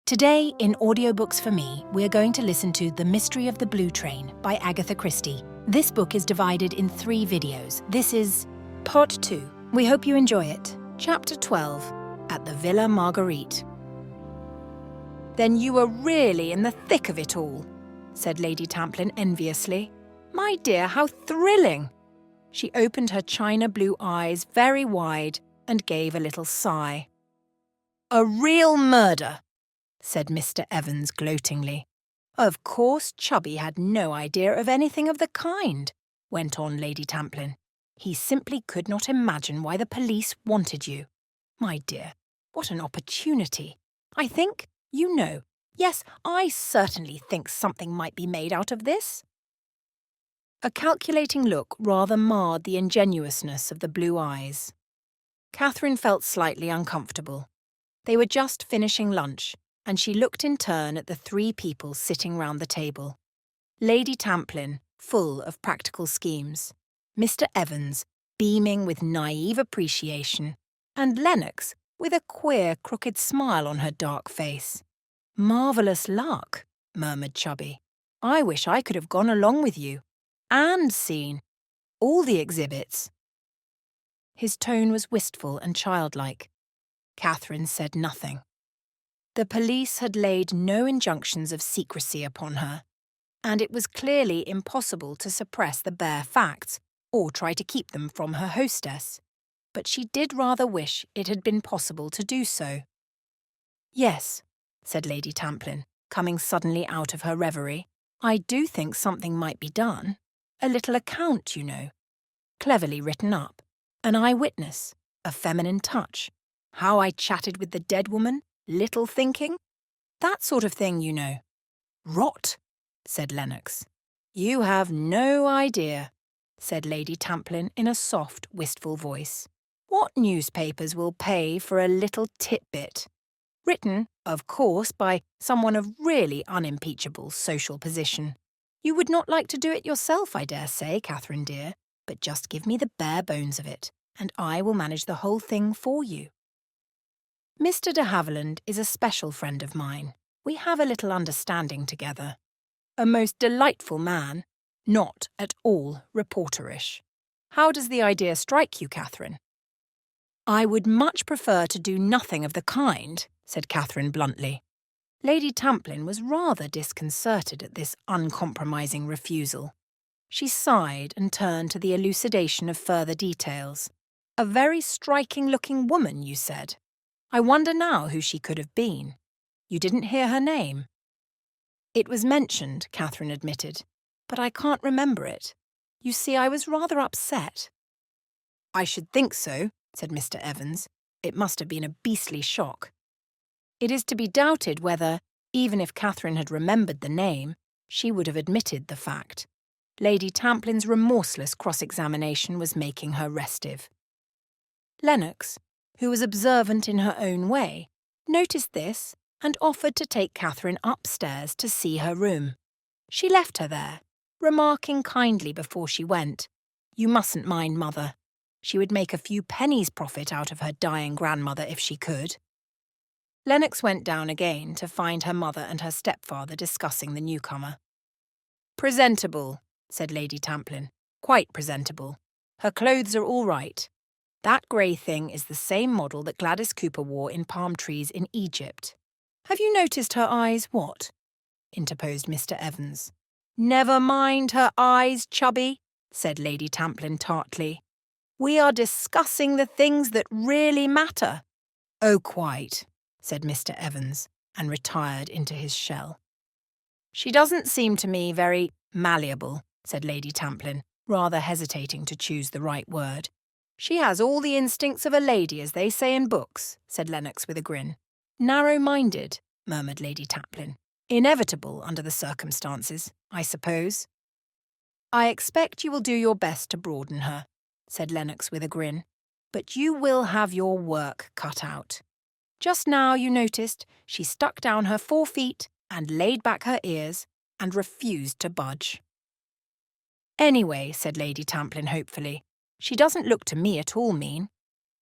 Today, in Audiobooks for Me, we're going to listen to The Mystery of the Blue Train by Agatha Christie. This book is divided in 3 videos. This is Part 2. We hope you enjoy it. Chapter 12, At the Villa Margarite. "Then you were really in the thick of it all," said Lady Tamplin enviously. "My dear, how thrilling!" She opened her china blue eyes very wide and gave a little sigh. "A real murder," said Mr. Evans gloatingly. "Of course Chubby had no idea of anything of the kind," went on Lady Tamplin. "He simply could not imagine why the police wanted you. My dear, what an opportunity. I think, yes, I certainly think something might be made out of this." A calculating look rather marred the ingenuousness of the blue eyes. Catherine felt slightly uncomfortable. They were just finishing lunch, and she looked in turn at the 3 people sitting round the table. Lady Tamplin, full of practical schemes, Mr. Evans, beaming with naive appreciation, and Lennox, with a queer, crooked smile on her dark face. "Marvellous luck," murmured Chubby. "I wish I could have gone along with you, and seen all the exhibits." His tone was wistful and childlike. Catherine said nothing. The police had laid no injunctions of secrecy upon her, and it was clearly impossible to suppress the bare facts or try to keep them from her hostess, but she did rather wish it had been possible to do so. "Yes," said Lady Tamplin, coming suddenly out of her reverie, "I do think something might be done. A little account, cleverly written up, an eyewitness, a feminine touch, how I chatted with the dead woman, little thinking, that sort of thing, "Rot," said Lennox. "You have no idea," said Lady Tamplin in a soft, wistful voice. "What newspapers will pay for a little titbit? Written, of course, by someone of really unimpeachable social position. You would not like to do it yourself, I dare say, Catherine dear, but just give me the bare bones of it, and I will manage the whole thing for you. Mr. de Havilland is a special friend of mine. We have a little understanding together. A most delightful man, not at all reporterish. How does the idea strike you, Catherine?" "I would much prefer to do nothing of the kind," said Catherine bluntly. Lady Tamplin was rather disconcerted at this uncompromising refusal. She sighed and turned to the elucidation of further details. "A very striking-looking woman, you said. I wonder now who she could have been. You didn't hear her name?" "It was mentioned," Catherine admitted, "but I can't remember it. You see, I was rather upset." "I should think so," said Mr. Evans. "It must have been a beastly shock." It is to be doubted whether, even if Catherine had remembered the name, she would have admitted the fact. Lady Tamplin's remorseless cross-examination was making her restive. Lennox, who was observant in her own way, noticed this and offered to take Catherine upstairs to see her room. She left her there, remarking kindly before she went, "You mustn't mind Mother. She would make a few pennies profit out of her dying grandmother if she could." Lennox went down again to find her mother and her stepfather discussing the newcomer. "Presentable," said Lady Tamplin. "Quite presentable. Her clothes are all right. That grey thing is the same model that Gladys Cooper wore in palm trees in Egypt." "Have you noticed her eyes, what?" interposed Mr. Evans. "Never mind her eyes, Chubby," said Lady Tamplin tartly. "We are discussing the things that really matter." "Oh, quite," said Mr. Evans, and retired into his shell. "She doesn't seem to me very malleable," said Lady Tamplin, rather hesitating to choose the right word. "She has all the instincts of a lady, as they say in books," said Lennox with a grin. "Narrow-minded," murmured Lady Tamplin. "Inevitable under the circumstances, I suppose." "I expect you will do your best to broaden her," said Lennox with a grin. "But you will have your work cut out. Just now, you noticed, she stuck down her 4 feet and laid back her ears and refused to budge." "Anyway," said Lady Tamplin hopefully, "she doesn't look to me at all mean.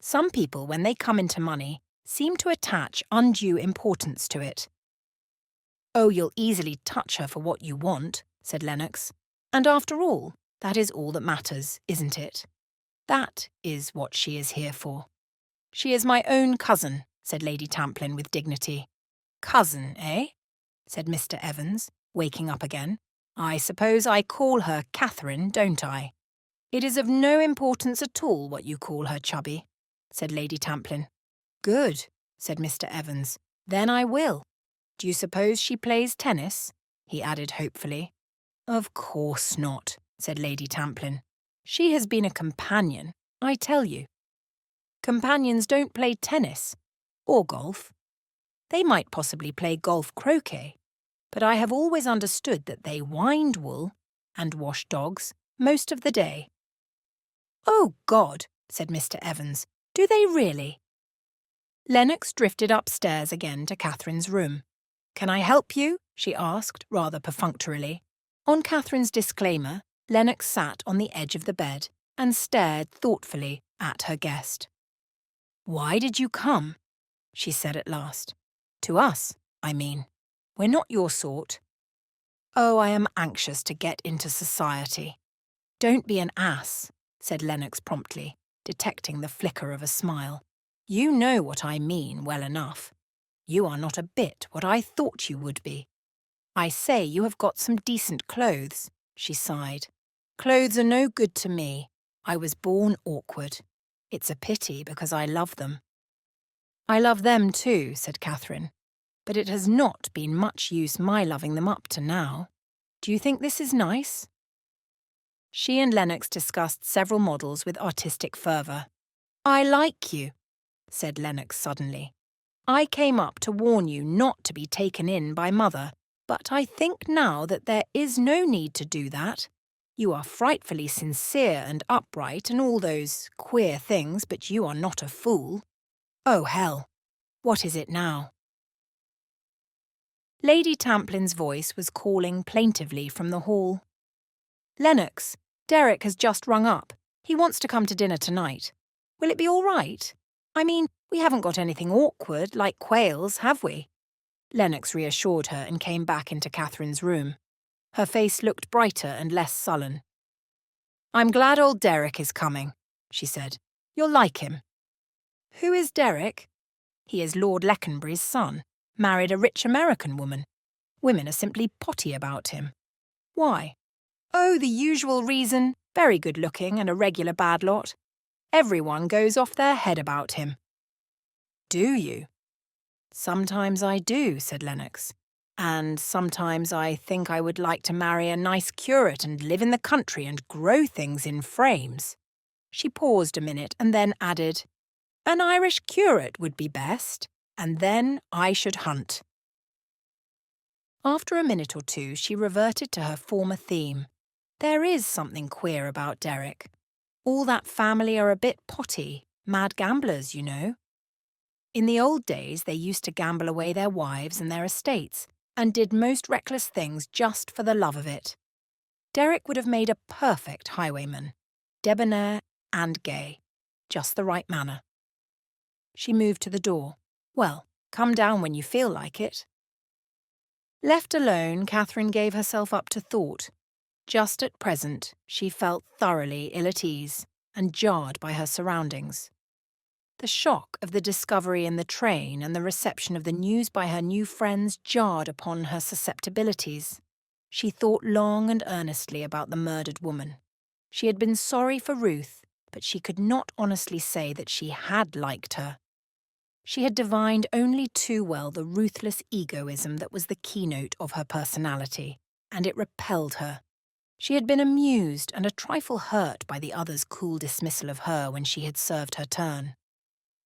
Some people, when they come into money, seem to attach undue importance to it. "Oh, you'll easily touch her for what you want," said Lennox. "And after all, that is all that matters, isn't it? That is what she is here for." "She is my own cousin," said Lady Tamplin with dignity. "Cousin, eh?" said Mr. Evans, waking up again. "I suppose I call her Catherine, don't I?" "It is of no importance at all what you call her, Chubby," said Lady Tamplin. "Good," said Mr. Evans. "Then I will. Do you suppose she plays tennis?" he added hopefully. "Of course not," said Lady Tamplin. "She has been a companion, I tell you. Companions don't play tennis, or golf. They might possibly play golf croquet, but I have always understood that they wind wool and wash dogs most of the day." "Oh, God," said Mr. Evans. "Do they really?" Lennox drifted upstairs again to Catherine's room. "Can I help you?" she asked, rather perfunctorily. On Catherine's disclaimer, Lennox sat on the edge of the bed and stared thoughtfully at her guest. "Why did you come?" she said at last. "To us, I mean. We're not your sort." "Oh, I am anxious to get into society." "Don't be an ass," said Lennox promptly, detecting the flicker of a smile. "You know what I mean well enough. You are not a bit what I thought you would be. I say you have got some decent clothes," she sighed. "Clothes are no good to me. I was born awkward. It's a pity because I love them." "I love them too," said Catherine, "but it has not been much use my loving them up to now. Do you think this is nice?" She and Lennox discussed several models with artistic fervour. "I like you," said Lennox suddenly. "I came up to warn you not to be taken in by Mother, but I think now that there is no need to do that. You are frightfully sincere and upright and all those queer things, but you are not a fool. Oh, hell! What is it now?" Lady Tamplin's voice was calling plaintively from the hall. "Lennox, Derek has just rung up. He wants to come to dinner tonight. Will it be all right? I mean, we haven't got anything awkward like quails, have we?" Lennox reassured her and came back into Catherine's room. Her face looked brighter and less sullen. "I'm glad old Derek is coming," she said. "You'll like him." "Who is Derek?" "He is Lord Leconbury's son. Married a rich American woman. Women are simply potty about him." "Why?" "Oh, the usual reason. Very good-looking and a regular bad lot. Everyone goes off their head about him." "Do you?" "Sometimes I do," said Lennox. "And sometimes I think I would like to marry a nice curate and live in the country and grow things in frames." She paused a minute and then added, "An Irish curate would be best, and then I should hunt." After a minute or two, she reverted to her former theme. There is something queer about Derek. All that family are a bit potty, mad gamblers, you know. In the old days, they used to gamble away their wives and their estates, and did most reckless things just for the love of it. Derek would have made a perfect highwayman, debonair and gay, just the right manner. She moved to the door. "Well, come down when you feel like it." Left alone, Catherine gave herself up to thought. Just at present, she felt thoroughly ill at ease and jarred by her surroundings. The shock of the discovery in the train and the reception of the news by her new friends jarred upon her susceptibilities. She thought long and earnestly about the murdered woman. She had been sorry for Ruth, but she could not honestly say that she had liked her. She had divined only too well the ruthless egoism that was the keynote of her personality, and it repelled her. She had been amused and a trifle hurt by the others' cool dismissal of her when she had served her turn.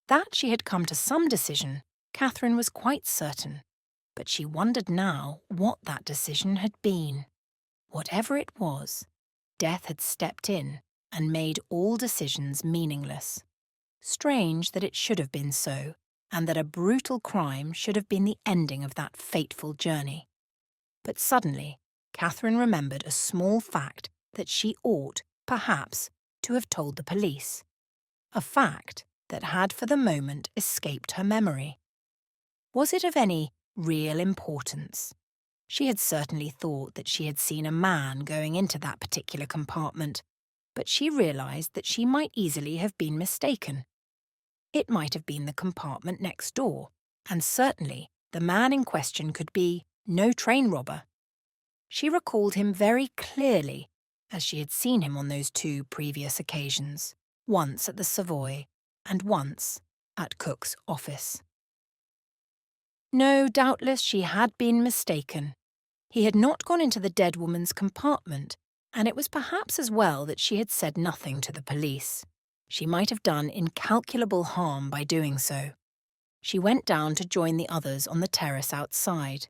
That she had come to some decision, Catherine was quite certain, but she wondered now what that decision had been. Whatever it was, death had stepped in and made all decisions meaningless. Strange that it should have been so, and that a brutal crime should have been the ending of that fateful journey. But suddenly, Catherine remembered a small fact that she ought, perhaps, to have told the police. A fact that had for the moment escaped her memory. Was it of any real importance? She had certainly thought that she had seen a man going into that particular compartment, but she realised that she might easily have been mistaken. It might have been the compartment next door, and certainly the man in question could be no train robber. She recalled him very clearly, as she had seen him on those 2 previous occasions, once at the Savoy and once at Cook's office. No, doubtless she had been mistaken. He had not gone into the dead woman's compartment, and it was perhaps as well that she had said nothing to the police. She might have done incalculable harm by doing so. She went down to join the others on the terrace outside.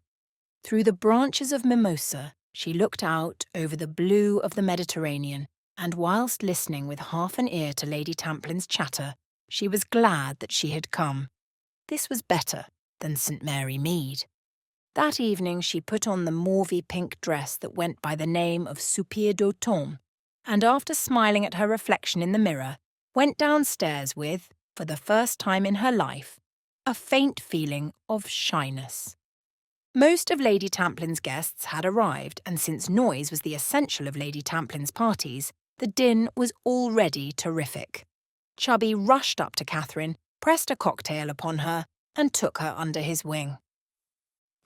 Through the branches of mimosa, she looked out over the blue of the Mediterranean, and whilst listening with half an ear to Lady Tamplin's chatter, she was glad that she had come. This was better than St. Mary Mead. That evening she put on the mauvey pink dress that went by the name of Soupir d'automne, and after smiling at her reflection in the mirror, went downstairs with, for the first time in her life, a faint feeling of shyness. Most of Lady Tamplin's guests had arrived, and since noise was the essential of Lady Tamplin's parties, the din was already terrific. Chubby rushed up to Catherine, pressed a cocktail upon her, and took her under his wing.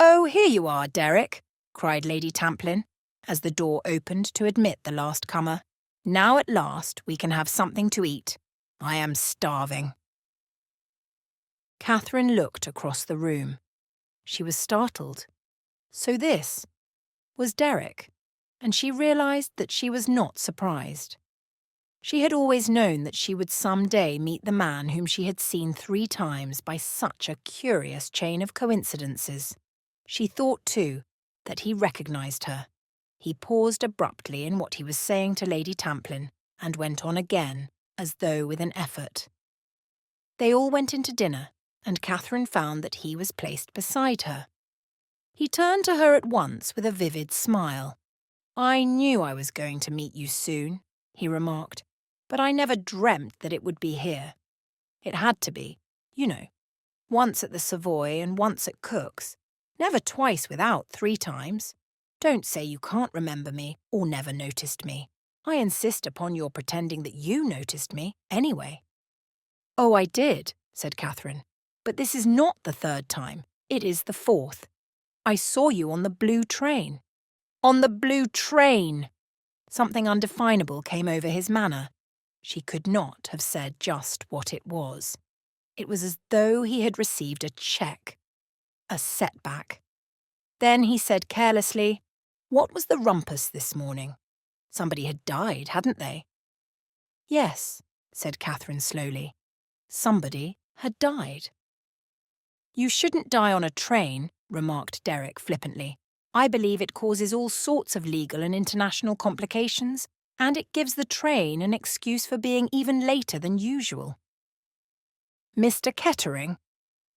"Oh, here you are, Derek," cried Lady Tamplin, as the door opened to admit the last comer. "Now at last we can have something to eat. I am starving." Catherine looked across the room. She was startled. So this was Derek, and she realised that she was not surprised. She had always known that she would some day meet the man whom she had seen 3 times by such a curious chain of coincidences. She thought, too, that he recognised her. He paused abruptly in what he was saying to Lady Tamplin, and went on again, as though with an effort. They all went into dinner, and Catherine found that he was placed beside her. He turned to her at once with a vivid smile. "I knew I was going to meet you soon," he remarked, "but I never dreamt that it would be here. It had to be, you know. Once at the Savoy and once at Cook's. Never twice without 3 times. Don't say you can't remember me or never noticed me. I insist upon your pretending that you noticed me, anyway." "Oh, I did," said Catherine. "But this is not the 3rd time. It is the 4th. I saw you on the blue train." "On the blue train!" Something undefinable came over his manner. She could not have said just what it was. It was as though he had received a check. A setback. Then he said carelessly, "What was the rumpus this morning? Somebody had died, hadn't they?" "Yes," said Catherine slowly. "Somebody had died." "You shouldn't die on a train," remarked Derek flippantly. "I believe it causes all sorts of legal and international complications, and it gives the train an excuse for being even later than usual." Mr. Kettering,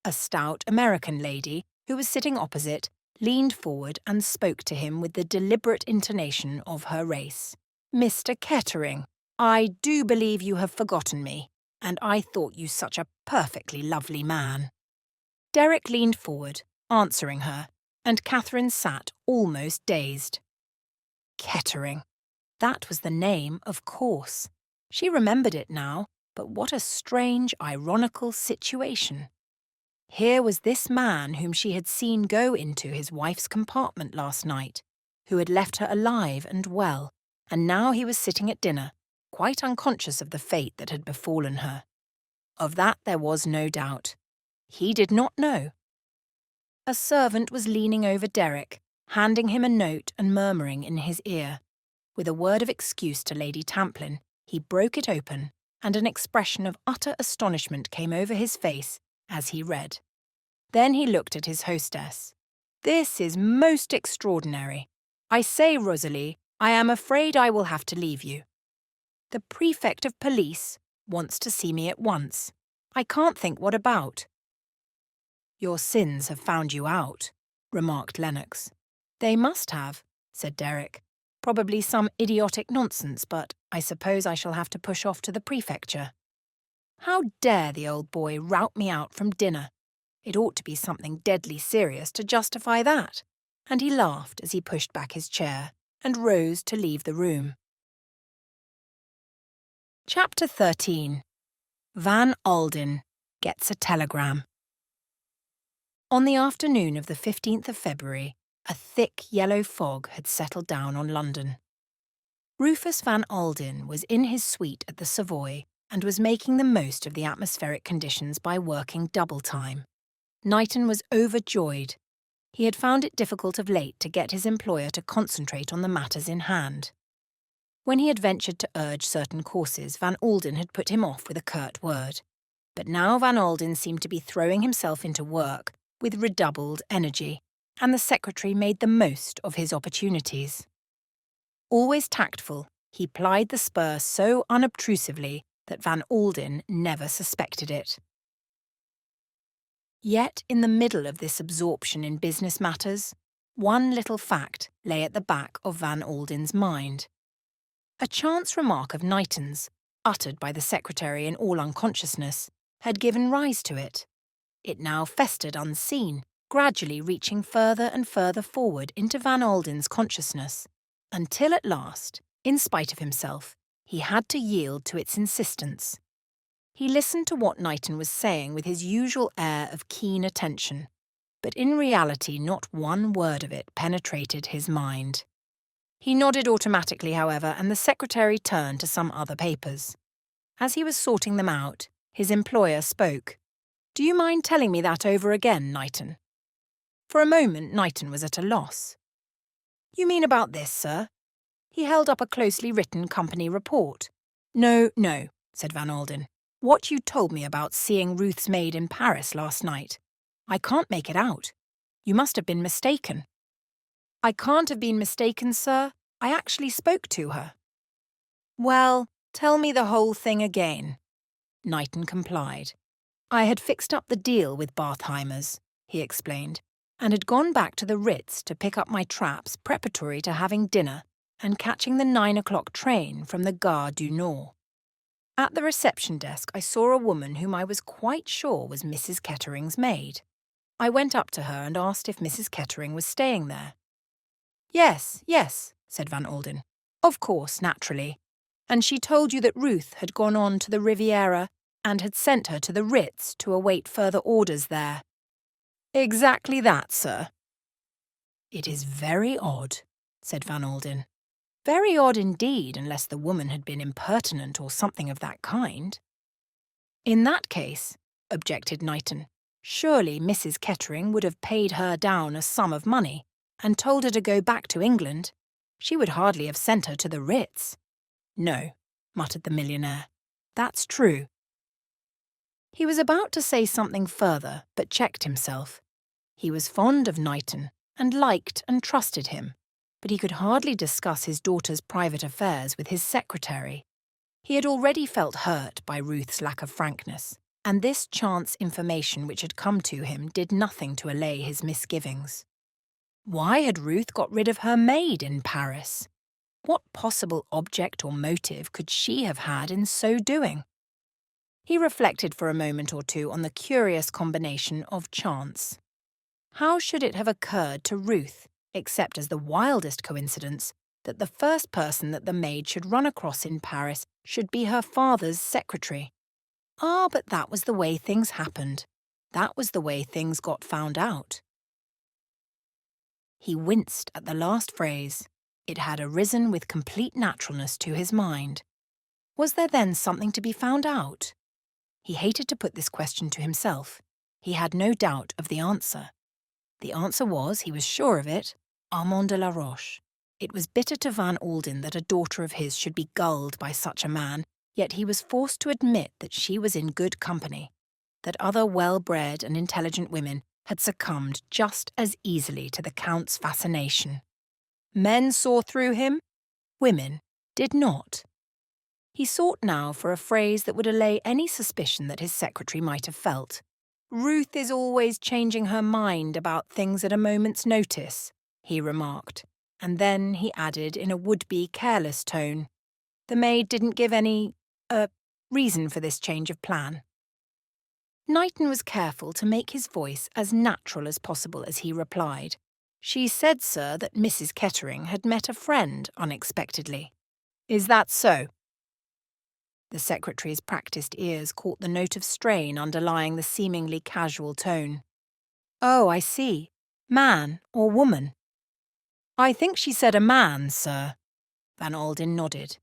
a stout American lady who was sitting opposite, leaned forward and spoke to him with the deliberate intonation of her race. "Mr. Kettering, I do believe you have forgotten me, and I thought you such a perfectly lovely man." Derek leaned forward, answering her, and Catherine sat almost dazed. Kettering. That was the name, of course. She remembered it now, but what a strange, ironical situation. Here was this man whom she had seen go into his wife's compartment last night, who had left her alive and well, and now he was sitting at dinner, quite unconscious of the fate that had befallen her. Of that there was no doubt. He did not know. A servant was leaning over Derek, handing him a note and murmuring in his ear. With a word of excuse to Lady Tamplin, he broke it open, and an expression of utter astonishment came over his face as he read. Then he looked at his hostess. "This is most extraordinary. I say, Rosalie, I am afraid I will have to leave you. The prefect of police wants to see me at once. I can't think what about." "Your sins have found you out," remarked Lennox. "They must have," said Derek. "Probably some idiotic nonsense, but I suppose I shall have to push off to the prefecture. How dare the old boy rout me out from dinner? It ought to be something deadly serious to justify that. and he laughed as he pushed back his chair and rose to leave the room. Chapter 13. Van Alden gets a telegram. On the afternoon of the 15th of February, a thick yellow fog had settled down on London. Rufus Van Alden was in his suite at the Savoy and was making the most of the atmospheric conditions by working double time. Knighton was overjoyed. He had found it difficult of late to get his employer to concentrate on the matters in hand. When he had ventured to urge certain courses, Van Alden had put him off with a curt word. But now Van Alden seemed to be throwing himself into work with redoubled energy, and the secretary made the most of his opportunities. Always tactful, he plied the spur so unobtrusively that Van Alden never suspected it. Yet, in the middle of this absorption in business matters, one little fact lay at the back of Van Alden's mind. A chance remark of Knighton's, uttered by the secretary in all unconsciousness, had given rise to it. It now festered unseen, gradually reaching further and further forward into Van Alden's consciousness, until at last, in spite of himself, he had to yield to its insistence. He listened to what Knighton was saying with his usual air of keen attention, but in reality not one word of it penetrated his mind. He nodded automatically, however, and the secretary turned to some other papers. As he was sorting them out, his employer spoke. "Do you mind telling me that over again, Knighton?" For a moment, Knighton was at a loss. "You mean about this, sir?" He held up a closely written company report. No, said Van Alden. "What you told me about seeing Ruth's maid in Paris last night. I can't make it out. You must have been mistaken." "I can't have been mistaken, sir. I actually spoke to her." "Well, tell me the whole thing again." Knighton complied. "I had fixed up the deal with Bartheimer's," he explained, "and had gone back to the Ritz to pick up my traps preparatory to having dinner and catching the 9 o'clock train from the Gare du Nord. At the reception desk I saw a woman whom I was quite sure was Mrs. Kettering's maid. I went up to her and asked if Mrs. Kettering was staying there. Yes, said Van Alden. "Of course, naturally. And she told you that Ruth had gone on to the Riviera and had sent her to the Ritz to await further orders there." "Exactly that, sir." "It is very odd," said Van Alden. "Very odd indeed, unless the woman had been impertinent or something of that kind." "In that case," objected Knighton, "surely Mrs. Kettering would have paid her down a sum of money and told her to go back to England. She would hardly have sent her to the Ritz." "No," muttered the millionaire. "That's true." He was about to say something further, but checked himself. He was fond of Knighton and liked and trusted him, but he could hardly discuss his daughter's private affairs with his secretary. He had already felt hurt by Ruth's lack of frankness, and this chance information which had come to him did nothing to allay his misgivings. Why had Ruth got rid of her maid in Paris? What possible object or motive could she have had in so doing? He reflected for a moment or two on the curious combination of chance. How should it have occurred to Ruth, except as the wildest coincidence, that the first person that the maid should run across in Paris should be her father's secretary? But that was the way things happened. That was the way things got found out. He winced at the last phrase. It had arisen with complete naturalness to his mind. Was there then something to be found out? He hated to put this question to himself. He had no doubt of the answer. The answer was, he was sure of it, Armand de la Roche. It was bitter to Van Alden that a daughter of his should be gulled by such a man, yet he was forced to admit that she was in good company, that other well-bred and intelligent women had succumbed just as easily to the Count's fascination. Men saw through him, women did not. He sought now for a phrase that would allay any suspicion that his secretary might have felt. "Ruth is always changing her mind about things at a moment's notice," he remarked, and then he added in a would-be careless tone, "The maid didn't give any, reason for this change of plan." Knighton was careful to make his voice as natural as possible as he replied. She said, sir, that Mrs. Kettering had met a friend unexpectedly. Is that so? The secretary's practised ears caught the note of strain underlying the seemingly casual tone. Oh, I see. Man or woman? I think she said a man, sir. Van Alden nodded.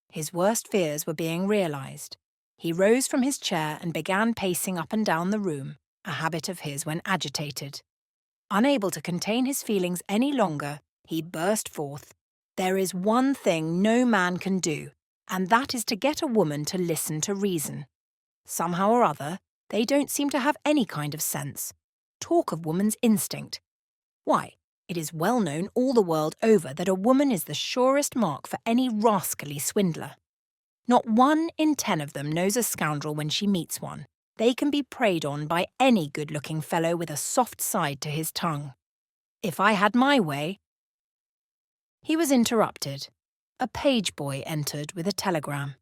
His worst fears were being realised. He rose from his chair and began pacing up and down the room, a habit of his when agitated. Unable to contain his feelings any longer, he burst forth. There is one thing no man can do, and that is to get a woman to listen to reason. Somehow or other, they don't seem to have any kind of sense. Talk of woman's instinct. Why, it is well known all the world over that a woman is the surest mark for any rascally swindler. Not 1 in 10 of them knows a scoundrel when she meets one. They can be preyed on by any good-looking fellow with a soft side to his tongue. If I had my way— He was interrupted. A page boy entered with a telegram.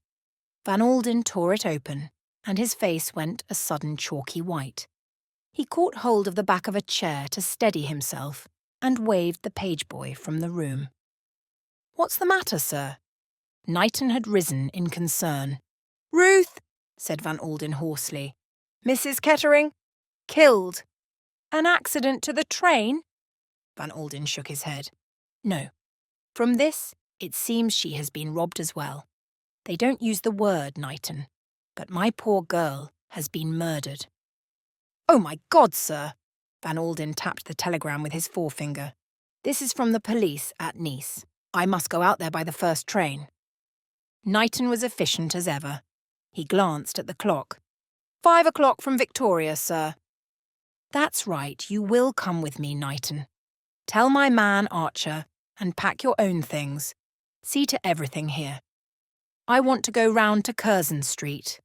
Van Alden tore it open, and his face went a sudden chalky white. He caught hold of the back of a chair to steady himself and waved the page boy from the room. What's the matter, sir? Knighton had risen in concern. Ruth, said Van Alden hoarsely. Mrs. Kettering? Killed. An accident to the train? Van Alden shook his head. No. From this, it seems she has been robbed as well. They don't use the word, Knighton, but my poor girl has been murdered. Oh, my God, sir! Van Alden tapped the telegram with his forefinger. This is from the police at Nice. I must go out there by the first train. Knighton was efficient as ever. He glanced at the clock. 5 o'clock from Victoria, sir. That's right, you will come with me, Knighton. Tell my man, Archer, and pack your own things. See to everything here. I want to go round to Curzon Street.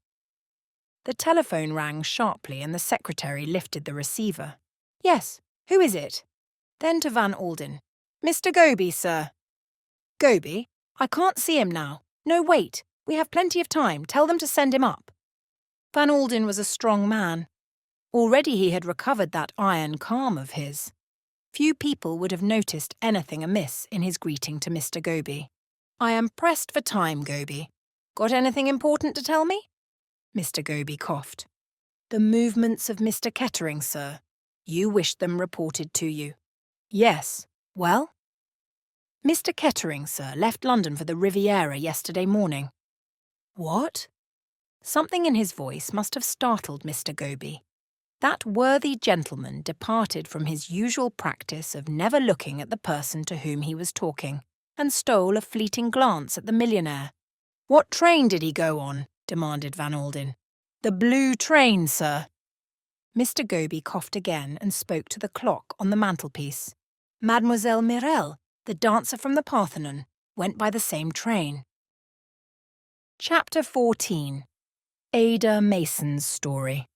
The telephone rang sharply and the secretary lifted the receiver. Yes, who is it? Then to Van Alden. Mr. Goby, sir. Goby? I can't see him now. No, wait. We have plenty of time. Tell them to send him up. Van Alden was a strong man. Already he had recovered that iron calm of his. Few people would have noticed anything amiss in his greeting to Mr. Goby. I am pressed for time, Goby. Got anything important to tell me? Mr. Goby coughed. The movements of Mr. Kettering, sir. You wished them reported to you. Yes. Well? Mr. Kettering, sir, left London for the Riviera yesterday morning. What? Something in his voice must have startled Mr. Goby. That worthy gentleman departed from his usual practice of never looking at the person to whom he was talking, and stole a fleeting glance at the millionaire. What train did he go on? Demanded Van Alden. The blue train, sir. Mr. Goby coughed again and spoke to the clock on the mantelpiece. Mademoiselle Mirelle, the dancer from the Parthenon, went by the same train. Chapter 14. Ada Mason's Story.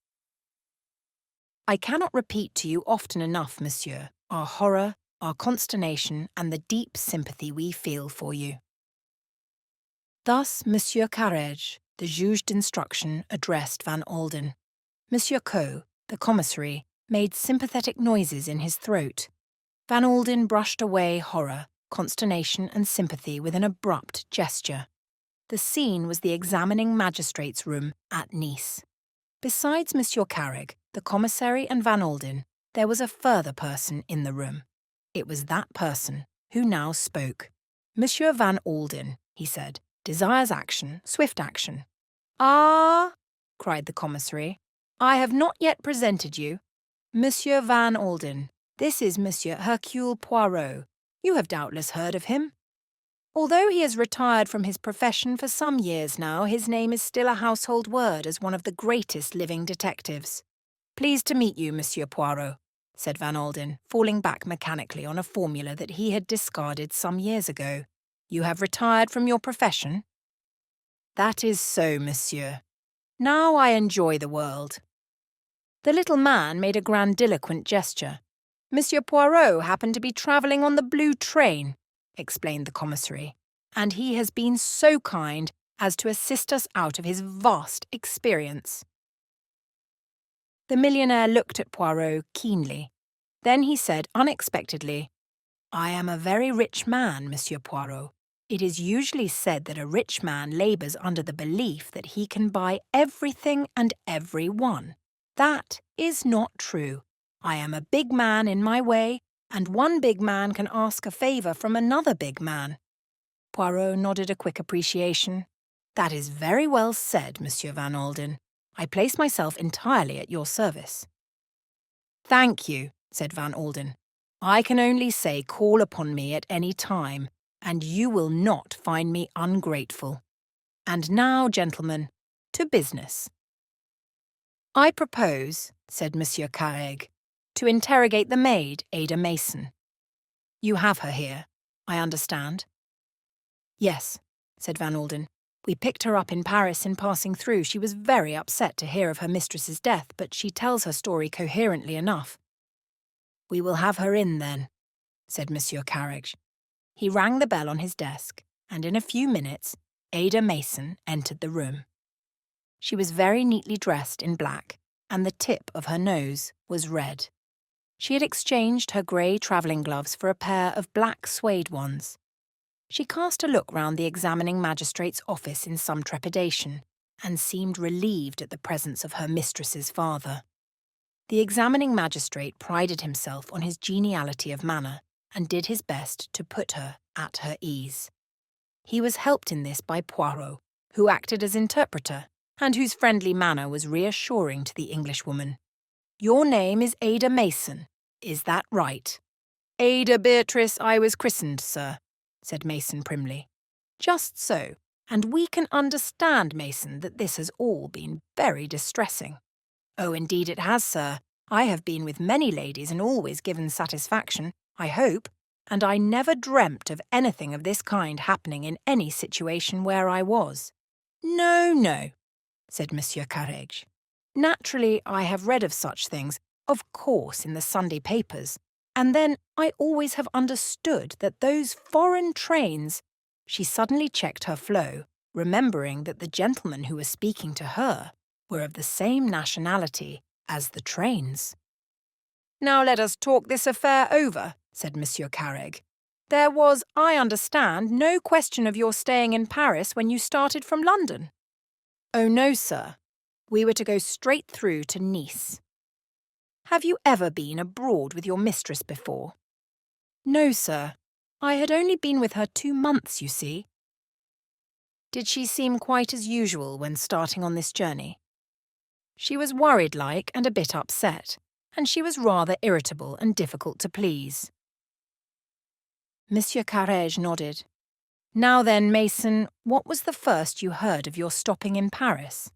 I cannot repeat to you often enough, monsieur, our horror, our consternation, and the deep sympathy we feel for you. Thus Monsieur Carrege, the juge d'instruction, addressed Van Alden. Monsieur Coe, the commissary, made sympathetic noises in his throat. Van Alden brushed away horror, consternation, and sympathy with an abrupt gesture. The scene was the examining magistrate's room at Nice. Besides Monsieur Carrege, the commissary, and Van Alden, there was a further person in the room. It was that person who now spoke. Monsieur Van Alden, he said, desires action, swift action. Ah, cried the commissary, I have not yet presented you. Monsieur Van Alden, this is Monsieur Hercule Poirot. You have doubtless heard of him. Although he has retired from his profession for some years now, his name is still a household word as one of the greatest living detectives. Pleased to meet you, Monsieur Poirot, said Van Alden, falling back mechanically on a formula that he had discarded some years ago. You have retired from your profession? That is so, monsieur. Now I enjoy the world. The little man made a grandiloquent gesture. Monsieur Poirot happened to be travelling on the blue train, explained the commissary, and he has been so kind as to assist us out of his vast experience. The millionaire looked at Poirot keenly. Then he said unexpectedly, I am a very rich man, Monsieur Poirot. It is usually said that a rich man labours under the belief that he can buy everything and everyone. That is not true. I am a big man in my way, and one big man can ask a favour from another big man. Poirot nodded a quick appreciation. That is very well said, Monsieur Van Alden. I place myself entirely at your service. Thank you, said Van Alden. I can only say call upon me at any time, and you will not find me ungrateful. And now, gentlemen, to business. I propose, said Monsieur Carreg, to interrogate the maid, Ada Mason. You have her here, I understand. Yes, said Van Alden. We picked her up in Paris in passing through. She was very upset to hear of her mistress's death, but she tells her story coherently enough. We will have her in, then, said Monsieur Carreg. He rang the bell on his desk, and in a few minutes, Ada Mason entered the room. She was very neatly dressed in black, and the tip of her nose was red. She had exchanged her grey travelling gloves for a pair of black suede ones. She cast a look round the examining magistrate's office in some trepidation, and seemed relieved at the presence of her mistress's father. The examining magistrate prided himself on his geniality of manner, and did his best to put her at her ease. He was helped in this by Poirot, who acted as interpreter, and whose friendly manner was reassuring to the Englishwoman. Your name is Ada Mason, is that right? Ada Beatrice I was christened, sir, said Mason primly. Just so, and we can understand, Mason, that this has all been very distressing. Oh, indeed it has, sir. I have been with many ladies and always given satisfaction, I hope, and I never dreamt of anything of this kind happening in any situation where I was. No, no, said Monsieur Carreg. Naturally, I have read of such things, of course, in the Sunday papers, and then I always have understood that those foreign trains— She suddenly checked her flow, remembering that the gentlemen who were speaking to her were of the same nationality as the trains. Now let us talk this affair over, said Monsieur Carreg. There was, I understand, no question of your staying in Paris when you started from London. Oh no, sir. We were to go straight through to Nice. Have you ever been abroad with your mistress before? No, sir. I had only been with her 2 months, you see. Did she seem quite as usual when starting on this journey? She was worried-like and a bit upset, and she was rather irritable and difficult to please. Monsieur Carreg nodded. Now then, Mason, what was the first you heard of your stopping in Paris?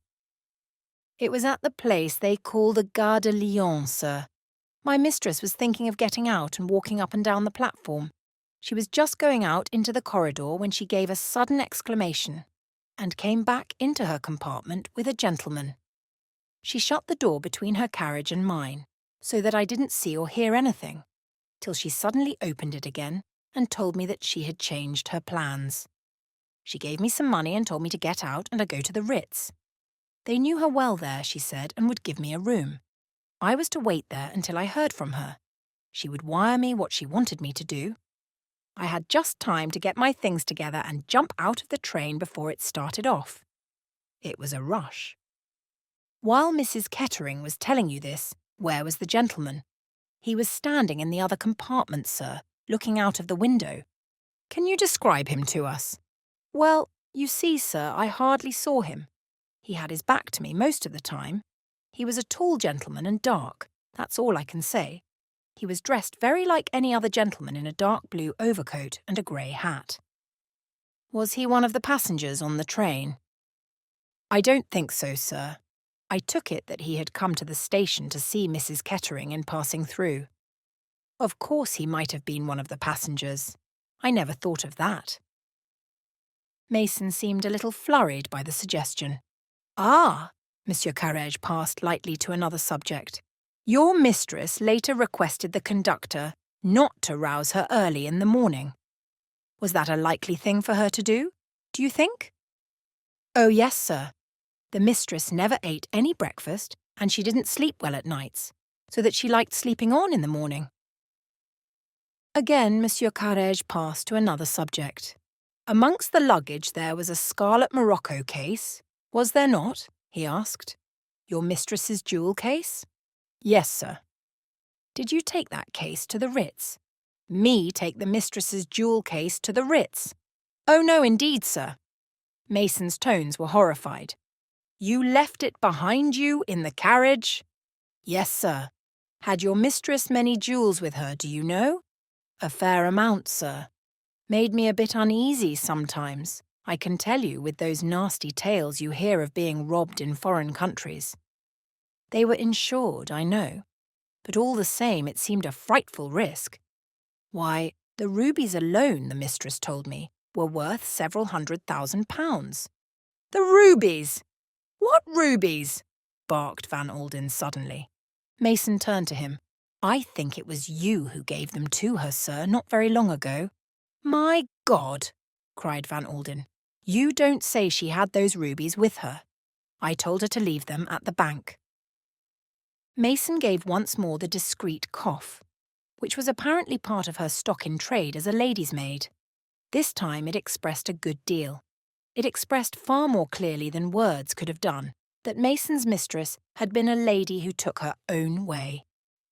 It was at the place they call the Gare de Lyon, sir. My mistress was thinking of getting out and walking up and down the platform. She was just going out into the corridor when she gave a sudden exclamation, and came back into her compartment with a gentleman. She shut the door between her carriage and mine, so that I didn't see or hear anything, till she suddenly opened it again and told me that she had changed her plans. She gave me some money and told me to get out and go to the Ritz. They knew her well there, she said, and would give me a room. I was to wait there until I heard from her. She would wire me what she wanted me to do. I had just time to get my things together and jump out of the train before it started off. It was a rush. While Mrs. Kettering was telling you this, where was the gentleman? He was standing in the other compartment, sir, looking out of the window. Can you describe him to us? Well, you see, sir, I hardly saw him. He had his back to me most of the time. He was a tall gentleman and dark, that's all I can say. He was dressed very like any other gentleman in a dark blue overcoat and a grey hat. Was he one of the passengers on the train? I don't think so, sir. I took it that he had come to the station to see Mrs. Kettering in passing through. Of course he might have been one of the passengers. I never thought of that. Mason seemed a little flurried by the suggestion. Ah, Monsieur Carreg passed lightly to another subject. Your mistress later requested the conductor not to rouse her early in the morning. Was that a likely thing for her to do, do you think? Oh, yes, sir. The mistress never ate any breakfast, and she didn't sleep well at nights, so that she liked sleeping on in the morning. Again, Monsieur Carrege passed to another subject. Amongst the luggage there was a scarlet morocco case. Was there not? He asked. Your mistress's jewel case? Yes, sir. Did you take that case to the Ritz? Me take the mistress's jewel case to the Ritz? Oh, no, indeed, sir. Mason's tones were horrified. You left it behind you in the carriage? Yes, sir. Had your mistress many jewels with her, do you know? A fair amount, sir. Made me a bit uneasy sometimes, I can tell you, with those nasty tales you hear of being robbed in foreign countries. They were insured, I know, but all the same it seemed a frightful risk. Why, the rubies alone, the mistress told me, were worth several £100,000. The rubies! What rubies? Barked Van Alden suddenly. Mason turned to him. I think it was you who gave them to her, sir, not very long ago. My God! Cried Van Alden. You don't say she had those rubies with her. I told her to leave them at the bank. Mason gave once more the discreet cough, which was apparently part of her stock in trade as a lady's maid. This time it expressed a good deal. It expressed far more clearly than words could have done that Mason's mistress had been a lady who took her own way.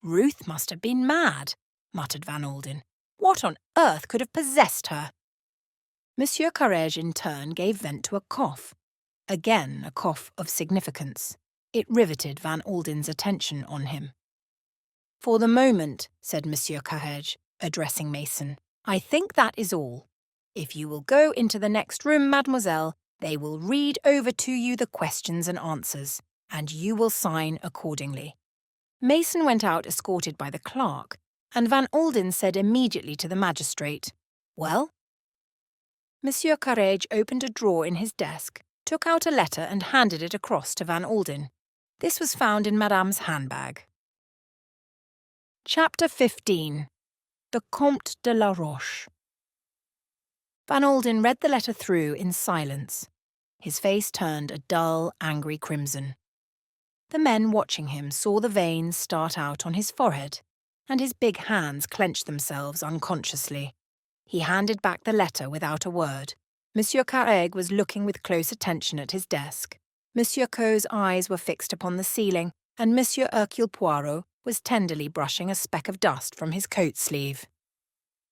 Ruth must have been mad, muttered Van Alden. What on earth could have possessed her? Monsieur Carrege in turn gave vent to a cough. Again a cough of significance. It riveted Van Alden's attention on him. For the moment, said Monsieur Carrege, addressing Mason, I think that is all. If you will go into the next room, mademoiselle, they will read over to you the questions and answers, and you will sign accordingly. Mason went out escorted by the clerk, and Van Alden said immediately to the magistrate, Well? Monsieur Carrege opened a drawer in his desk, took out a letter and handed it across to Van Alden. This was found in Madame's handbag. Chapter 15. The Comte de la Roche. Van Alden read the letter through in silence. His face turned a dull, angry crimson. The men watching him saw the veins start out on his forehead, and his big hands clenched themselves unconsciously. He handed back the letter without a word. Monsieur Carrege was looking with close attention at his desk. Monsieur Coe's eyes were fixed upon the ceiling, and Monsieur Hercule Poirot was tenderly brushing a speck of dust from his coat sleeve.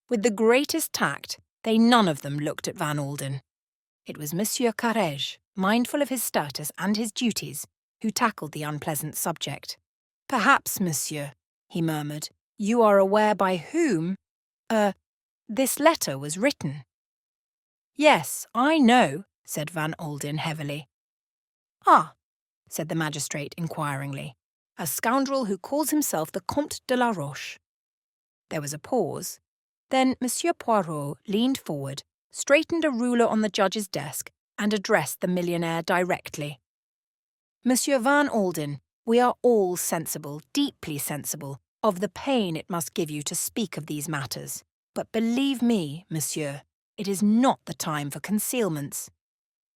With the greatest tact, they none of them looked at Van Alden. It was Monsieur Carrege, mindful of his status and his duties, who tackled the unpleasant subject. Perhaps, monsieur, he murmured, you are aware by whom, this letter was written. Yes, I know, said Van Alden heavily. Ah, said the magistrate inquiringly, a scoundrel who calls himself the Comte de la Roche. There was a pause. Then Monsieur Poirot leaned forward, straightened a ruler on the judge's desk, and addressed the millionaire directly. Monsieur Van Alden, we are all sensible, deeply sensible, of the pain it must give you to speak of these matters. But believe me, monsieur, it is not the time for concealments.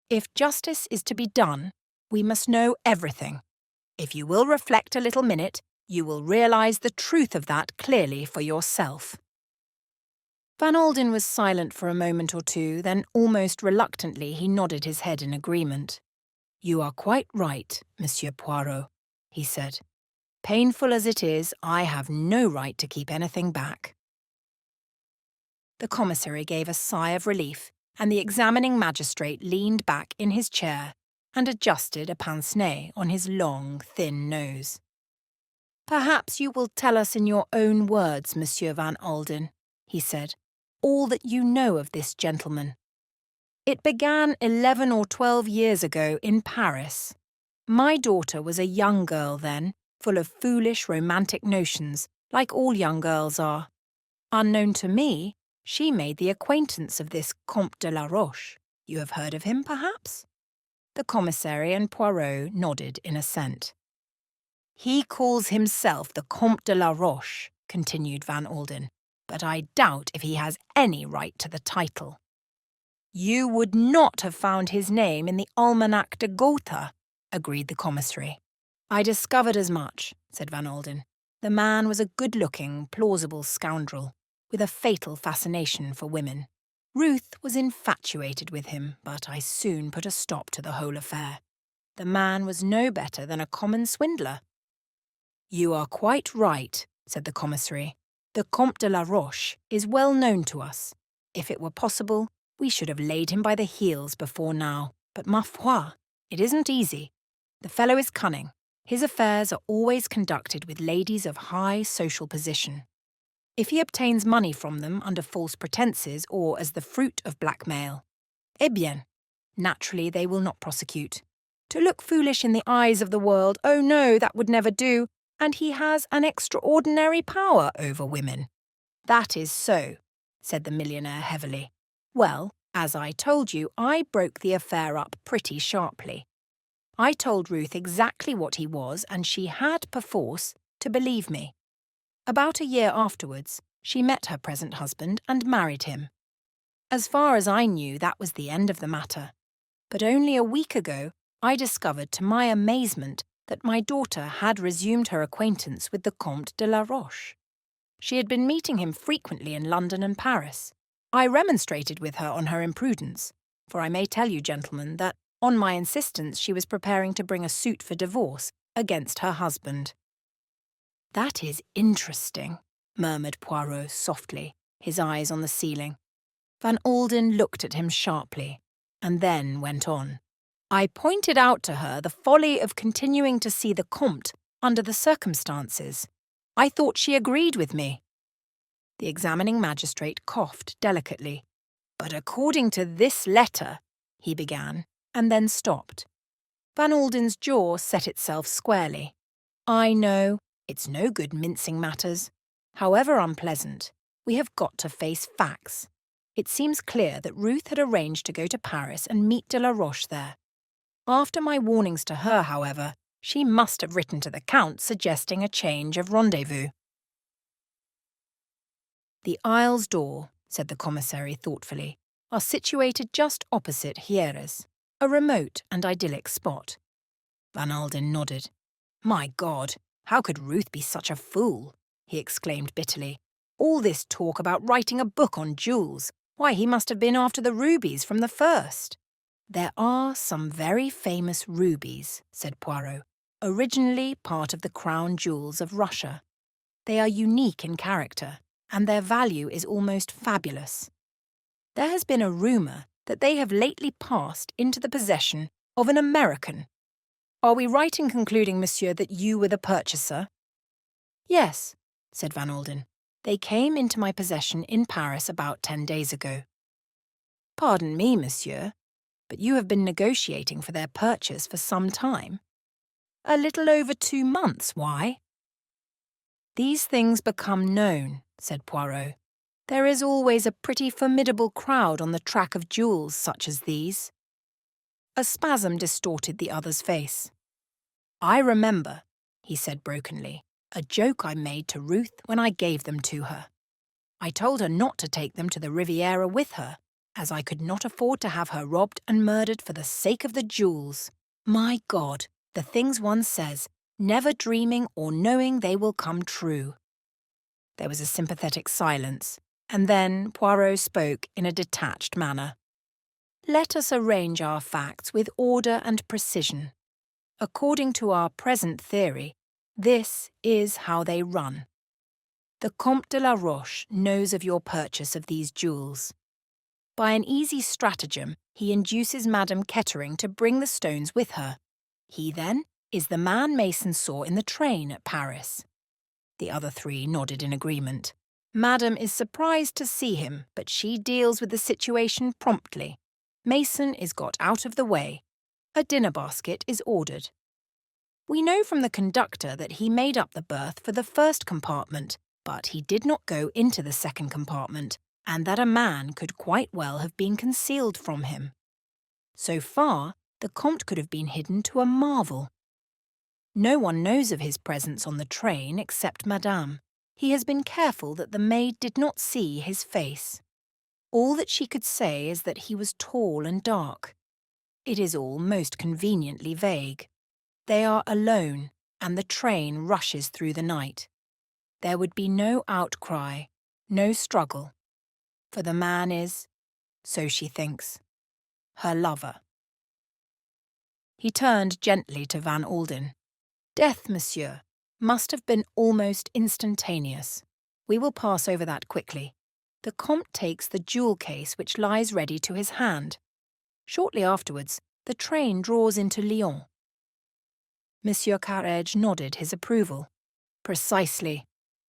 If justice is to be done, we must know everything. If you will reflect a little minute, you will realize the truth of that clearly for yourself. Van Alden was silent for a moment or two, then almost reluctantly he nodded his head in agreement. You are quite right, Monsieur Poirot, he said. Painful as it is, I have no right to keep anything back. The commissary gave a sigh of relief, and the examining magistrate leaned back in his chair and adjusted a pince-nez on his long, thin nose. Perhaps you will tell us in your own words, Monsieur Van Alden, he said, all that you know of this gentleman. It began 11 or 12 years ago in Paris. My daughter was a young girl then, full of foolish, romantic notions, like all young girls are. Unknown to me, she made the acquaintance of this Comte de la Roche. You have heard of him, perhaps? The commissary and Poirot nodded in assent. He calls himself the Comte de la Roche, continued Van Alden, but I doubt if he has any right to the title. You would not have found his name in the Almanach de Gotha, agreed the commissary. I discovered as much, said Van Alden. The man was a good-looking, plausible scoundrel. with a fatal fascination for women. Ruth was infatuated with him, but I soon put a stop to the whole affair. The man was no better than a common swindler. "You are quite right," said the commissary. "The Comte de la Roche is well known to us. If it were possible, we should have laid him by the heels before now. But ma foi, it isn't easy. The fellow is cunning. His affairs are always conducted with ladies of high social position. If he obtains money from them under false pretences or as the fruit of blackmail, eh bien, naturally they will not prosecute. To look foolish in the eyes of the world, oh no, that would never do, and he has an extraordinary power over women." "That is so," said the millionaire heavily. "Well, as I told you, I broke the affair up pretty sharply. I told Ruth exactly what he was, and she had, perforce, to believe me. About a year afterwards, she met her present husband and married him. As far as I knew, that was the end of the matter. But only a week ago, I discovered to my amazement that my daughter had resumed her acquaintance with the Comte de la Roche. She had been meeting him frequently in London and Paris. I remonstrated with her on her imprudence, for I may tell you, gentlemen, that on my insistence she was preparing to bring a suit for divorce against her husband." "That is interesting," murmured Poirot softly, his eyes on the ceiling. Van Alden looked at him sharply, and then went on. "I pointed out to her the folly of continuing to see the Comte under the circumstances. I thought she agreed with me." The examining magistrate coughed delicately. "But according to this letter," he began, and then stopped. Van Alden's jaw set itself squarely. "I know, it's no good mincing matters. However unpleasant, we have got to face facts. It seems clear that Ruth had arranged to go to Paris and meet de la Roche there. After my warnings to her, however, she must have written to the Count suggesting a change of rendezvous." "The Isle's door," said the commissary thoughtfully, "are situated just opposite Heiress, a remote and idyllic spot." Van Alden nodded. "My God, how could Ruth be such a fool?" he exclaimed bitterly. "All this talk about writing a book on jewels. Why, he must have been after the rubies from the first." "There are some very famous rubies," said Poirot, "originally part of the crown jewels of Russia. They are unique in character, and their value is almost fabulous. There has been a rumour that they have lately passed into the possession of an American. Are we right in concluding, monsieur, that you were the purchaser?" "Yes," said Van Alden. "They came into my possession in Paris about 10 days ago." "Pardon me, monsieur, but you have been negotiating for their purchase for some time." "A little over 2 months, why?" "These things become known," said Poirot. "There is always a pretty formidable crowd on the track of jewels such as these." A spasm distorted the other's face. "I remember," he said brokenly, "a joke I made to Ruth when I gave them to her. I told her not to take them to the Riviera with her, as I could not afford to have her robbed and murdered for the sake of the jewels. My God, the things one says, never dreaming or knowing they will come true." There was a sympathetic silence, and then Poirot spoke in a detached manner. "Let us arrange our facts with order and precision. According to our present theory, this is how they run. The Comte de la Roche knows of your purchase of these jewels. By an easy stratagem, he induces Madame Kettering to bring the stones with her. He, then, is the man Mason saw in the train at Paris." The other three nodded in agreement. "Madame is surprised to see him, but she deals with the situation promptly. Mason is got out of the way. A dinner basket is ordered. We know from the conductor that he made up the berth for the first compartment, but he did not go into the second compartment, and that a man could quite well have been concealed from him. So far, the Comte could have been hidden to a marvel. No one knows of his presence on the train except Madame. He has been careful that the maid did not see his face. All that she could say is that he was tall and dark. It is all most conveniently vague. They are alone, and the train rushes through the night. There would be no outcry, no struggle, for the man is, so she thinks, her lover. He turned gently to Van Alden. Death, monsieur, must have been almost instantaneous. We will pass over that quickly. The Comte takes the jewel case which lies ready to his hand. Shortly afterwards, the train draws into Lyons. Monsieur Carrege nodded his approval. Precisely.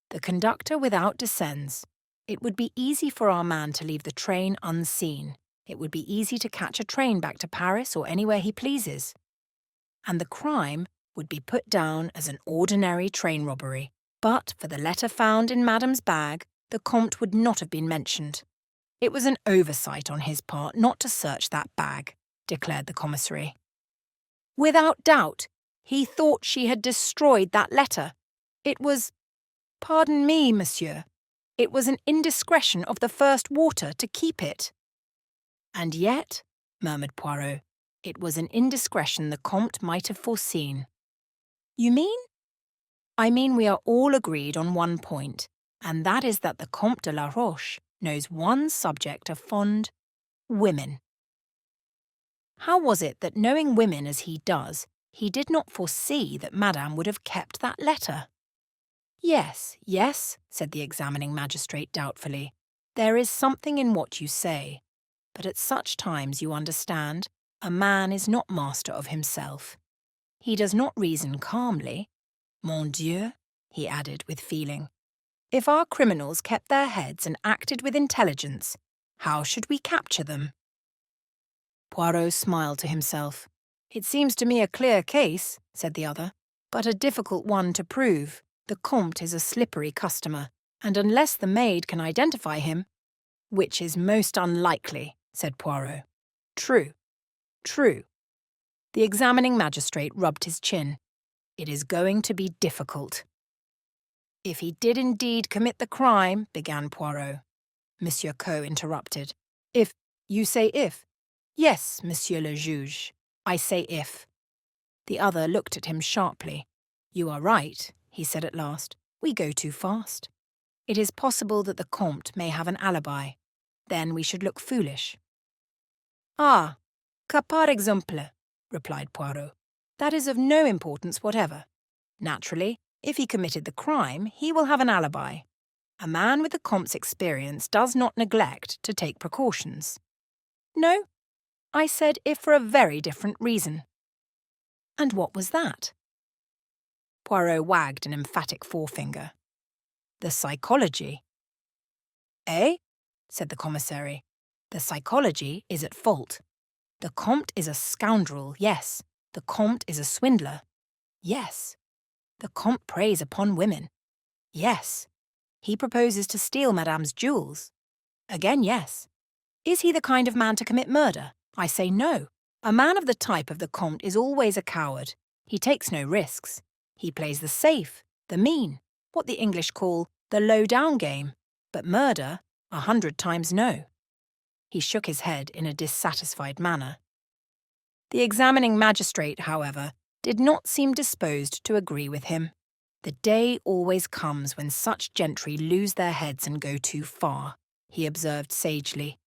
The conductor without descends. It would be easy for our man to leave the train unseen. It would be easy to catch a train back to Paris or anywhere he pleases. And the crime would be put down as an ordinary train robbery. But for the letter found in Madame's bag, the Comte would not have been mentioned. It was an oversight on his part not to search that bag, declared the commissary. Without doubt, he thought she had destroyed that letter. It was, pardon me, monsieur, it was an indiscretion of the first water to keep it. And yet, murmured Poirot, it was an indiscretion the Comte might have foreseen. You mean? I mean we are all agreed on one point, and that is that the Comte de la Roche knows one subject of fond women. How was it that, knowing women as he does, he did not foresee that Madame would have kept that letter? Yes, yes, said the examining magistrate doubtfully. There is something in what you say. But at such times, you understand, a man is not master of himself. He does not reason calmly. Mon Dieu, he added with feeling. If our criminals kept their heads and acted with intelligence, how should we capture them? Poirot smiled to himself. It seems to me a clear case, said the other, but a difficult one to prove. The Comte is a slippery customer, and unless the maid can identify him, which is most unlikely, said Poirot. True, true. The examining magistrate rubbed his chin. It is going to be difficult. If he did indeed commit the crime, began Poirot. Monsieur Coe interrupted. If, you say if? Yes, monsieur le juge, I say if. The other looked at him sharply. You are right, he said at last. We go too fast. It is possible that the Comte may have an alibi. Then we should look foolish. Ah, que par exemple, replied Poirot. That is of no importance whatever. Naturally, if he committed the crime, he will have an alibi. A man with the Comte's experience does not neglect to take precautions. No, I said if for a very different reason. And what was that? Poirot wagged an emphatic forefinger. The psychology. Eh? Said the commissary. The psychology is at fault. The Comte is a scoundrel, yes. The Comte is a swindler. Yes. The Comte preys upon women. Yes. He proposes to steal Madame's jewels. Again, yes. Is he the kind of man to commit murder? I say no. A man of the type of the Comte is always a coward. He takes no risks. He plays the safe, the mean, what the English call the low-down game. But murder, 100 times no. He shook his head in a dissatisfied manner. The examining magistrate, however, did not seem disposed to agree with him. The day always comes when such gentry lose their heads and go too far, he observed sagely.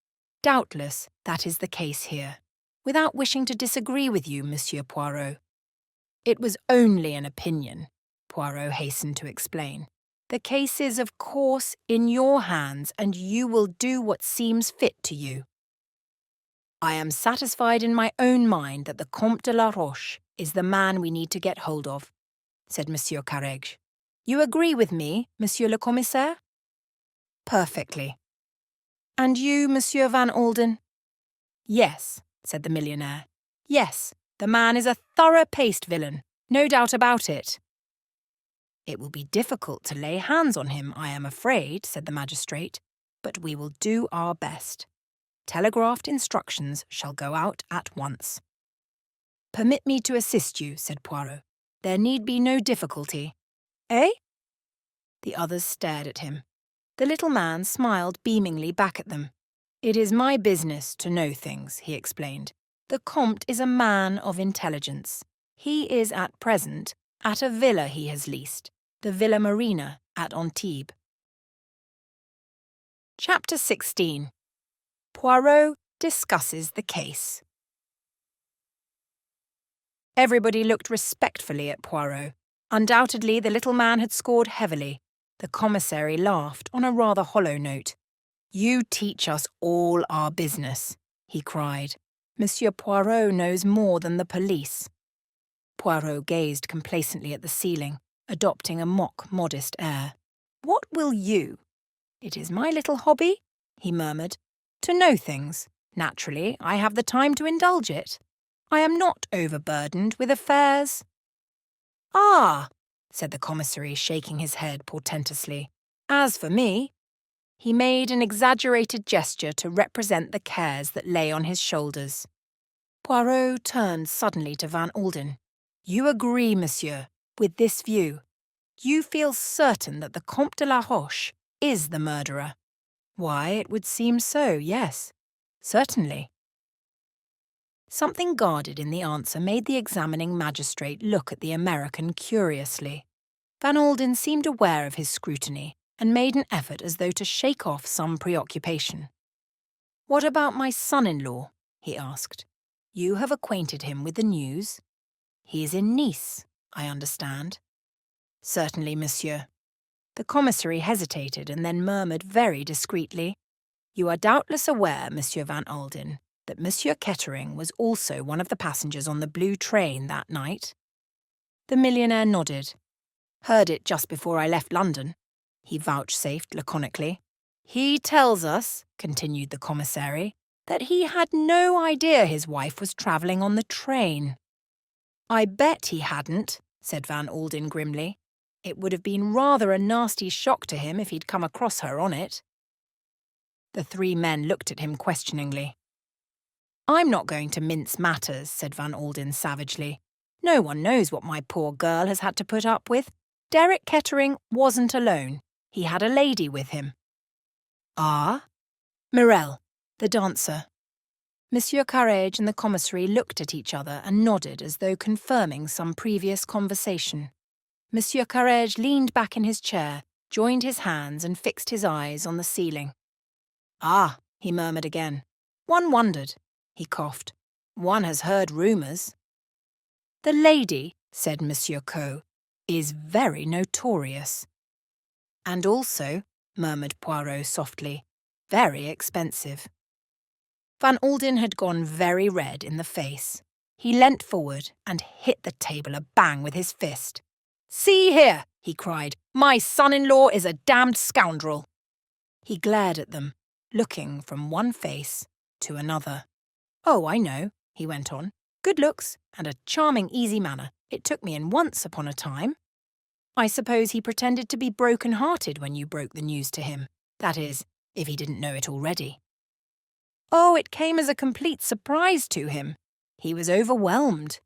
Doubtless that is the case here. Without wishing to disagree with you, Monsieur Poirot. It was only an opinion, Poirot hastened to explain. The case is, of course, in your hands, and you will do what seems fit to you. I am satisfied in my own mind that the Comte de la Roche is the man we need to get hold of, said Monsieur Carrege. You agree with me, Monsieur le Commissaire? Perfectly. And you, Monsieur Van Alden? Yes, said the millionaire. Yes, the man is a thorough-paced villain, no doubt about it. It will be difficult to lay hands on him, I am afraid, said the magistrate, but we will do our best. Telegraphed instructions shall go out at once. Permit me to assist you, said Poirot. There need be no difficulty. Eh? The others stared at him. The little man smiled beamingly back at them. It is my business to know things, he explained. The Comte is a man of intelligence. He is at present at a villa he has leased, the Villa Margarite at Antibes. Chapter 16. Poirot discusses the case. Everybody looked respectfully at Poirot. Undoubtedly, the little man had scored heavily. The commissary laughed on a rather hollow note. "You teach us all our business," he cried. "Monsieur Poirot knows more than the police." Poirot gazed complacently at the ceiling, adopting a mock-modest air. "What will you? It is my little hobby," he murmured, "to know things. Naturally, I have the time to indulge it. I am not overburdened with affairs." "Ah," said the commissary, shaking his head portentously. "As for me—" He made an exaggerated gesture to represent the cares that lay on his shoulders. Poirot turned suddenly to Van Alden. "You agree, monsieur, with this view? You feel certain that the Comte de la Roche is the murderer?" "Why, it would seem so, yes. Certainly." Something guarded in the answer made the examining magistrate look at the American curiously. Van Alden seemed aware of his scrutiny and made an effort as though to shake off some preoccupation. "What about my son-in-law?" he asked. "You have acquainted him with the news? He is in Nice, I understand." "Certainly, monsieur." The commissary hesitated and then murmured very discreetly, "You are doubtless aware, Monsieur Van Alden, that Monsieur Kettering was also one of the passengers on the blue train that night?" The millionaire nodded. "Heard it just before I left London," he vouchsafed laconically. "He tells us," continued the commissary, "that he had no idea his wife was travelling on the train." "I bet he hadn't," said Van Alden grimly. "It would have been rather a nasty shock to him if he'd come across her on it." The three men looked at him questioningly. "I'm not going to mince matters," said Van Alden savagely. "No one knows what my poor girl has had to put up with. Derek Kettering wasn't alone. He had a lady with him." "Ah?" "Mirelle, the dancer." Monsieur Carrage and the commissary looked at each other and nodded as though confirming some previous conversation. Monsieur Carrage leaned back in his chair, joined his hands and fixed his eyes on the ceiling. "Ah," he murmured again. "One wondered." He coughed. "One has heard rumours." "The lady," said Monsieur Co., "is very notorious." "And also," murmured Poirot softly, "very expensive." Van Alden had gone very red in the face. He leant forward and hit the table a bang with his fist. "See here," he cried, "my son-in-law is a damned scoundrel." He glared at them, looking from one face to another. "Oh, I know," he went on. "Good looks and a charming easy manner. It took me in once upon a time. I suppose he pretended to be broken-hearted when you broke the news to him. That is, if he didn't know it already." "Oh, it came as a complete surprise to him. He was overwhelmed."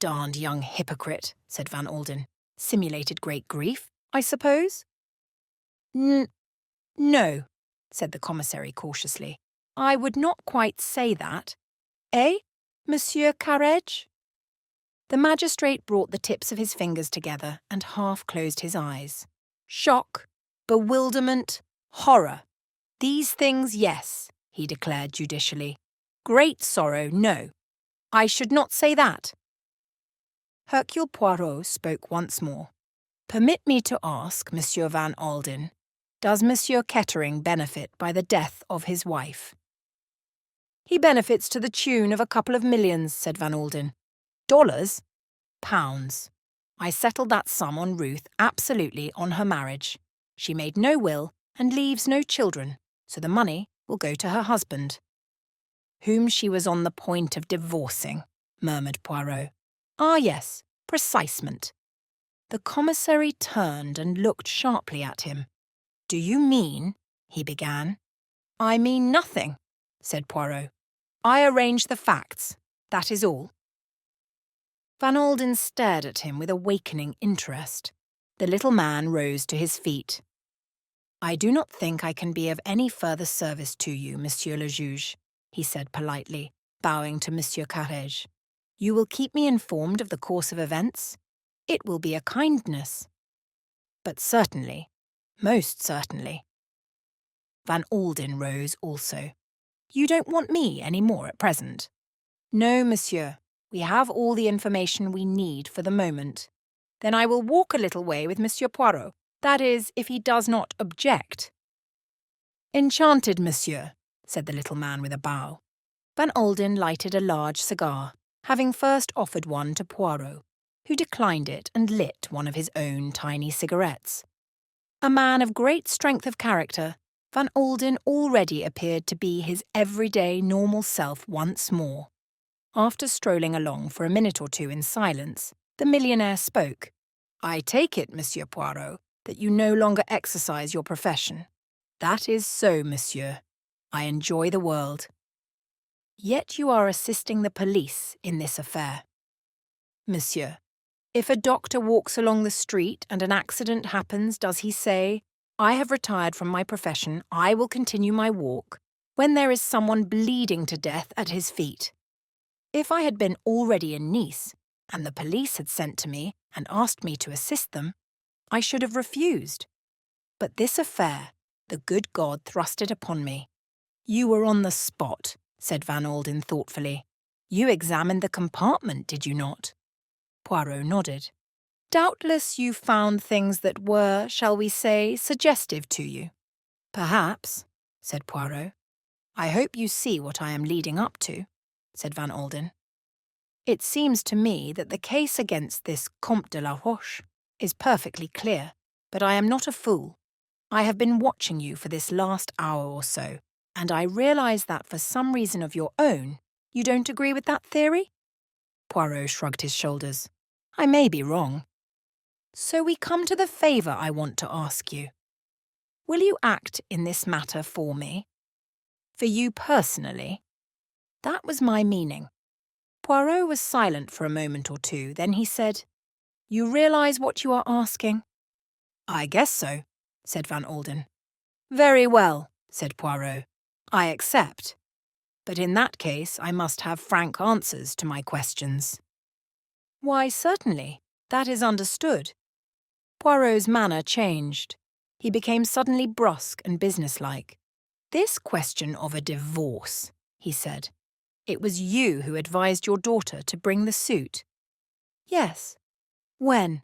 "Darned young hypocrite," said Van Alden. "Simulated great grief, I suppose?" No," said the commissary cautiously. "I would not quite say that. Eh, Monsieur Carrage?" The magistrate brought the tips of his fingers together and half closed his eyes. "Shock, bewilderment, horror. These things, yes," he declared judicially. "Great sorrow, no. I should not say that." Hercule Poirot spoke once more. "Permit me to ask, Monsieur Van Alden, does Monsieur Kettering benefit by the death of his wife?" "He benefits to the tune of a couple of millions," said Van Alden. "Dollars?" "Pounds. I settled that sum on Ruth absolutely on her marriage. She made no will and leaves no children, so the money will go to her husband." "Whom she was on the point of divorcing," murmured Poirot. "Ah, yes, precisement." The commissary turned and looked sharply at him. "Do you mean—" he began. "I mean nothing," said Poirot. "I arrange the facts, that is all." Van Alden stared at him with awakening interest. The little man rose to his feet. "I do not think I can be of any further service to you, Monsieur le Juge," he said politely, bowing to Monsieur Carrage. "You will keep me informed of the course of events? It will be a kindness." "But certainly, most certainly." Van Alden rose also. "You don't want me any more at present?" "No, monsieur. We have all the information we need for the moment." "Then I will walk a little way with Monsieur Poirot. That is, if he does not object." "Enchanted, monsieur," said the little man with a bow. Van Alden lighted a large cigar, having first offered one to Poirot, who declined it and lit one of his own tiny cigarettes. A man of great strength of character, Van Alden already appeared to be his everyday normal self once more. After strolling along for a minute or two in silence, the millionaire spoke. "I take it, Monsieur Poirot, that you no longer exercise your profession." "That is so, monsieur. I enjoy the world." "Yet you are assisting the police in this affair." "Monsieur, if a doctor walks along the street and an accident happens, does he say, 'I have retired from my profession, I will continue my walk,' when there is someone bleeding to death at his feet? If I had been already in Nice, and the police had sent to me and asked me to assist them, I should have refused. But this affair, the good God thrust it upon me." "You were on the spot," said Van Alden thoughtfully. "You examined the compartment, did you not?" Poirot nodded. "Doubtless you found things that were, shall we say, suggestive to you." "Perhaps," said Poirot. "I hope you see what I am leading up to," said Van Alden. "It seems to me that the case against this Comte de la Roche is perfectly clear, but I am not a fool. I have been watching you for this last hour or so, and I realize that for some reason of your own, you don't agree with that theory?" Poirot shrugged his shoulders. "I may be wrong. So we come to the favour I want to ask you. Will you act in this matter for me? For you personally?" That was my meaning. Poirot was silent for a moment or two, then he said, "You realise what you are asking?" "I guess so," said Van Alden. "Very well," said Poirot. "I accept. But in that case I must have frank answers to my questions." "Why, certainly. That is understood." Poirot's manner changed. He became suddenly brusque and businesslike. "This question of a divorce," he said. "It was you who advised your daughter to bring the suit?" "Yes." "When?"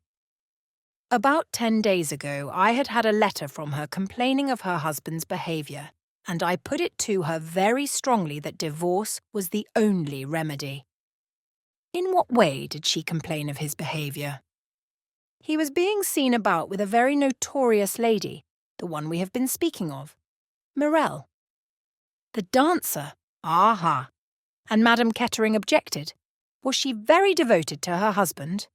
"About 10 days ago I had had a letter from her complaining of her husband's behaviour, and I put it to her very strongly that divorce was the only remedy." "In what way did she complain of his behaviour?" "He was being seen about with a very notorious lady, the one we have been speaking of. Morel." "The dancer? Aha! And Madame Kettering objected? Was she very devoted to her husband?"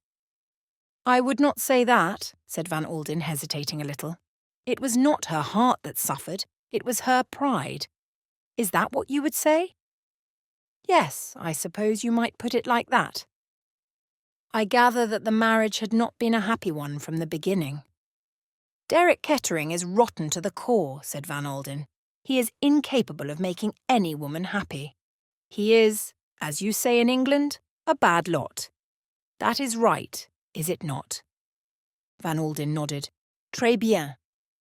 "I would not say that," said Van Alden, hesitating a little. "It was not her heart that suffered, it was her pride. Is that what you would say?" "Yes, I suppose you might put it like that." "I gather that the marriage had not been a happy one from the beginning." "Derek Kettering is rotten to the core," said Van Alden. "He is incapable of making any woman happy. He is, as you say in England, a bad lot. That is right, is it not?" Van Alden nodded. "Très bien.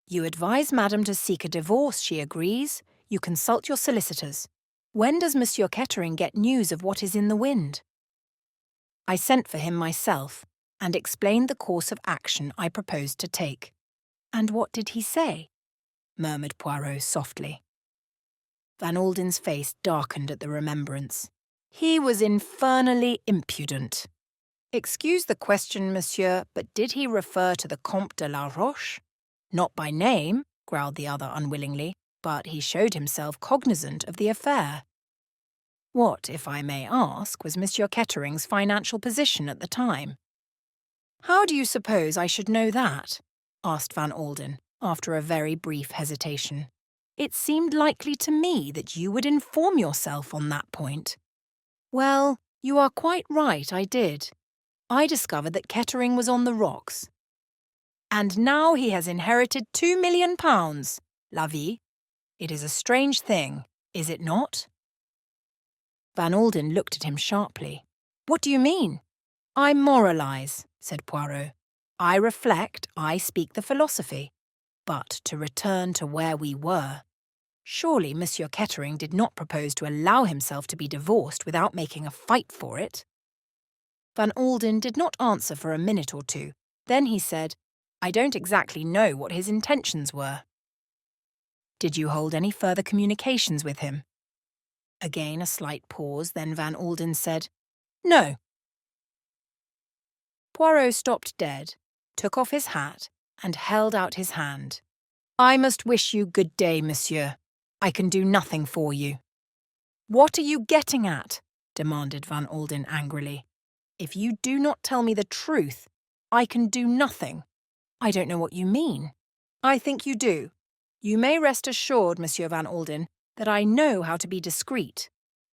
You advise Madame to seek a divorce, she agrees. You consult your solicitors. When does Monsieur Kettering get news of what is in the wind?" "I sent for him myself, and explained the course of action I proposed to take." "And what did he say?" murmured Poirot softly. Van Alden's face darkened at the remembrance. "He was infernally impudent." "Excuse the question, monsieur, but did he refer to the Comte de la Roche?" "Not by name," growled the other unwillingly, "but he showed himself cognizant of the affair." "What, if I may ask, was Monsieur Kettering's financial position at the time?" "How do you suppose I should know that?" asked Van Alden, after a very brief hesitation. "It seemed likely to me that you would inform yourself on that point." "Well, you are quite right, I did. I discovered that Kettering was on the rocks. And now he has inherited £2 million, la vie. It is a strange thing, is it not?" Van Alden looked at him sharply. "What do you mean?" "I moralise," said Poirot. "I reflect, I speak the philosophy. But to return to where we were. Surely Monsieur Kettering did not propose to allow himself to be divorced without making a fight for it. Van Alden did not answer for a minute or two. Then he said, "I don't exactly know what his intentions were." "Did you hold any further communications with him?" Again a slight pause, then Van Alden said, "No." Poirot stopped dead, took off his hat, and held out his hand. "I must wish you good day, monsieur. I can do nothing for you." "What are you getting at?" demanded Van Alden angrily. "If you do not tell me the truth, I can do nothing." "I don't know what you mean." "I think you do. You may rest assured, Monsieur Van Alden, that I know how to be discreet."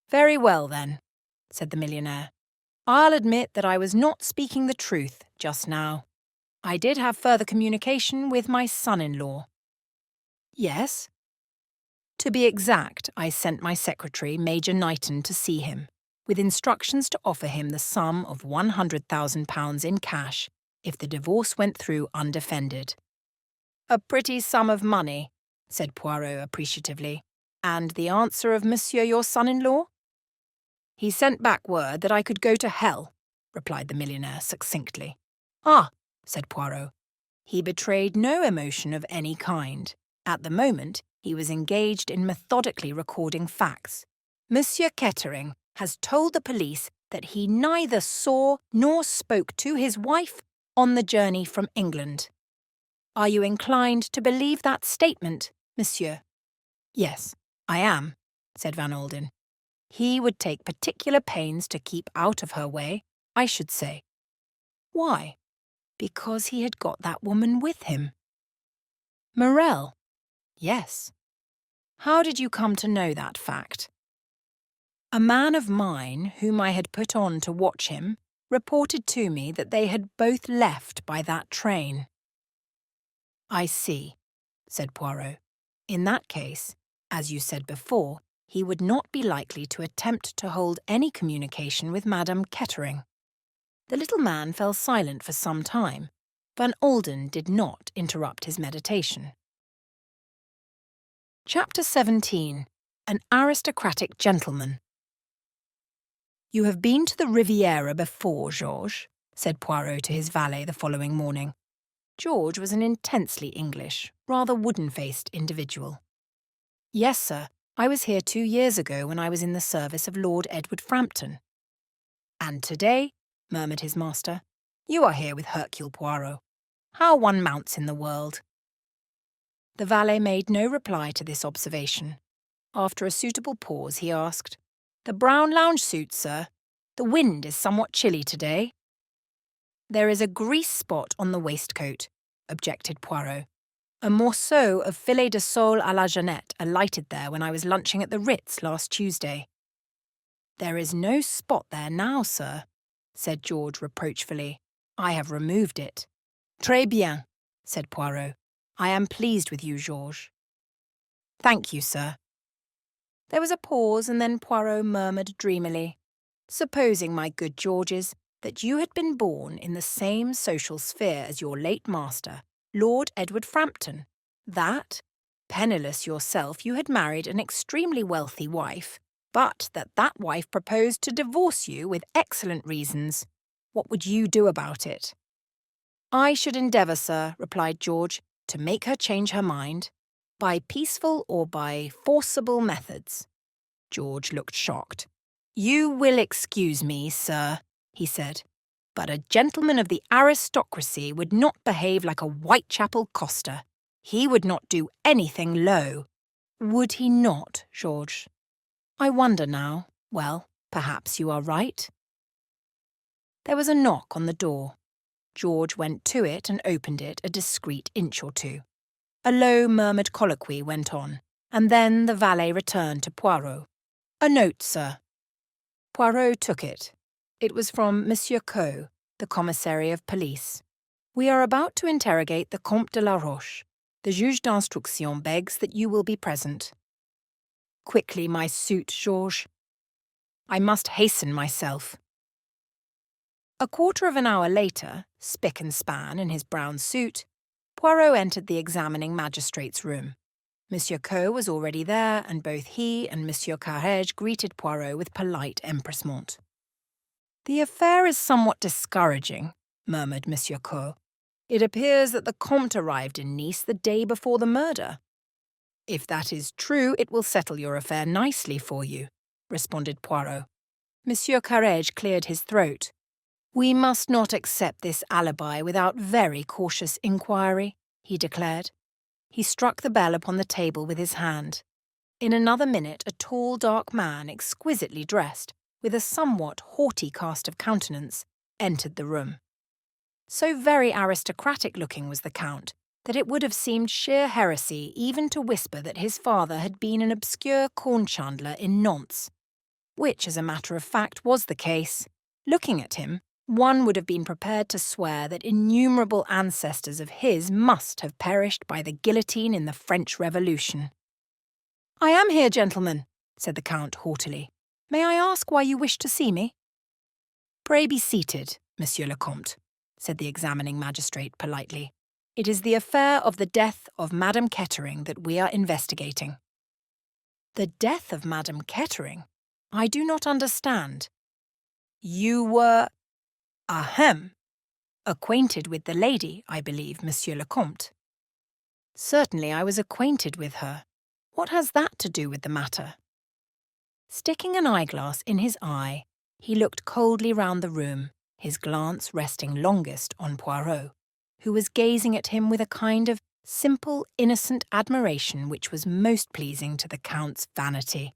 "Very well, then," said the millionaire. "I'll admit that I was not speaking the truth just now. I did have further communication with my son-in-law." "Yes?" "To be exact, I sent my secretary, Major Knighton, to see him, with instructions to offer him the sum of £100,000 in cash if the divorce went through undefended." "A pretty sum of money," said Poirot appreciatively. "And the answer of monsieur your son-in-law?" "He sent back word that I could go to hell," replied the millionaire succinctly. "Ah," said Poirot. He betrayed no emotion of any kind. At the moment, he was engaged in methodically recording facts. "Monsieur Kettering has told the police that he neither saw nor spoke to his wife on the journey from England. Are you inclined to believe that statement, monsieur?" "Yes, I am," said Van Alden. "He would take particular pains to keep out of her way, I should say." "Why?" "Because he had got that woman with him." "Morel?" "Yes." "How did you come to know that fact?" "A man of mine, whom I had put on to watch him, reported to me that they had both left by that train." "I see," said Poirot. "In that case, as you said before, he would not be likely to attempt to hold any communication with Madame Kettering." The little man fell silent for some time. Van Alden did not interrupt his meditation. Chapter 17. An Aristocratic Gentleman. "You have been to the Riviera before, Georges," said Poirot to his valet the following morning. George was an intensely English, rather wooden-faced individual. "Yes, sir. I was here 2 years ago when I was in the service of Lord Edward Frampton." "And today," murmured his master, "you are here with Hercule Poirot. How one mounts in the world." The valet made no reply to this observation. After a suitable pause, he asked, "The brown lounge suit, sir? The wind is somewhat chilly today." "There is a grease spot on the waistcoat," objected Poirot. "A morceau of filet de sole à la Jeannette alighted there when I was lunching at the Ritz last Tuesday." "There is no spot there now, sir," said George reproachfully. "I have removed it." "Très bien," said Poirot. "I am pleased with you, Georges." "Thank you, sir." There was a pause, and then Poirot murmured dreamily, "Supposing, my good Georges, that you had been born in the same social sphere as your late master, Lord Edward Frampton, that, penniless yourself, you had married an extremely wealthy wife, but that wife proposed to divorce you with excellent reasons, what would you do about it?" "I should endeavour, sir," replied George, "to make her change her mind, by peaceful or by forcible methods." George looked shocked. "You will excuse me, sir," he said, "but a gentleman of the aristocracy would not behave like a Whitechapel coster. He would not do anything low." "Would he not, George? I wonder now. Well, perhaps you are right." There was a knock on the door. George went to it and opened it a discreet inch or two. A low murmured colloquy went on, and then the valet returned to Poirot. "A note, sir." Poirot took it. It was from Monsieur Coe, the commissary of police. "We are about to interrogate the Comte de la Roche. The juge d'instruction begs that you will be present." "Quickly, my suit, Georges. I must hasten myself." A quarter of an hour later, spick and span in his brown suit, Poirot entered the examining magistrate's room. Monsieur Coe was already there, and both he and Monsieur Carrege greeted Poirot with polite empressement. "The affair is somewhat discouraging," murmured Monsieur Coe. "It appears that the Comte arrived in Nice the day before the murder." "If that is true, it will settle your affair nicely for you," responded Poirot. Monsieur Carrege cleared his throat. "We must not accept this alibi without very cautious inquiry," he declared. He struck the bell upon the table with his hand. In another minute a tall, dark man, exquisitely dressed, with a somewhat haughty cast of countenance, entered the room. So very aristocratic-looking was the Count that it would have seemed sheer heresy even to whisper that his father had been an obscure corn-chandler in Nantes, which, as a matter of fact, was the case. Looking at him, one would have been prepared to swear that innumerable ancestors of his must have perished by the guillotine in the French Revolution. "I am here, gentlemen," said the Count haughtily. "May I ask why you wish to see me?" "Pray be seated, Monsieur le Comte," said the examining magistrate politely. "It is the affair of the death of Madame Kettering that we are investigating." "The death of Madame Kettering? I do not understand." "You were, acquainted with the lady, I believe, Monsieur le Comte." "Certainly I was acquainted with her. What has that to do with the matter?" Sticking an eyeglass in his eye, he looked coldly round the room, his glance resting longest on Poirot, who was gazing at him with a kind of simple, innocent admiration which was most pleasing to the Count's vanity.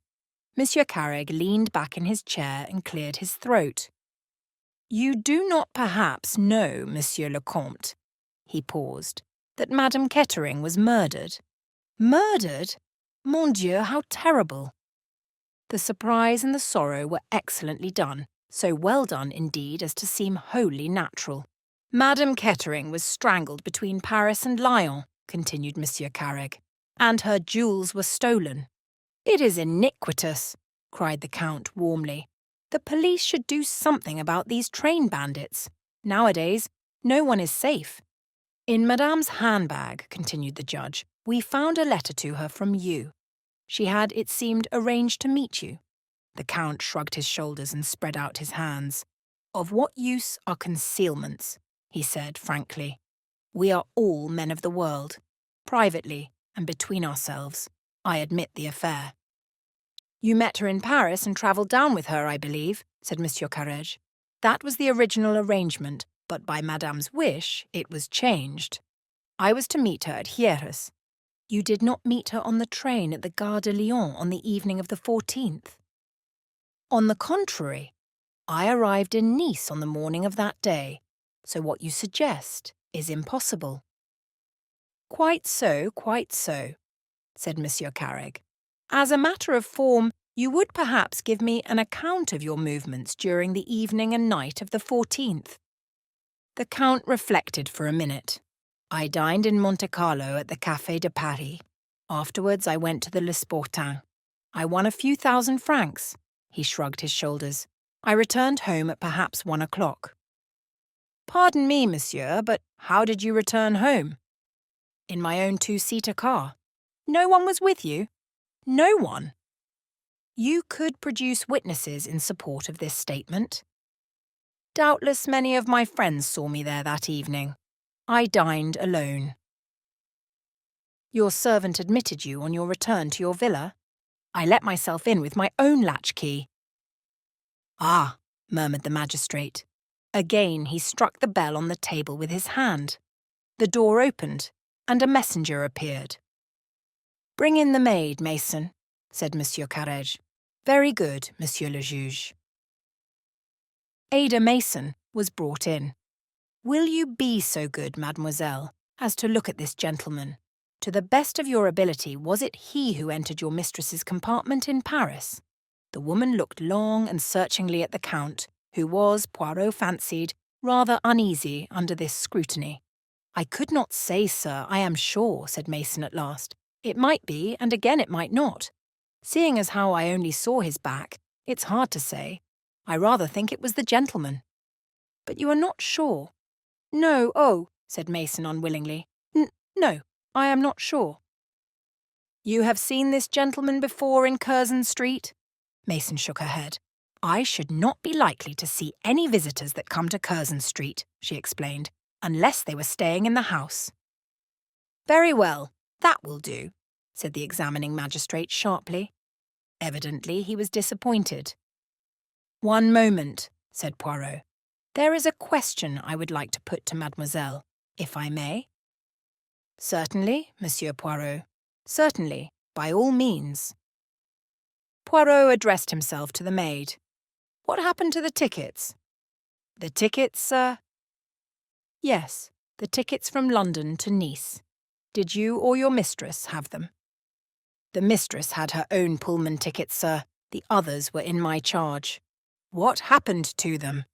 Monsieur Carrege leaned back in his chair and cleared his throat. "You do not perhaps know, Monsieur le Comte," he paused, "that Madame Kettering was murdered." "Murdered? Mon Dieu, how terrible!" The surprise and the sorrow were excellently done, so well done indeed as to seem wholly natural. "Madame Kettering was strangled between Paris and Lyons," continued Monsieur Carrege, "and her jewels were stolen." "It is iniquitous," cried the Count warmly. "The police should do something about these train bandits. Nowadays, no one is safe." "In Madame's handbag," continued the judge, "we found a letter to her from you. She had, it seemed, arranged to meet you." The Count shrugged his shoulders and spread out his hands. "Of what use are concealments?" he said frankly. "We are all men of the world. Privately, and between ourselves, I admit the affair." "You met her in Paris and travelled down with her, I believe," said Monsieur Carrege. "That was the original arrangement, but by Madame's wish it was changed. I was to meet her at Heiress. You did not meet her on the train at the Gare de Lyon on the evening of the 14th. On the contrary, I arrived in Nice on the morning of that day, so what you suggest is impossible." Quite so," said Monsieur Carrege. "As a matter of form, you would perhaps give me an account of your movements during the evening and night of the 14th. The Count reflected for a minute. "I dined in Monte Carlo at the Café de Paris. Afterwards I went to the Le Sportin. I won a few thousand francs." He shrugged his shoulders. "I returned home at perhaps 1 o'clock." "Pardon me, monsieur, but how did you return home?" "In my own two-seater car." "No one was with you?" "No one." "You could produce witnesses in support of this statement?" "Doubtless many of my friends saw me there that evening. I dined alone." "Your servant admitted you on your return to your villa?" "I let myself in with my own latchkey." "Ah," murmured the magistrate. Again he struck the bell on the table with his hand. The door opened, and a messenger appeared. "Bring in the maid, Mason," said Monsieur Carrege. "Very good, Monsieur le Juge." Ada Mason was brought in. "Will you be so good, mademoiselle, as to look at this gentleman? To the best of your ability, was it he who entered your mistress's compartment in Paris?" The woman looked long and searchingly at the Count, who was, Poirot fancied, rather uneasy under this scrutiny. "I could not say, sir, I am sure," said Mason at last. "It might be, and again it might not. Seeing as how I only saw his back, it's hard to say. I rather think it was the gentleman." "But you are not sure?" "No, said Mason unwillingly. No, I am not sure." You have seen this gentleman before in Curzon Street? Mason shook her head. I should not be likely to see any visitors that come to Curzon Street, she explained, unless they were staying in the house. Very well, that will do, said the examining magistrate sharply. Evidently he was disappointed. One moment, said Poirot. There is a question I would like to put to mademoiselle, if I may. Certainly, Monsieur Poirot. Certainly, by all means. Poirot addressed himself to the maid. What happened to the tickets? The tickets, sir? Yes, the tickets from London to Nice. Did you or your mistress have them? The mistress had her own Pullman tickets, sir. The others were in my charge. What happened to them?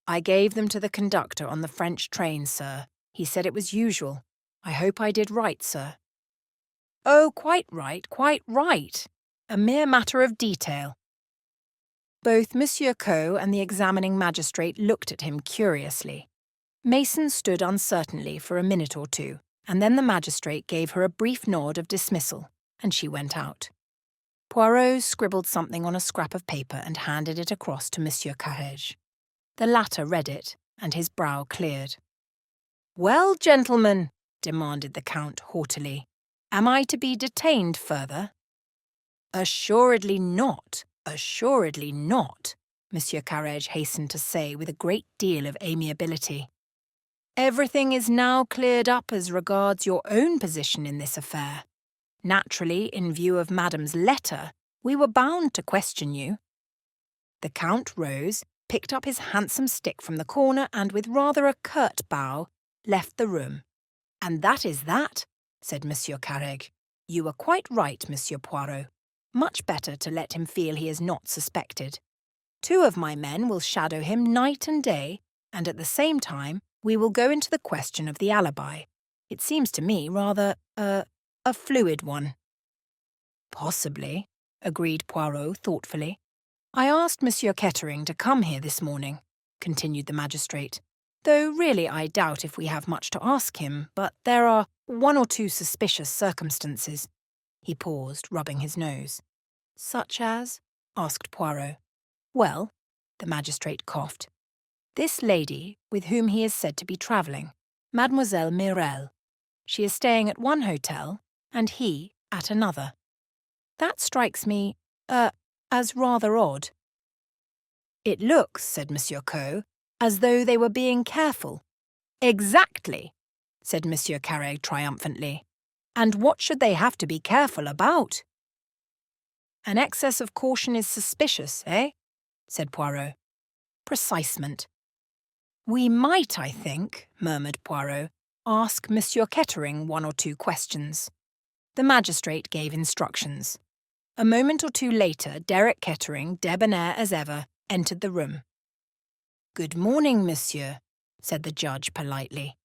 I gave them to the conductor on the French train, sir. He said it was usual. I hope I did right, sir. Oh, quite right, quite right. A mere matter of detail. Both Monsieur Coe and the examining magistrate looked at him curiously. Mason stood uncertainly for a minute or two, and then the magistrate gave her a brief nod of dismissal, and she went out. Poirot scribbled something on a scrap of paper and handed it across to Monsieur Carrege. The latter read it, and his brow cleared. Well, gentlemen, demanded the Count haughtily, am I to be detained further? Assuredly not, Monsieur Carrege hastened to say with a great deal of amiability. Everything is now cleared up as regards your own position in this affair. Naturally, in view of Madame's letter, we were bound to question you. The Count rose, picked up his handsome stick from the corner and, with rather a curt bow, left the room. And that is that, said Monsieur Carrege. You were quite right, Monsieur Poirot. Much better to let him feel he is not suspected. 2 of my men will shadow him night and day, and at the same time we will go into the question of the alibi. It seems to me rather a fluid one. Possibly, agreed Poirot thoughtfully. I asked Monsieur Kettering to come here this morning, continued the magistrate, though really I doubt if we have much to ask him, but there are 1 or 2 suspicious circumstances. He paused, rubbing his nose. Such as? Asked Poirot. Well, the magistrate coughed. This lady, with whom he is said to be travelling, Mademoiselle Mirel. She is staying at one hotel, and he at another. That strikes me, as rather odd. It looks, said Monsieur Coe, as though they were being careful. Exactly, said Monsieur Carrege triumphantly. And what should they have to be careful about? An excess of caution is suspicious, eh? Said Poirot. Precisement. We might, I think, murmured Poirot, ask Monsieur Kettering 1 or 2 questions. The magistrate gave instructions. A moment or 2 later, Derek Kettering, debonair as ever, entered the room. Good morning, monsieur, said the judge politely.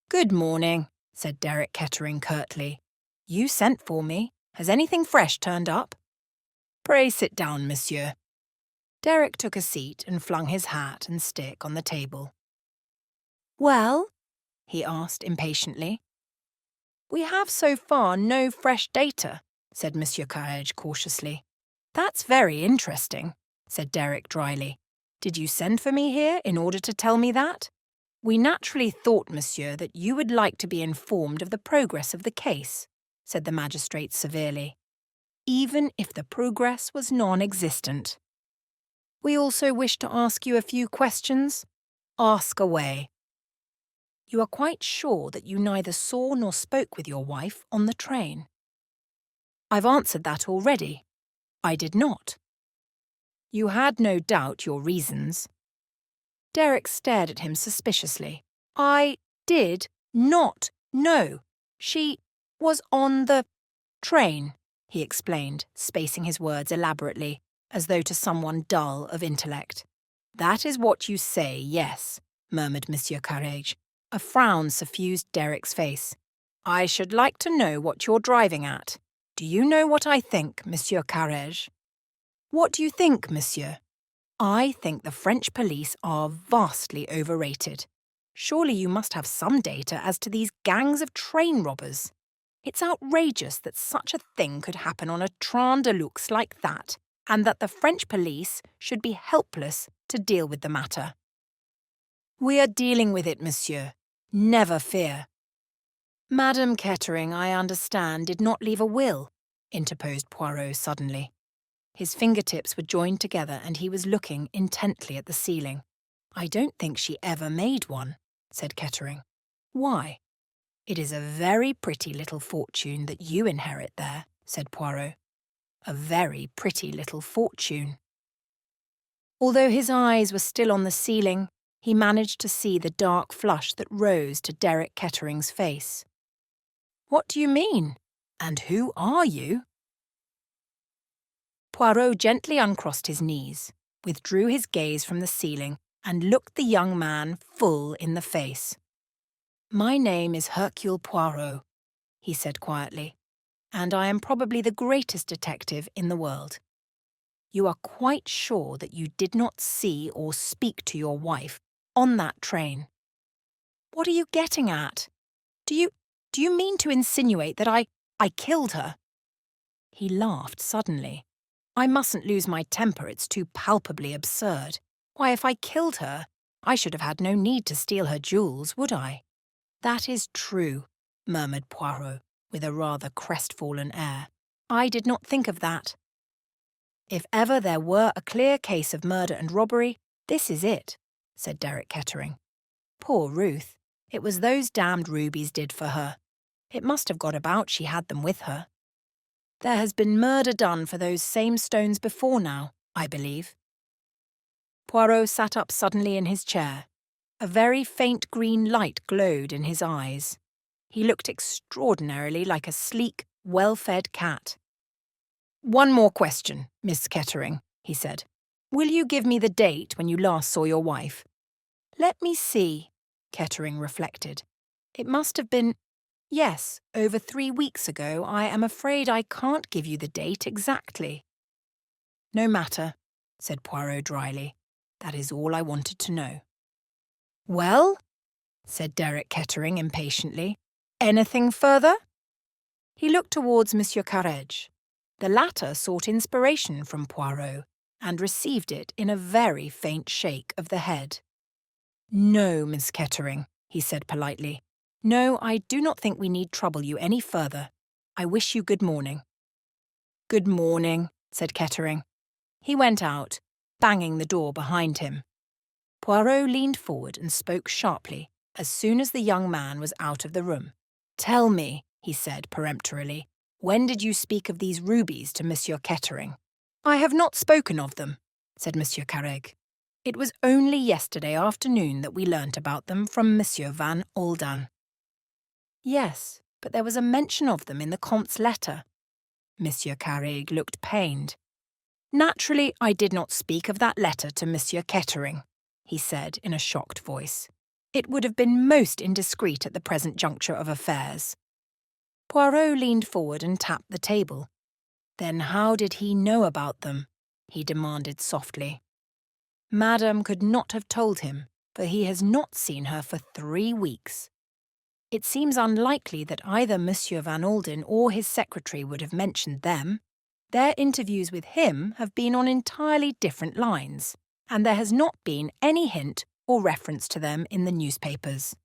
Good morning, said Derek Kettering curtly. You sent for me. Has anything fresh turned up? Pray sit down, monsieur. Derek took a seat and flung his hat and stick on the table. Well? He asked impatiently. We have so far no fresh data, said Monsieur Carrege cautiously. That's very interesting, said Derek dryly. Did you send for me here in order to tell me that? We naturally thought, monsieur, that you would like to be informed of the progress of the case, said the magistrate severely, even if the progress was non-existent. We also wish to ask you a few questions. Ask away. You are quite sure that you neither saw nor spoke with your wife on the train? I've answered that already. I did not. You had no doubt your reasons. Derek stared at him suspiciously. I did not know. She was on the train, he explained, spacing his words elaborately, as though to someone dull of intellect. That is what you say, yes, murmured Monsieur Carrege. A frown suffused Derek's face. I should like to know what you're driving at. Do you know what I think, Monsieur Carrege? What do you think, monsieur? I think the French police are vastly overrated. Surely you must have some data as to these gangs of train robbers. It's outrageous that such a thing could happen on a train de luxe like that, and that the French police should be helpless to deal with the matter. We are dealing with it, monsieur. Never fear. Madame Kettering, I understand, did not leave a will, interposed Poirot suddenly. His fingertips were joined together and he was looking intently at the ceiling. I don't think she ever made one, said Kettering. Why? It is a very pretty little fortune that you inherit there, said Poirot. A very pretty little fortune. Although his eyes were still on the ceiling, he managed to see the dark flush that rose to Derek Kettering's face. What do you mean? And who are you? Poirot gently uncrossed his knees, withdrew his gaze from the ceiling, and looked the young man full in the face. My name is Hercule Poirot, he said quietly, and I am probably the greatest detective in the world. You are quite sure that you did not see or speak to your wife on that train? What are you getting at? Do you mean to insinuate that I killed her? He laughed suddenly. I mustn't lose my temper, it's too palpably absurd. Why, if I killed her, I should have had no need to steal her jewels, would I? That is true, murmured Poirot, with a rather crestfallen air. I did not think of that. If ever there were a clear case of murder and robbery, this is it, said Derek Kettering. Poor Ruth. It was those damned rubies did for her. It must have got about she had them with her. There has been murder done for those same stones before now, I believe. Poirot sat up suddenly in his chair. A very faint green light glowed in his eyes. He looked extraordinarily like a sleek, well-fed cat. One more question, Miss Kettering, he said. Will you give me the date when you last saw your wife? Let me see, Kettering reflected. It must have been, yes, over 3 weeks ago. I am afraid I can't give you the date exactly. No matter, said Poirot dryly. That is all I wanted to know. Well, said Derek Kettering impatiently. Anything further? He looked towards Monsieur Carrege. The latter sought inspiration from Poirot and received it in a very faint shake of the head. No, Miss Kettering, he said politely. No, I do not think we need trouble you any further. I wish you good morning. Good morning, said Kettering. He went out, banging the door behind him. Poirot leaned forward and spoke sharply as soon as the young man was out of the room. Tell me, he said peremptorily, when did you speak of these rubies to Monsieur Kettering? I have not spoken of them, said Monsieur Carrege. It was only yesterday afternoon that we learnt about them from Monsieur Van Alden. Yes, but there was a mention of them in the Comte's letter. Monsieur Carrege looked pained. Naturally, I did not speak of that letter to Monsieur Kettering, he said in a shocked voice. It would have been most indiscreet at the present juncture of affairs. Poirot leaned forward and tapped the table. Then how did he know about them? He demanded softly. Madame could not have told him, for he has not seen her for 3 weeks. It seems unlikely that either Monsieur Van Alden or his secretary would have mentioned them. Their interviews with him have been on entirely different lines, and there has not been any hint or reference to them in the newspapers.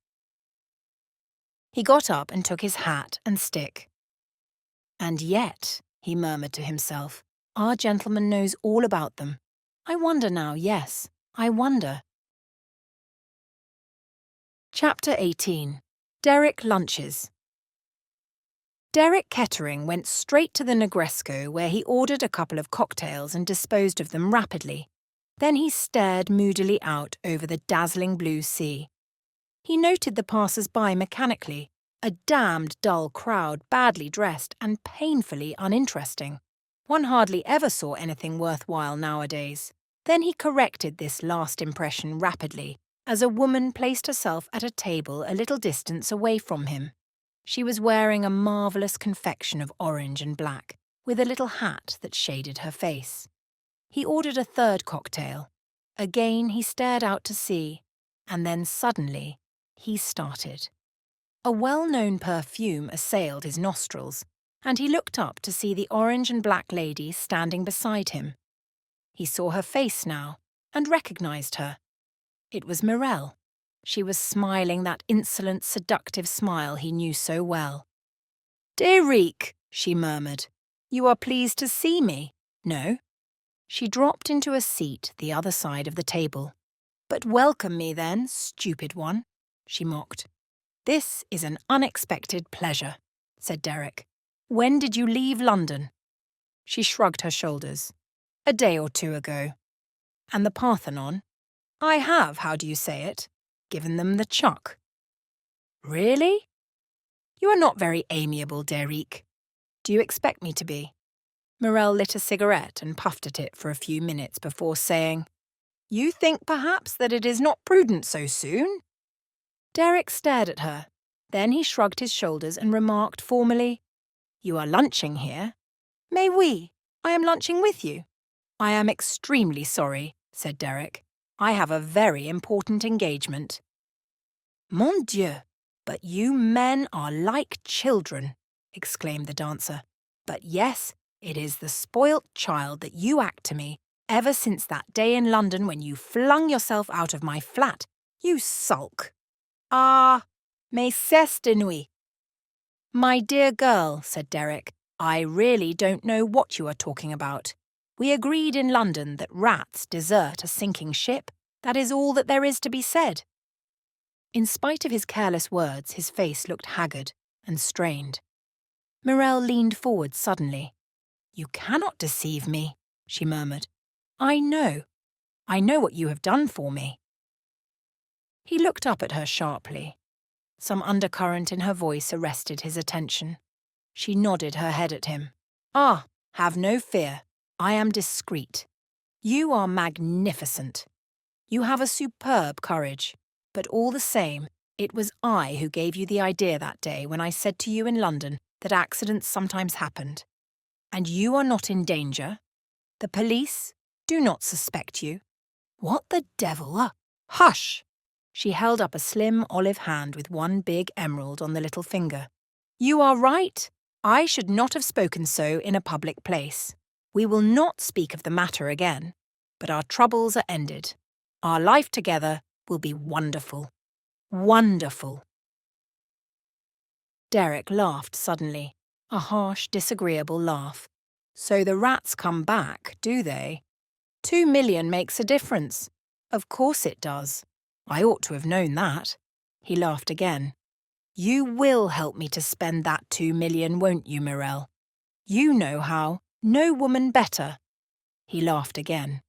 He got up and took his hat and stick. And yet, he murmured to himself, our gentleman knows all about them. I wonder now, yes, I wonder. Chapter 18. Derek Lunches. Derek Kettering went straight to the Negresco, where he ordered a couple of cocktails and disposed of them rapidly. Then he stared moodily out over the dazzling blue sea. He noted the passers-by mechanically, a damned dull crowd, badly dressed and painfully uninteresting. One hardly ever saw anything worthwhile nowadays. Then he corrected this last impression rapidly, as a woman placed herself at a table a little distance away from him. She was wearing a marvellous confection of orange and black, with a little hat that shaded her face. He ordered a third cocktail. Again he stared out to sea, and then suddenly he started. A well-known perfume assailed his nostrils, and he looked up to see the orange and black lady standing beside him. He saw her face now, and recognised her. It was Mirelle. She was smiling that insolent, seductive smile he knew so well. "Derek," she murmured, "you are pleased to see me, no?" She dropped into a seat the other side of the table. "But welcome me then, stupid one," she mocked. "This is an unexpected pleasure," said Derek. "When did you leave London?" She shrugged her shoulders. "A day or two ago." "And the Parthenon?" "I have, how do you say it, given them the chuck." "Really?" "You are not very amiable, Derek. Do you expect me to be?" Mirelle lit a cigarette and puffed at it for a few minutes before saying, "You think perhaps that it is not prudent so soon?" Derek stared at her. Then he shrugged his shoulders and remarked formally, "You are lunching here?" "Mais oui, I am lunching with you." "I am extremely sorry," said Derek. "I have a very important engagement." "Mon Dieu, but you men are like children," exclaimed the dancer. "But yes, it is the spoilt child that you act to me ever since that day in London when you flung yourself out of my flat. You sulk." "Ah, mais c'est de nuit." "My dear girl," said Derek, "I really don't know what you are talking about. We agreed in London that rats desert a sinking ship. That is all that there is to be said." In spite of his careless words, his face looked haggard and strained. Mirelle leaned forward suddenly. "You cannot deceive me," she murmured. I know what you have done for me." He looked up at her sharply. Some undercurrent in her voice arrested his attention. She nodded her head at him. "Ah, have no fear. I am discreet. You are magnificent. You have a superb courage. But all the same, it was I who gave you the idea that day when I said to you in London that accidents sometimes happened. And you are not in danger. The police do not suspect you. What the devil? Hush!" She held up a slim olive hand with one big emerald on the little finger. "You are right. I should not have spoken so in a public place. We will not speak of the matter again. But our troubles are ended. Our life together will be wonderful. Wonderful." Derek laughed suddenly, a harsh, disagreeable laugh. "So the rats come back, do they? 2 million makes a difference. Of course it does. I ought to have known that." He laughed again. "You will help me to spend that 2 million, won't you, Mirelle? You know how. No woman better." He laughed again.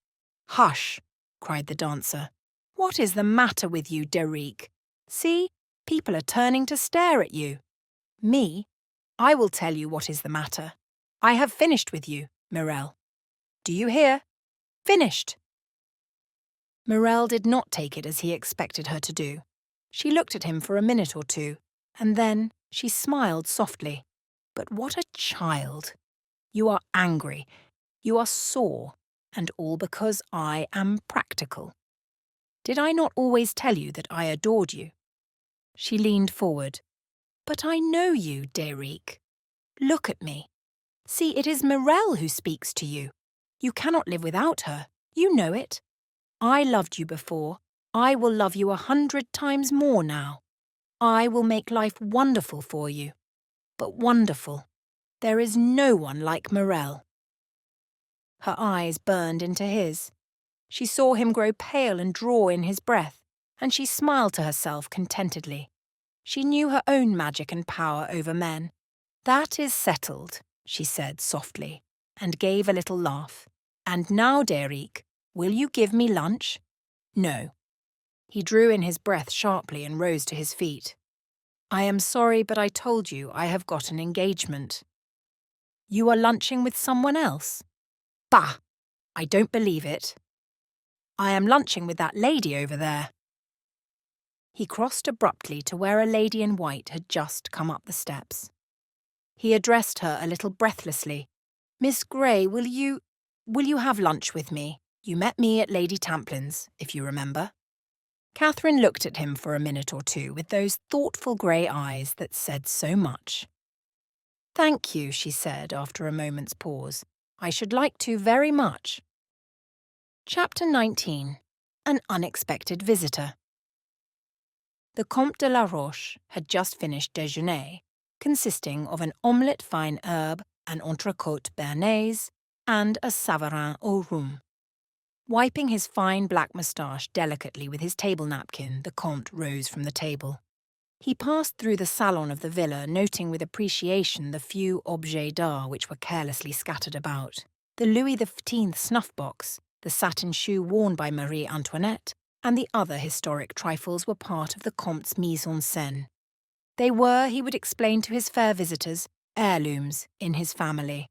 "Hush," cried the dancer. "What is the matter with you, Derek? See, people are turning to stare at you. Me? I will tell you what is the matter. I have finished with you, Mirelle. Do you hear? Finished." Mirelle did not take it as he expected her to do. She looked at him for a minute or two, and then she smiled softly. "But what a child! You are angry, you are sore, and all because I am practical. Did I not always tell you that I adored you?" She leaned forward. "But I know you, Derek. Look at me. See, it is Mirelle who speaks to you. You cannot live without her. You know it. I loved you before. I will love you 100 times more now. I will make life wonderful for you. But wonderful. There is no one like Mirelle." Her eyes burned into his. She saw him grow pale and draw in his breath, and she smiled to herself contentedly. She knew her own magic and power over men. "That is settled," she said softly, and gave a little laugh. "And now, Derek, will you give me lunch?" "No." He drew in his breath sharply and rose to his feet. "I am sorry, but I told you I have got an engagement." "You are lunching with someone else?" "Bah! I don't believe it." "I am lunching with that lady over there." He crossed abruptly to where a lady in white had just come up the steps. He addressed her a little breathlessly. "Miss Grey, will you have lunch with me? You met me at Lady Tamplin's, if you remember." Catherine looked at him for a minute or two with those thoughtful grey eyes that said so much. "Thank you," she said after a moment's pause. "I should like to very much." Chapter 19. An Unexpected Visitor. The Comte de la Roche had just finished déjeuner, consisting of an omelette fine herbe, an entrecôte béarnaise, and a savarin au rhum. Wiping his fine black moustache delicately with his table napkin, the Comte rose from the table. He passed through the salon of the villa, noting with appreciation the few objets d'art which were carelessly scattered about. The Louis XV snuff-box, the satin shoe worn by Marie Antoinette, and the other historic trifles were part of the Comte's mise-en-scène. They were, he would explain to his fair visitors, heirlooms in his family.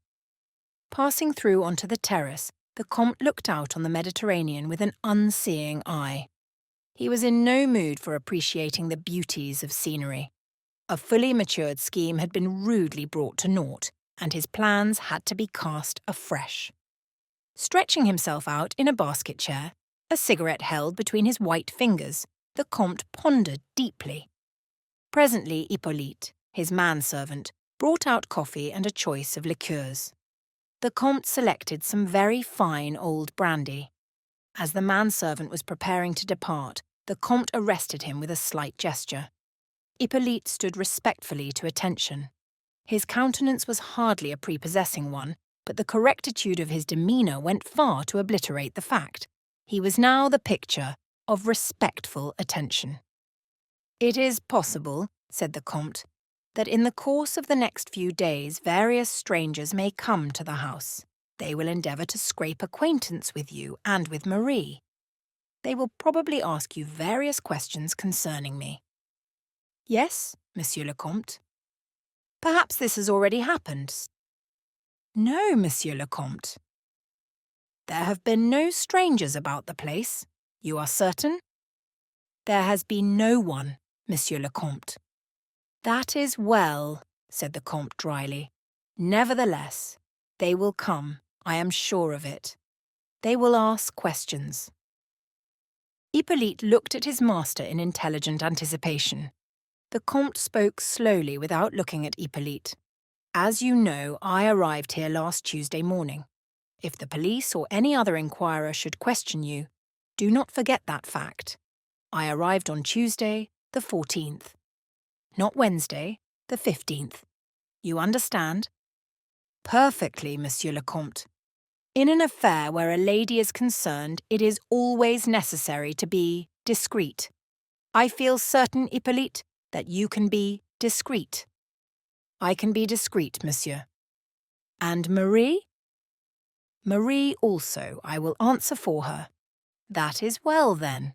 Passing through onto the terrace, the Comte looked out on the Mediterranean with an unseeing eye. He was in no mood for appreciating the beauties of scenery. A fully matured scheme had been rudely brought to naught, and his plans had to be cast afresh. Stretching himself out in a basket chair, a cigarette held between his white fingers, the Comte pondered deeply. Presently Hippolyte, his manservant, brought out coffee and a choice of liqueurs. The Comte selected some very fine old brandy. As the manservant was preparing to depart, the Comte arrested him with a slight gesture. Hippolyte stood respectfully to attention. His countenance was hardly a prepossessing one, but the correctitude of his demeanour went far to obliterate the fact. He was now the picture of respectful attention. "It is possible," said the Comte, "that in the course of the next few days various strangers may come to the house. They will endeavour to scrape acquaintance with you and with Marie. They will probably ask you various questions concerning me." "Yes, Monsieur le Comte." "Perhaps this has already happened." "No, Monsieur le Comte." "There have been no strangers about the place. You are certain?" "There has been no one, Monsieur le Comte." "That is well," said the Comte dryly. "Nevertheless, they will come, I am sure of it. They will ask questions." Hippolyte looked at his master in intelligent anticipation. The Comte spoke slowly without looking at Hippolyte. "As you know, I arrived here last Tuesday morning. If the police or any other inquirer should question you, do not forget that fact. I arrived on Tuesday, the 14th. Not Wednesday, the 15th. You understand?" "Perfectly, Monsieur le Comte. In an affair where a lady is concerned, it is always necessary to be discreet. I feel certain, Hippolyte, that you can be discreet." "I can be discreet, monsieur." "And Marie?" "Marie also, I will answer for her." "That is well, then,"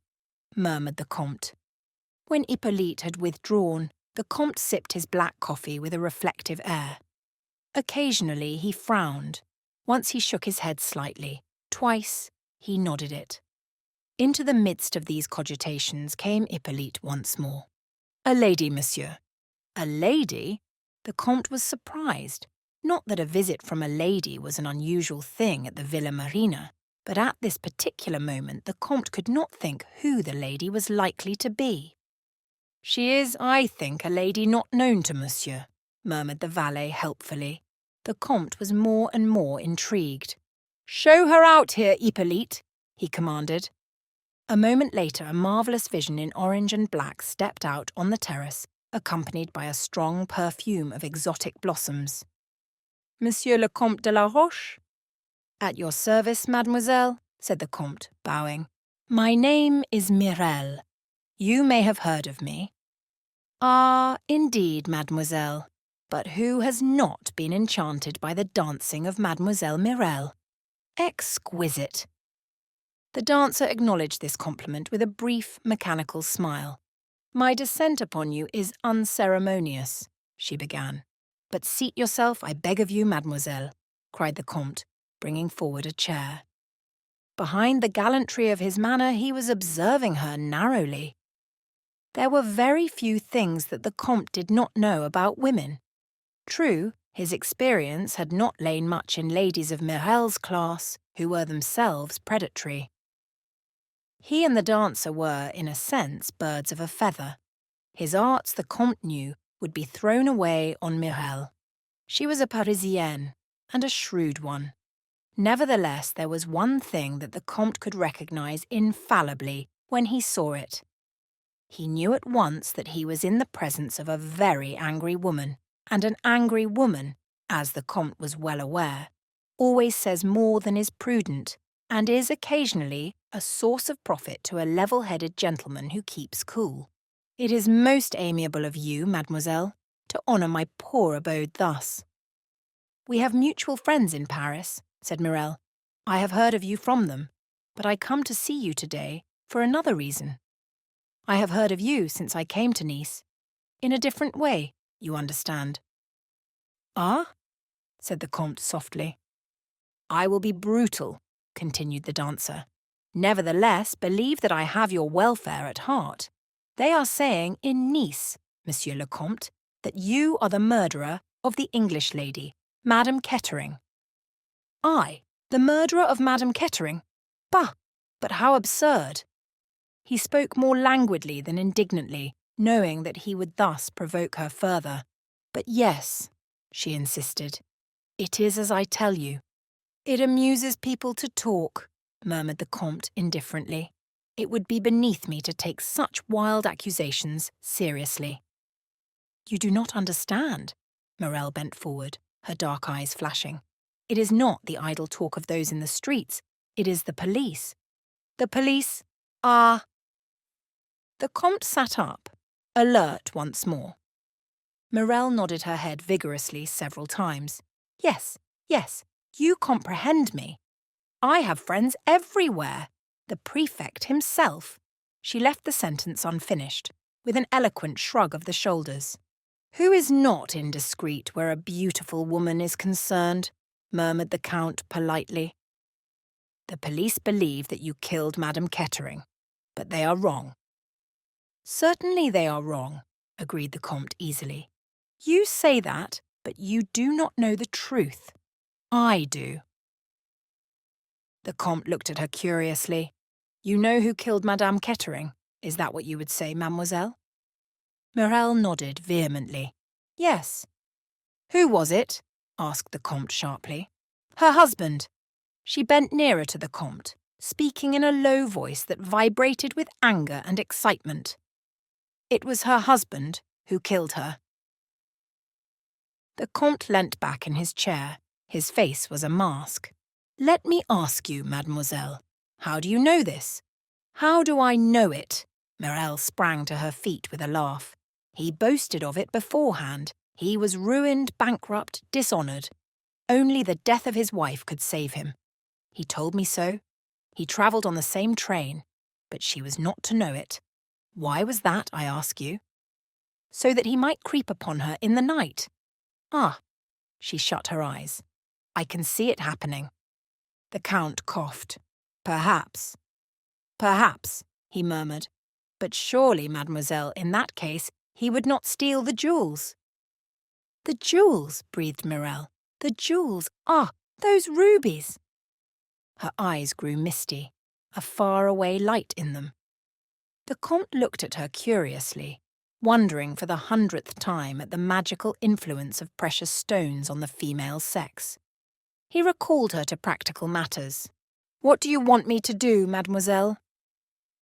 murmured the Comte. When Hippolyte had withdrawn, the Comte sipped his black coffee with a reflective air. Occasionally he frowned. Once he shook his head slightly. Twice he nodded it. Into the midst of these cogitations came Hippolyte once more. "A lady, monsieur." "A lady?" The Comte was surprised. Not that a visit from a lady was an unusual thing at the Villa Marina, but at this particular moment the Comte could not think who the lady was likely to be. "She is, I think, a lady not known to monsieur," murmured the valet helpfully. The Comte was more and more intrigued. "Show her out here, Hippolyte," he commanded. A moment later a marvellous vision in orange and black stepped out on the terrace, accompanied by a strong perfume of exotic blossoms. "Monsieur le Comte de la Roche?" "At your service, mademoiselle," said the Comte, bowing. "My name is Mireille. You may have heard of me." "Ah, indeed, mademoiselle. But who has not been enchanted by the dancing of Mademoiselle Mireille? Exquisite." The dancer acknowledged this compliment with a brief, mechanical smile. "My descent upon you is unceremonious," she began. "But seat yourself, I beg of you, mademoiselle," cried the Comte, bringing forward a chair. Behind the gallantry of his manner he was observing her narrowly. There were very few things that the Comte did not know about women. True, his experience had not lain much in ladies of Mireille's class, who were themselves predatory. He and the dancer were, in a sense, birds of a feather. His arts, the Comte knew, would be thrown away on Mireille. She was a Parisienne, and a shrewd one. Nevertheless, there was one thing that the Comte could recognise infallibly when he saw it. He knew at once that he was in the presence of a very angry woman, and an angry woman, as the Comte was well aware, always says more than is prudent, and is occasionally a source of profit to a level-headed gentleman who keeps cool. "It is most amiable of you, mademoiselle, to honour my poor abode thus." "We have mutual friends in Paris," said Mireille. "I have heard of you from them, but I come to see you today for another reason. I have heard of you since I came to Nice. In a different way, you understand." "Ah?" said the Comte softly. "I will be brutal," continued the dancer. "Nevertheless, believe that I have your welfare at heart. They are saying in Nice, Monsieur le Comte, that you are the murderer of the English lady, Madame Kettering." "I, the murderer of Madame Kettering? Bah! But how absurd!" He spoke more languidly than indignantly, knowing that he would thus provoke her further. "But yes," she insisted, "it is as I tell you." "It amuses people to talk," murmured the Comte indifferently. "It would be beneath me to take such wild accusations seriously." "You do not understand." Morel bent forward, her dark eyes flashing. "It is not the idle talk of those in the streets. It is the police." "The police? Ah!" The Comte sat up, alert once more. Morel nodded her head vigorously several times. "Yes, yes, you comprehend me. I have friends everywhere. The prefect himself." She left the sentence unfinished, with an eloquent shrug of the shoulders. "Who is not indiscreet where a beautiful woman is concerned?" murmured the Count politely. "The police believe that you killed Madame Kettering, but they are wrong." "Certainly they are wrong," agreed the Comte easily. "You say that, but you do not know the truth. I do." The Comte looked at her curiously. "You know who killed Madame Kettering? Is that what you would say, mademoiselle?" Morel nodded vehemently. "Yes." "Who was it?" asked the Comte sharply. "Her husband." She bent nearer to the Comte, speaking in a low voice that vibrated with anger and excitement. "It was her husband who killed her." The Comte leant back in his chair. His face was a mask. "Let me ask you, mademoiselle, how do you know this?" "How do I know it?" Morel sprang to her feet with a laugh. "He boasted of it beforehand. He was ruined, bankrupt, dishonoured. Only the death of his wife could save him. He told me so. He travelled on the same train, but she was not to know it. Why was that, I ask you? So that he might creep upon her in the night. Ah!" She shut her eyes. "I can see it happening." The Count coughed. "Perhaps. Perhaps," he murmured. "But surely, mademoiselle, in that case, he would not steal the jewels." "The jewels," breathed Morel. "The jewels. Ah, those rubies." Her eyes grew misty, a far-away light in them. The Comte looked at her curiously, wondering for the 100th time at the magical influence of precious stones on the female sex. He recalled her to practical matters. "What do you want me to do, mademoiselle?"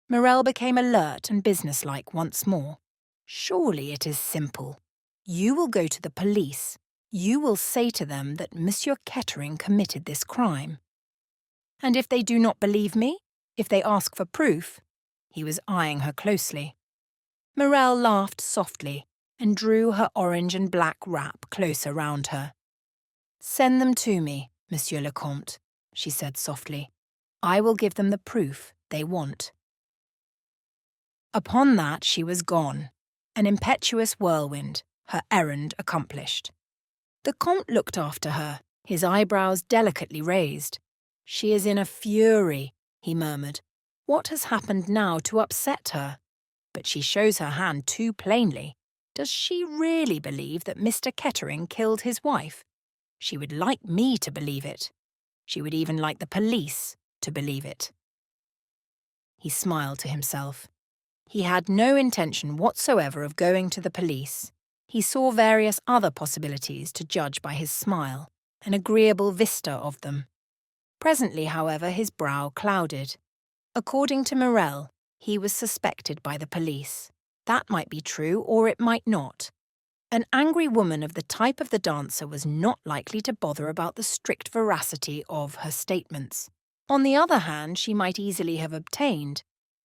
Morel became alert and businesslike once more. "Surely it is simple. You will go to the police. You will say to them that Monsieur Kettering committed this crime." "And if they do not believe me? If they ask for proof?" He was eyeing her closely. Morel laughed softly and drew her orange and black wrap closer round her. "Send them to me, Monsieur le Comte," she said softly. "I will give them the proof they want." Upon that she was gone, an impetuous whirlwind, her errand accomplished. The Comte looked after her, his eyebrows delicately raised. "She is in a fury," he murmured. "What has happened now to upset her? But she shows her hand too plainly. Does she really believe that Mr. Kettering killed his wife? She would like me to believe it. She would even like the police to believe it." he smiled to himself. He had no intention whatsoever of going to the police. He saw various other possibilities to judge by his smile, an agreeable vista of them. Presently, however, his brow clouded. According to Morel, he was suspected by the police. That might be true, or it might not. An angry woman of the type of the dancer was not likely to bother about the strict veracity of her statements. On the other hand, she might easily have obtained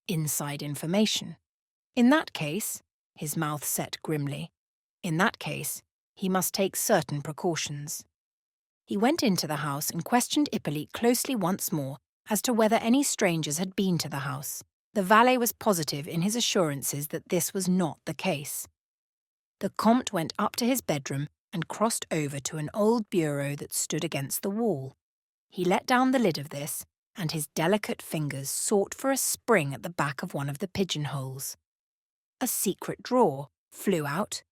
inside information. In that case, his mouth set grimly, in that case, he must take certain precautions. He went into the house and questioned Hippolyte closely once more as to whether any strangers had been to the house. The valet was positive in his assurances that this was not the case. The Comte went up to his bedroom and crossed over to an old bureau that stood against the wall. He let down the lid of this, and his delicate fingers sought for a spring at the back of one of the pigeonholes. A secret drawer flew out.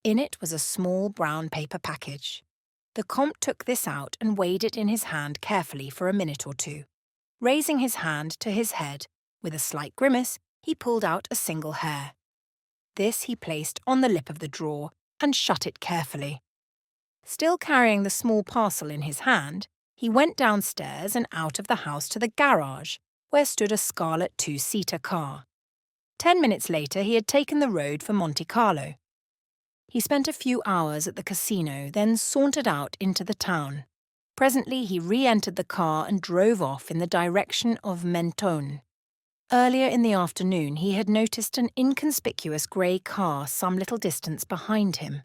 In it was a small brown paper package. The Comte took this out and weighed it in his hand carefully for a minute or two. Raising his hand to his head, with a slight grimace, he pulled out a single hair. This he placed on the lip of the drawer and shut it carefully. Still carrying the small parcel in his hand, he went downstairs and out of the house to the garage, where stood a scarlet two-seater car. 10 minutes later he had taken the road for Monte Carlo. He spent a few hours at the casino, then sauntered out into the town. Presently he re-entered the car and drove off in the direction of Mentone. Earlier in the afternoon he had noticed an inconspicuous grey car some little distance behind him.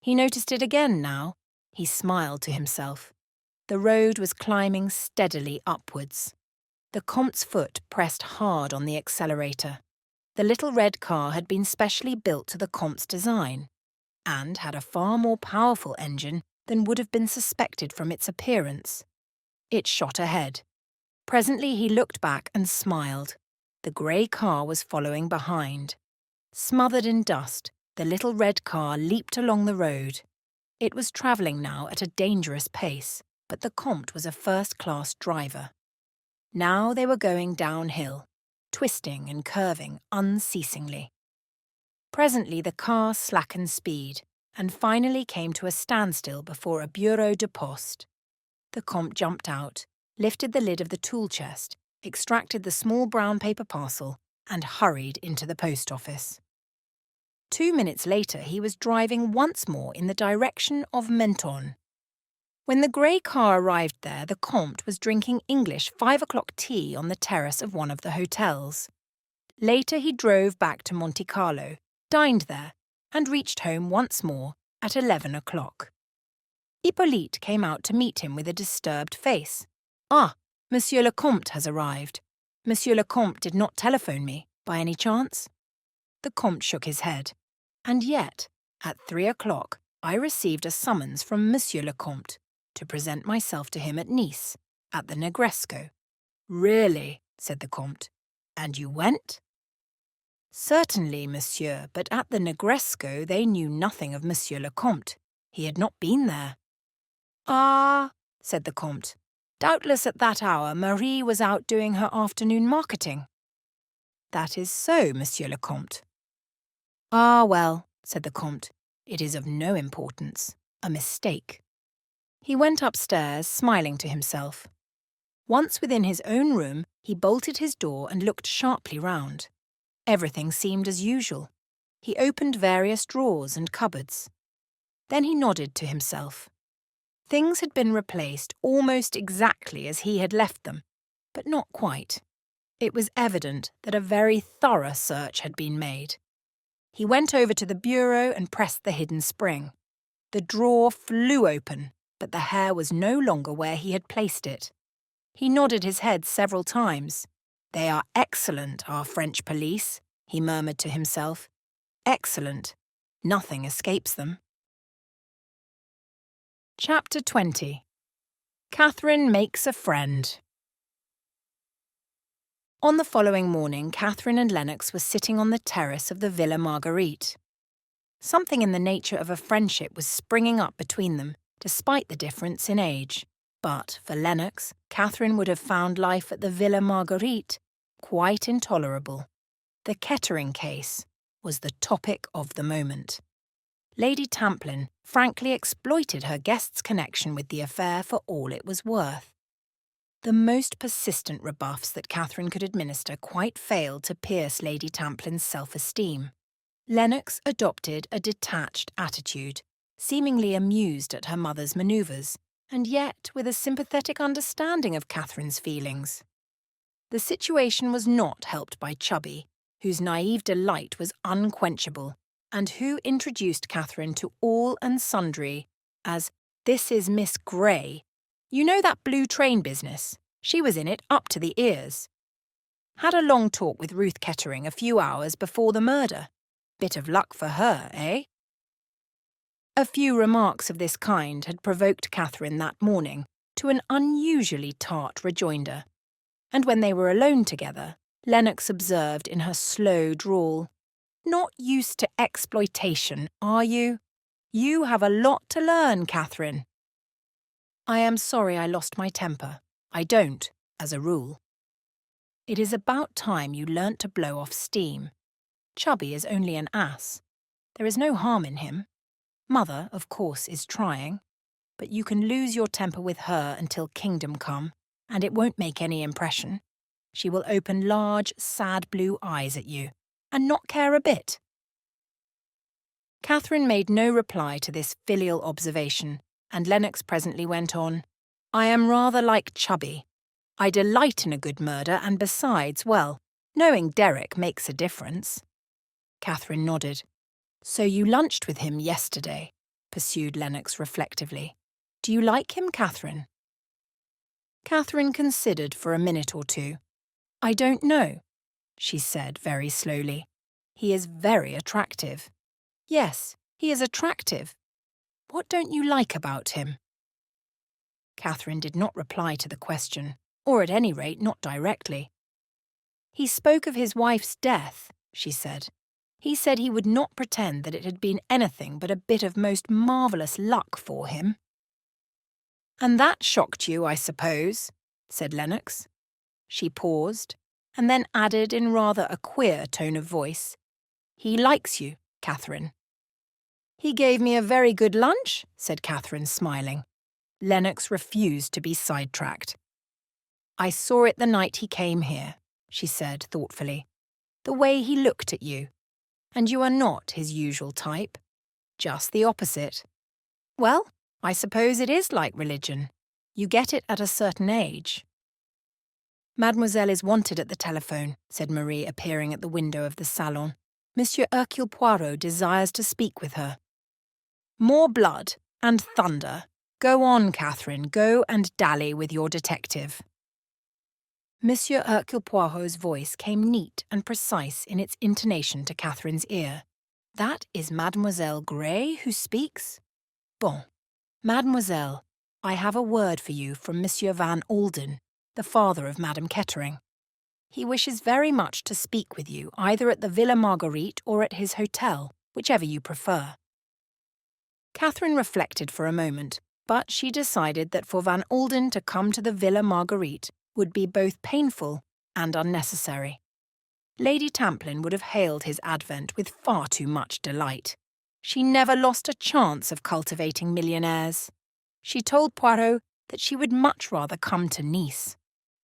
He noticed it again now. He smiled to himself. The road was climbing steadily upwards. The Comte's foot pressed hard on the accelerator. The little red car had been specially built to the Comte's design, and had a far more powerful engine than would have been suspected from its appearance. It shot ahead. Presently he looked back and smiled. The grey car was following behind. Smothered in dust, the little red car leaped along the road. It was travelling now at a dangerous pace, but the Comte was a first-class driver. Now they were going downhill, twisting and curving unceasingly. Presently the car slackened speed, and finally came to a standstill before a bureau de poste. The Comte jumped out, lifted the lid of the tool chest, extracted the small brown paper parcel, and hurried into the post office. 2 minutes later he was driving once more in the direction of Mentone. When the grey car arrived there, the Comte was drinking English 5 o'clock tea on the terrace of one of the hotels. Later he drove back to Monte Carlo, dined there, and reached home once more at 11 o'clock. Hippolyte came out to meet him with a disturbed face. "Ah, Monsieur le Comte has arrived. Monsieur le Comte did not telephone me, by any chance?" The Comte shook his head. "And yet, at 3 o'clock, I received a summons from Monsieur le Comte to present myself to him at Nice, at the Negresco." "Really?" said the Comte. "And you went?" "Certainly, monsieur, but at the Negresco they knew nothing of Monsieur le Comte. He had not been there." "Ah," said the Comte. "Doubtless at that hour Marie was out doing her afternoon marketing." "That is so, Monsieur le Comte." "Ah, well," said the Comte, "it is of no importance. A mistake." He went upstairs, smiling to himself. Once within his own room, he bolted his door and looked sharply round. Everything seemed as usual. He opened various drawers and cupboards. Then he nodded to himself. Things had been replaced almost exactly as he had left them, but not quite. It was evident that a very thorough search had been made. He went over to the bureau and pressed the hidden spring. The drawer flew open, but the hair was no longer where he had placed it. He nodded his head several times. "They are excellent, our French police," he murmured to himself. "Excellent. Nothing escapes them." Chapter 20. Catherine makes a friend. On the following morning, Catherine and Lennox were sitting on the terrace of the Villa Margarite. Something in the nature of a friendship was springing up between them, despite the difference in age. But for Lennox, Catherine would have found life at the Villa Margarite quite intolerable. The Kettering case was the topic of the moment. Lady Tamplin frankly exploited her guest's connection with the affair for all it was worth. The most persistent rebuffs that Catherine could administer quite failed to pierce Lady Tamplin's self-esteem. Lennox adopted a detached attitude, seemingly amused at her mother's manoeuvres, and yet with a sympathetic understanding of Catherine's feelings. The situation was not helped by Chubby, whose naive delight was unquenchable, and who introduced Catherine to all and sundry as, "This is Miss Grey. You know that blue train business? She was in it up to the ears. Had a long talk with Ruth Kettering a few hours before the murder. Bit of luck for her, eh?" A few remarks of this kind had provoked Catherine that morning to an unusually tart rejoinder, and when they were alone together, Lennox observed in her slow drawl, "Not used to exploitation, are you? You have a lot to learn, Catherine." "I am sorry I lost my temper. I don't, as a rule." "It is about time you learnt to blow off steam. Chubby is only an ass. There is no harm in him. Mother, of course, is trying, but you can lose your temper with her until kingdom come, and it won't make any impression. She will open large, sad blue eyes at you, and not care a bit." Catherine made no reply to this filial observation, and Lennox presently went on, "I am rather like Chubby. I delight in a good murder, and besides, well, knowing Derek makes a difference." Catherine nodded. "So you lunched with him yesterday," pursued Lennox reflectively. "Do you like him, Catherine?" Catherine considered for a minute or two. "I don't know," she said very slowly. "He is very attractive." "Yes, he is attractive. What don't you like about him?" Catherine did not reply to the question, or at any rate not directly. "He spoke of his wife's death," she said. "He said he would not pretend that it had been anything but a bit of most marvellous luck for him." "And that shocked you, I suppose," said Lennox. She paused, and then added in rather a queer tone of voice, "He likes you, Catherine." "He gave me a very good lunch," said Catherine, smiling. Lennox refused to be sidetracked. "I saw it the night he came here," she said thoughtfully. "The way he looked at you. And you are not his usual type. Just the opposite. Well, I suppose it is like religion. You get it at a certain age." "Mademoiselle is wanted at the telephone," said Marie, appearing at the window of the salon. "Monsieur Hercule Poirot desires to speak with her." "More blood and thunder. Go on, Catherine, go and dally with your detective." Monsieur Hercule Poirot's voice came neat and precise in its intonation to Catherine's ear. "That is Mademoiselle Grey who speaks? Bon. Mademoiselle, I have a word for you from Monsieur Van Alden, the father of Madame Kettering. He wishes very much to speak with you either at the Villa Margarite or at his hotel, whichever you prefer." Catherine reflected for a moment, but she decided that for Van Alden to come to the Villa Margarite would be both painful and unnecessary. Lady Tamplin would have hailed his advent with far too much delight. She never lost a chance of cultivating millionaires. She told Poirot that she would much rather come to Nice.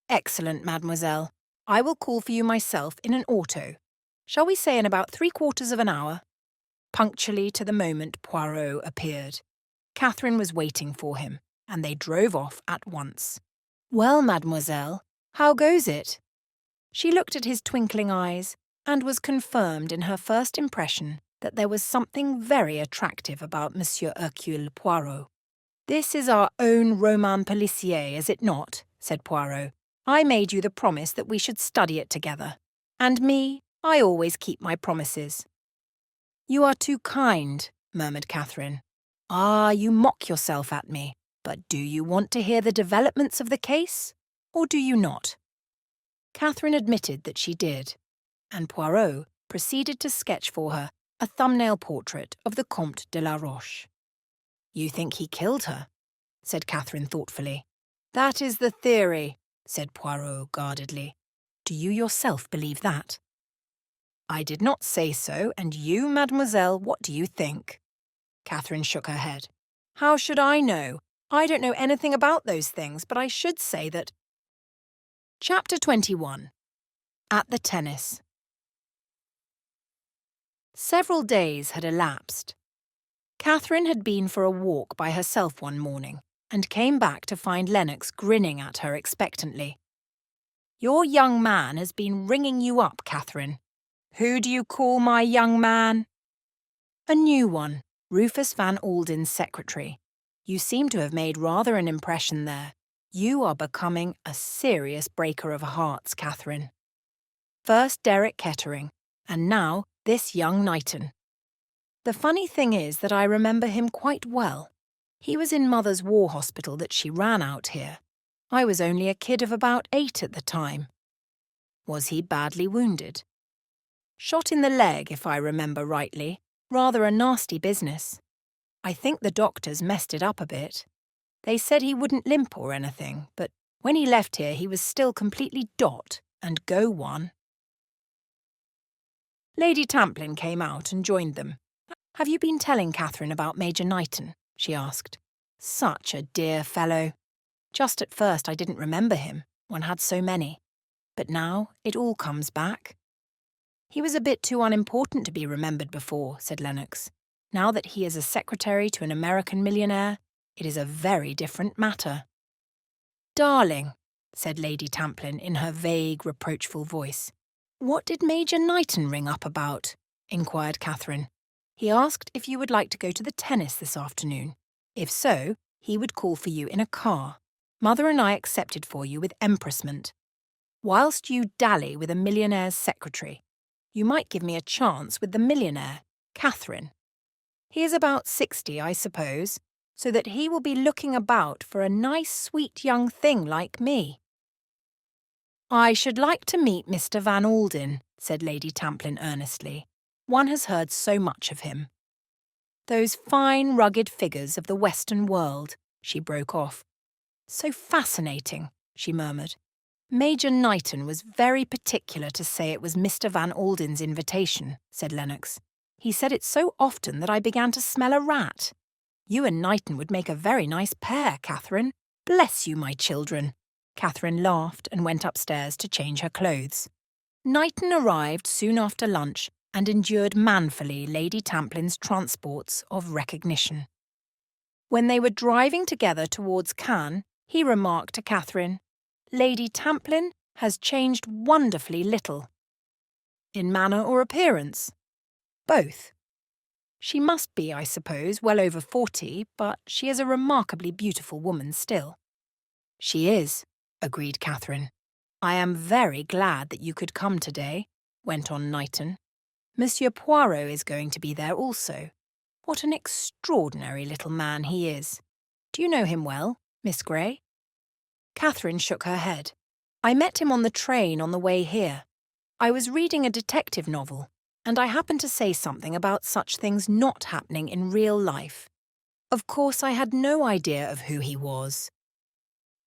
"Excellent, mademoiselle. I will call for you myself in an auto. Shall we say in about 3/4 of an hour?" Punctually to the moment Poirot appeared. Catherine was waiting for him, and they drove off at once. "Well, mademoiselle, how goes it?" She looked at his twinkling eyes, and was confirmed in her first impression that there was something very attractive about Monsieur Hercule Poirot. "This is our own roman policier, is it not?" said Poirot. "I made you the promise that we should study it together. And me, I always keep my promises." "You are too kind," murmured Catherine. "Ah, you mock yourself at me. But do you want to hear the developments of the case, or do you not?" Catherine admitted that she did, and Poirot proceeded to sketch for her a thumbnail portrait of the Comte de la Roche. "You think he killed her?" said Catherine thoughtfully. "That is the theory," said Poirot guardedly. Do you yourself believe that?" "I did not say so, and you, mademoiselle, what do you think?" Catherine shook her head. "How should I know? I don't know anything about those things, but I should say that—" Chapter 21. At the Tennis. Several days had elapsed. Catherine had been for a walk by herself one morning and came back to find Lennox grinning at her expectantly. "Your young man has been ringing you up, Catherine." "Who do you call my young man?" "A new one, Rufus Van Alden's secretary. You seem to have made rather an impression there. You are becoming a serious breaker of hearts, Catherine. First Derek Kettering, and now this young Knighton. The funny thing is that I remember him quite well. He was in Mother's war hospital that she ran out here. I was only a kid of about 8 at the time." "Was he badly wounded?" "Shot in the leg, if I remember rightly. Rather a nasty business. I think the doctors messed it up a bit. They said he wouldn't limp or anything, but when he left here he was still completely dot and go one." Lady Tamplin came out and joined them. "Have you been telling Catherine about Major Knighton?" she asked. "Such a dear fellow. Just at first I didn't remember him, one had so many. But now it all comes back." "He was a bit too unimportant to be remembered before," said Lennox. "Now that he is a secretary to an American millionaire, it is a very different matter." "Darling," said Lady Tamplin in her vague, reproachful voice. "What did Major Knighton ring up about?" inquired Catherine. "He asked if you would like to go to the tennis this afternoon. If so, he would call for you in a car. Mother and I accepted for you with empressment. Whilst you dally with a millionaire's secretary, you might give me a chance with the millionaire, Catherine. He is about 60, I suppose, so that he will be looking about for a nice, sweet young thing like me." "I should like to meet Mr. Van Alden," said Lady Tamplin earnestly. "One has heard so much of him." "Those fine, rugged figures of the Western world," she broke off. "So fascinating," she murmured. "Major Knighton was very particular to say it was Mr. Van Alden's invitation," said Lennox. "He said it so often that I began to smell a rat. You and Knighton would make a very nice pair, Catherine. Bless you, my children." Catherine laughed and went upstairs to change her clothes. Knighton arrived soon after lunch and endured manfully Lady Tamplin's transports of recognition. When they were driving together towards Cannes, he remarked to Catherine, "Lady Tamplin has changed wonderfully little." "In manner or appearance?" "Both. She must be, I suppose, well over 40, but she is a remarkably beautiful woman still." "She is," agreed Catherine. "I am very glad that you could come today," went on Knighton. "Monsieur Poirot is going to be there also. What an extraordinary little man he is. Do you know him well, Miss Grey?" Catherine shook her head. "I met him on the train on the way here. I was reading a detective novel, and I happened to say something about such things not happening in real life. Of course, I had no idea of who he was."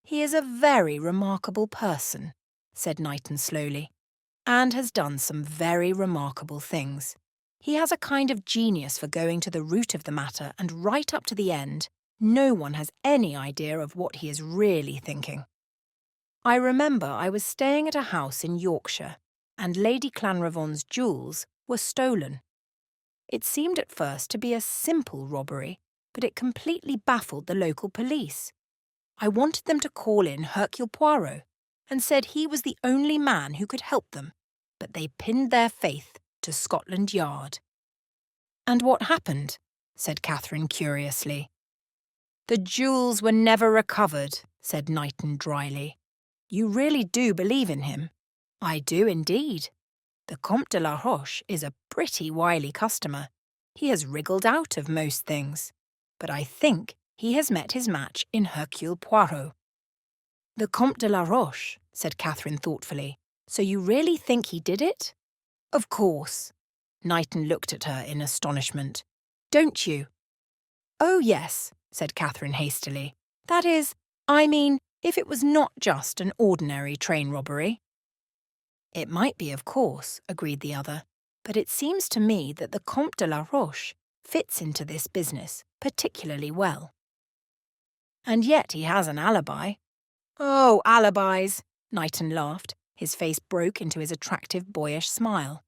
"He is a very remarkable person," said Knighton slowly, "and has done some very remarkable things. He has a kind of genius for going to the root of the matter, and right up to the end, no one has any idea of what he is really thinking. I remember I was staying at a house in Yorkshire, and Lady Clanravon's jewels were stolen. It seemed at first to be a simple robbery, but it completely baffled the local police. I wanted them to call in Hercule Poirot, and said he was the only man who could help them, but they pinned their faith to Scotland Yard." "And what happened?" said Catherine curiously. "The jewels were never recovered," said Knighton dryly. "You really do believe in him?" "I do indeed. The Comte de la Roche is a pretty wily customer. He has wriggled out of most things. But I think he has met his match in Hercule Poirot." "The Comte de la Roche," said Catherine thoughtfully. "So you really think he did it?" "Of course." Knighton looked at her in astonishment. "Don't you?" "Oh, yes," said Catherine hastily. "That is, I mean, if it was not just an ordinary train robbery." It might be, of course, agreed the other, but it seems to me that the Comte de la Roche fits into this business particularly well. And yet he has an alibi. Oh, alibis! Knighton laughed. His face broke into his attractive boyish smile.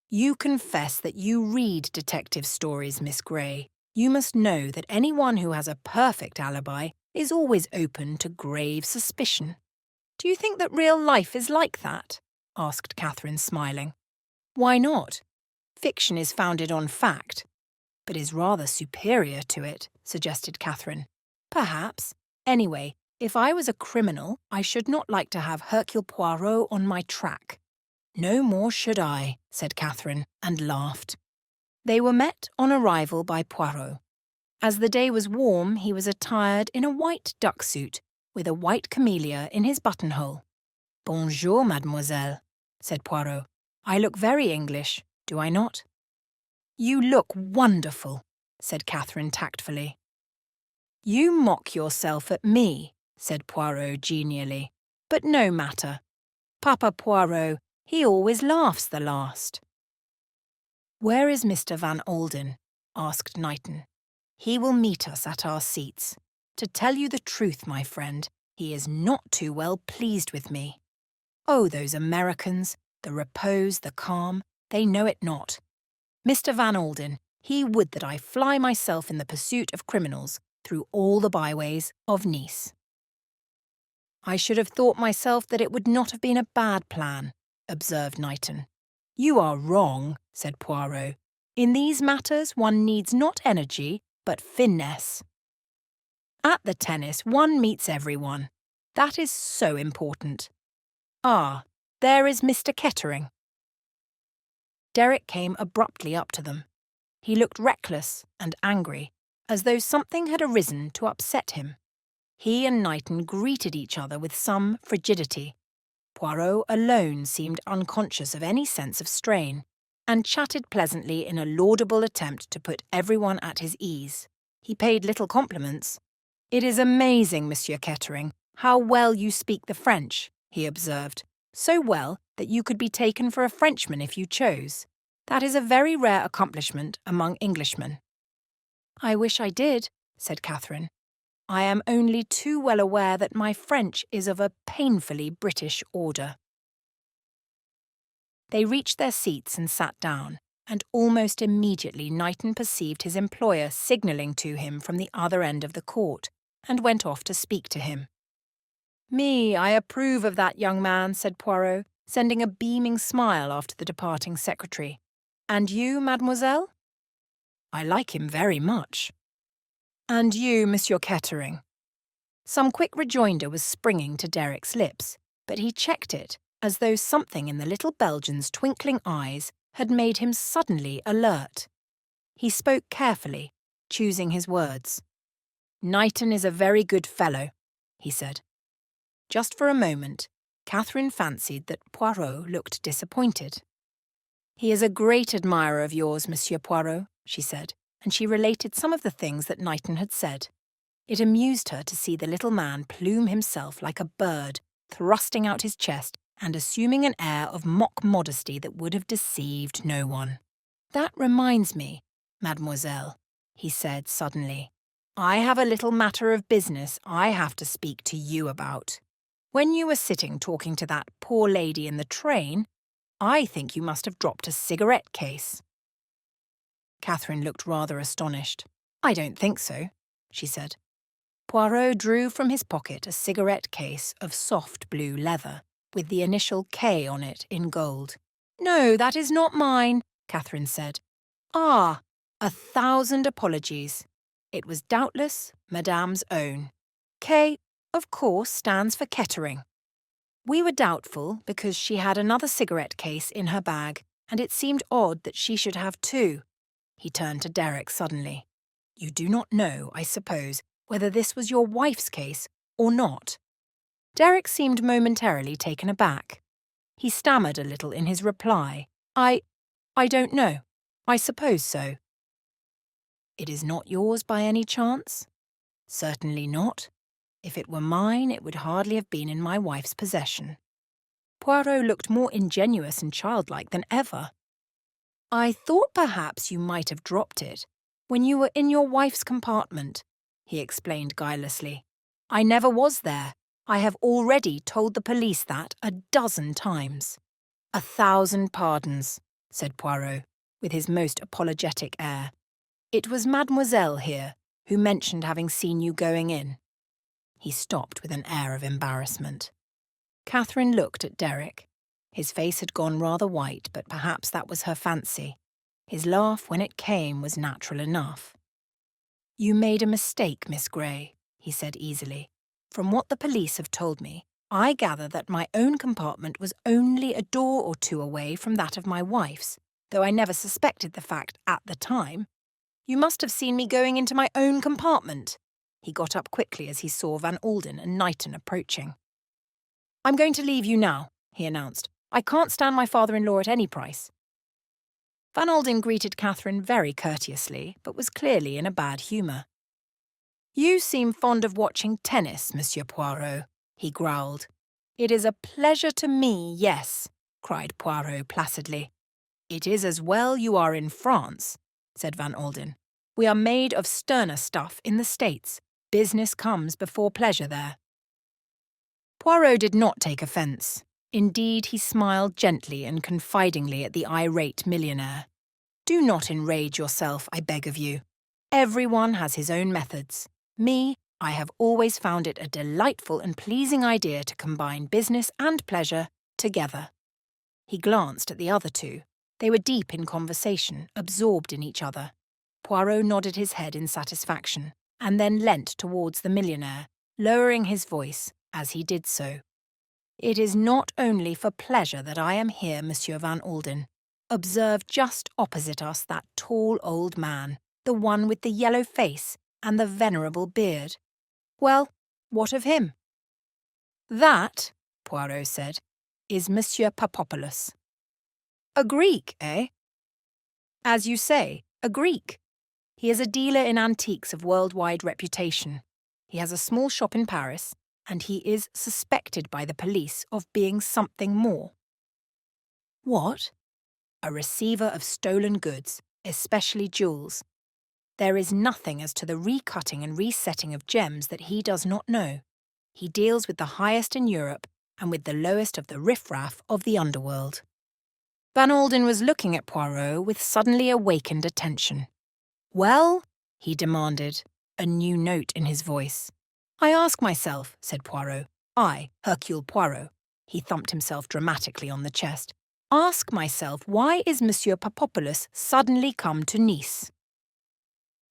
You confess that you read detective stories, Miss Grey. You must know that anyone who has a perfect alibi is always open to grave suspicion. Do you think that real life is like that? Asked Catherine, smiling. Why not? Fiction is founded on fact, but is rather superior to it, suggested Catherine. Perhaps. Anyway, if I was a criminal, I should not like to have Hercule Poirot on my track. No more should I, said Catherine, and laughed. They were met on arrival by Poirot. As the day was warm, he was attired in a white duck suit, with a white camellia in his buttonhole. Bonjour, mademoiselle, said Poirot. I look very English, do I not? You look wonderful, said Catherine tactfully. You mock yourself at me, said Poirot genially. But no matter. Papa Poirot, he always laughs the last. Where is Mr. Van Alden? Asked Knighton. He will meet us at our seats. To tell you the truth, my friend, he is not too well pleased with me. Oh, those Americans, the repose, the calm, they know it not. Mr. Van Alden, he would that I fly myself in the pursuit of criminals through all the byways of Nice. I should have thought myself that it would not have been a bad plan, observed Knighton. You are wrong, said Poirot. In these matters one needs not energy, but finesse. At the tennis one meets everyone. That is so important. Ah, there is Mr. Kettering. Derek came abruptly up to them. He looked reckless and angry, as though something had arisen to upset him. He and Knighton greeted each other with some frigidity. Poirot alone seemed unconscious of any sense of strain, and chatted pleasantly in a laudable attempt to put everyone at his ease. He paid little compliments. It is amazing, Monsieur Kettering, how well you speak the French, he observed. So well that you could be taken for a Frenchman if you chose. That is a very rare accomplishment among Englishmen. I wish I did, said Catherine. I am only too well aware that my French is of a painfully British order. They reached their seats and sat down, and almost immediately Knighton perceived his employer signalling to him from the other end of the court, and went off to speak to him. I approve of that young man, said Poirot, sending a beaming smile after the departing secretary. And you, mademoiselle? I like him very much. And you, Monsieur Kettering? Some quick rejoinder was springing to Derek's lips, but he checked it, as though something in the little Belgian's twinkling eyes had made him suddenly alert. He spoke carefully, choosing his words. Knighton is a very good fellow, he said. Just for a moment, Catherine fancied that Poirot looked disappointed. He is a great admirer of yours, Monsieur Poirot, she said, and she related some of the things that Knighton had said. It amused her to see the little man plume himself like a bird, thrusting out his chest and assuming an air of mock modesty that would have deceived no one. That reminds me, mademoiselle, he said suddenly. I have a little matter of business I have to speak to you about. When you were sitting talking to that poor lady in the train, I think you must have dropped a cigarette case. Catherine looked rather astonished. I don't think so, she said. Poirot drew from his pocket a cigarette case of soft blue leather, with the initial K on it in gold. No, that is not mine, Catherine said. Ah, 1,000 apologies. It was doubtless Madame's own. K, of course, stands for Kettering. We were doubtful because she had another cigarette case in her bag, and it seemed odd that she should have two. He turned to Derek suddenly. You do not know, I suppose, whether this was your wife's case or not. Derek seemed momentarily taken aback. He stammered a little in his reply. I don't know. I suppose so. It is not yours by any chance? Certainly not. If it were mine, it would hardly have been in my wife's possession. Poirot looked more ingenuous and childlike than ever. "I thought perhaps you might have dropped it when you were in your wife's compartment," he explained guilelessly. "I never was there. I have already told the police that 12 times. 1,000 pardons," said Poirot, with his most apologetic air. "It was Mademoiselle here who mentioned having seen you going in." He stopped with an air of embarrassment. Catherine looked at Derek. His face had gone rather white, but perhaps that was her fancy. His laugh, when it came, was natural enough. "You made a mistake, Miss Grey," he said easily. "From what the police have told me, I gather that my own compartment was only a door or two away from that of my wife's, though I never suspected the fact at the time. You must have seen me going into my own compartment." He got up quickly as he saw Van Alden and Knighton approaching. "I'm going to leave you now," he announced. "I can't stand my father-in-law at any price." Van Alden greeted Catherine very courteously, but was clearly in a bad humour. "You seem fond of watching tennis, Monsieur Poirot," he growled. "It is a pleasure to me, yes," cried Poirot placidly. "It is as well you are in France," said Van Alden. "We are made of sterner stuff in the States. Business comes before pleasure there." Poirot did not take offence. Indeed, he smiled gently and confidingly at the irate millionaire. "Do not enrage yourself, I beg of you. Everyone has his own methods. Me, I have always found it a delightful and pleasing idea to combine business and pleasure together." He glanced at the other two. They were deep in conversation, absorbed in each other. Poirot nodded his head in satisfaction, and then leant towards the millionaire, lowering his voice as he did so. "It is not only for pleasure that I am here, Monsieur Van Alden. Observe just opposite us that tall old man, the one with the yellow face and the venerable beard. Well, what of him?" "That," Poirot said, "is Monsieur Papopolous." "A Greek, eh?" "As you say, a Greek. He is a dealer in antiques of worldwide reputation. He has a small shop in Paris, and he is suspected by the police of being something more." "What?" "A receiver of stolen goods, especially jewels. There is nothing as to the recutting and resetting of gems that he does not know. He deals with the highest in Europe and with the lowest of the riffraff of the underworld." Van Alden was looking at Poirot with suddenly awakened attention. "Well?" he demanded, a new note in his voice. "I ask myself," said Poirot. "I, Hercule Poirot," he thumped himself dramatically on the chest, "ask myself why is Monsieur Papopolous suddenly come to Nice?"